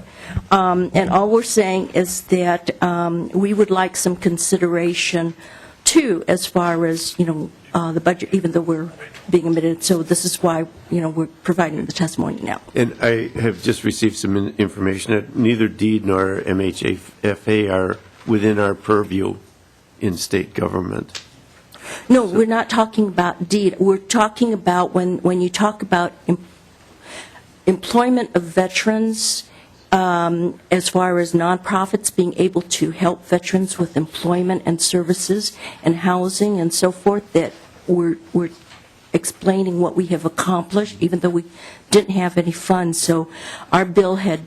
Speaker 15: And all we're saying is that we would like some consideration, too, as far as, the budget, even though we're being admitted. So this is why, we're providing the testimony now.
Speaker 3: And I have just received some information that neither DEED nor MHFA are within our purview in state government.
Speaker 15: No, we're not talking about DEED. We're talking about when you talk about employment of veterans, as far as nonprofits being able to help veterans with employment and services and housing and so forth, that we're explaining what we have accomplished, even though we didn't have any funds. So our bill had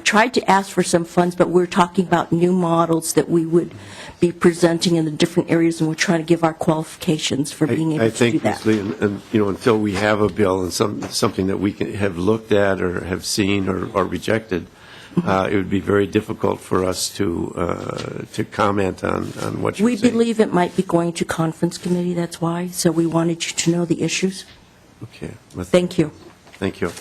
Speaker 15: tried to ask for some funds, but we're talking about new models that we would be presenting in the different areas, and we're trying to give our qualifications for being able to do that.
Speaker 3: I think, Ms. Lee, until we have a bill and something that we can have looked at or have seen or rejected, it would be very difficult for us to comment on what you're saying.
Speaker 15: We believe it might be going to conference committee, that's why, so we wanted you to know the issues.
Speaker 3: Okay.
Speaker 15: Thank you.
Speaker 3: Thank you.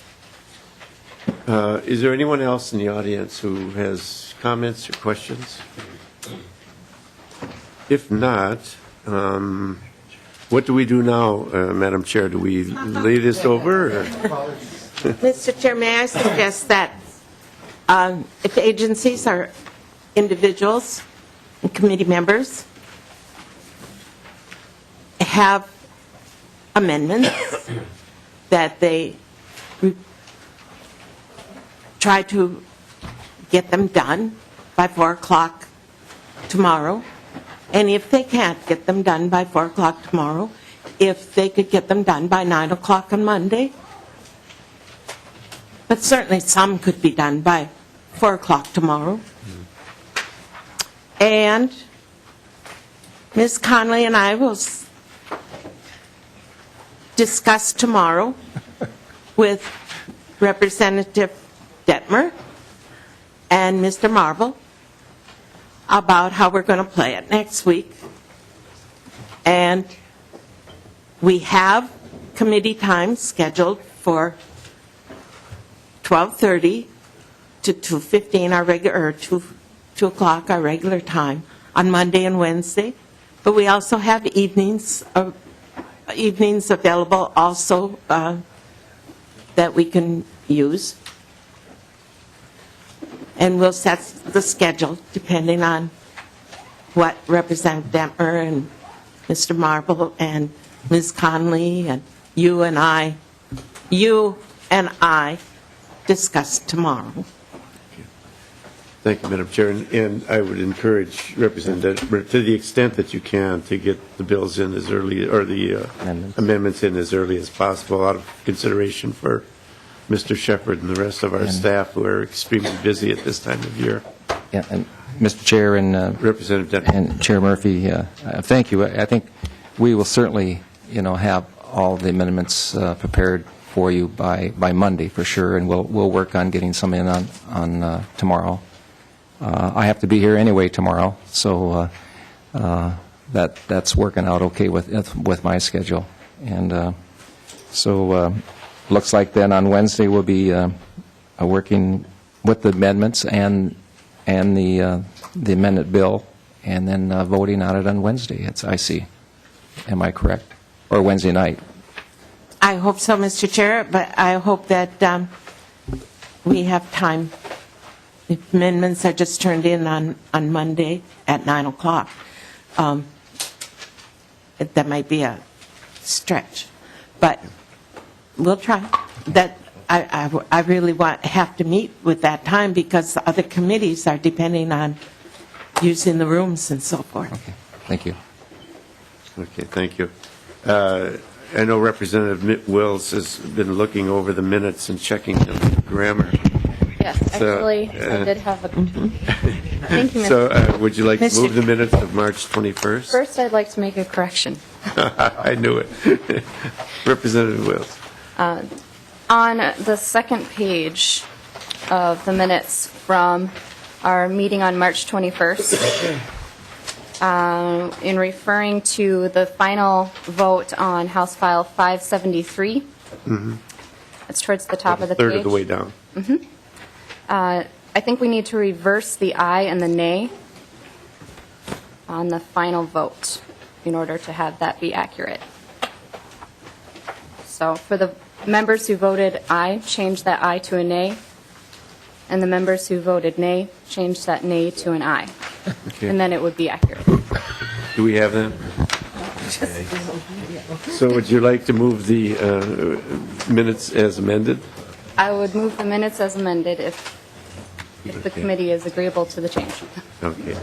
Speaker 3: Is there anyone else in the audience who has comments or questions? If not, what do we do now, Madam Chair? Do we lay this over? Or?
Speaker 1: Mr. Chair, may I suggest that if agencies or individuals and committee members have amendments that they try to get them done by 4 o'clock tomorrow, and if they can't get them done by 4 o'clock tomorrow, if they could get them done by 9 o'clock on Monday. But certainly some could be done by 4 o'clock tomorrow. And Ms. Conley and I will discuss tomorrow with Representative Detmer and Mr. Marble about how we're going to play it next week. And we have committee time scheduled for 12:30 to 2:15, our regular, or 2 o'clock, our regular time on Monday and Wednesday. But we also have evenings available also that we can use. And we'll set the schedule depending on what Representative Detmer and Mr. Marble and Ms. Conley and you and I discuss tomorrow.
Speaker 3: Thank you, Madam Chair. And I would encourage Representative, to the extent that you can, to get the bills in as early, or the amendments in as early as possible, out of consideration for Mr. Shepherd and the rest of our staff who are extremely busy at this time of year.
Speaker 2: Yeah, and Mr. Chair and
Speaker 3: Representative Denton.
Speaker 2: and Chair Murphy, thank you. I think we will certainly, have all the amendments prepared for you by Monday for sure, and we'll work on getting some in on tomorrow. I have to be here anyway tomorrow, so that's working out okay with my schedule. And so looks like then on Wednesday we'll be working with the amendments and the amendment bill, and then voting on it on Wednesday. I see. Am I correct? Or Wednesday night?
Speaker 1: I hope so, Mr. Chair, but I hope that we have time. The amendments are just turned in on Monday at 9 o'clock. That might be a stretch, but we'll try. That I really have to meet with that time because the other committees are depending on using the rooms and so forth.
Speaker 2: Okay. Thank you.
Speaker 3: Okay, thank you. I know Representative Wills has been looking over the minutes and checking the grammar.
Speaker 14: Yes, actually, I did have a... Thank you, Mr.
Speaker 3: So would you like to move the minutes of March 21st?
Speaker 14: First, I'd like to make a correction.
Speaker 3: I knew it. Representative Wills.
Speaker 14: On the second page of the minutes from our meeting on March 21st, in referring to the final vote on House File 573, it's towards the top of the page.
Speaker 3: Third of the way down.
Speaker 14: I think we need to reverse the aye and the nay on the final vote in order to have that be accurate. So for the members who voted aye, change that aye to a nay, and the members who voted nay, change that nay to an aye.
Speaker 3: Okay.
Speaker 14: And then it would be accurate.
Speaker 3: Do we have that? So would you like to move the minutes as amended?
Speaker 14: I would move the minutes as amended if the committee is agreeable to the change.
Speaker 3: Okay.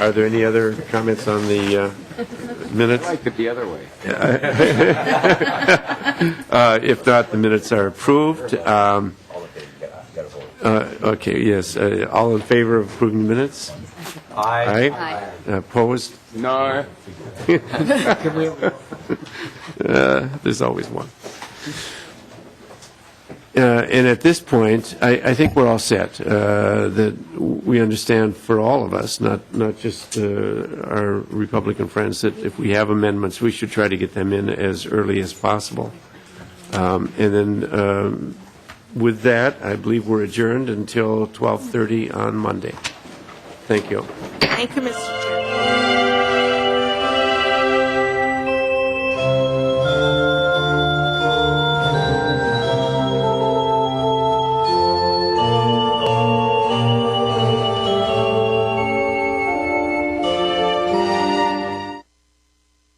Speaker 3: Are there any other comments on the minutes?
Speaker 11: I like it the other way.
Speaker 3: If not, the minutes are approved. Okay, yes. All in favor of approving the minutes? Aye.
Speaker 14: Aye.
Speaker 3: Opposed?
Speaker 11: No.
Speaker 3: There's always one. And at this point, I think we're all set. That we understand for all of us, not just our Republican friends, that if we have amendments, we should try to get them in as early as possible. And then with that, I believe we're adjourned until 12:30 on Monday. Thank you.
Speaker 1: Thank you, Mr. Chair.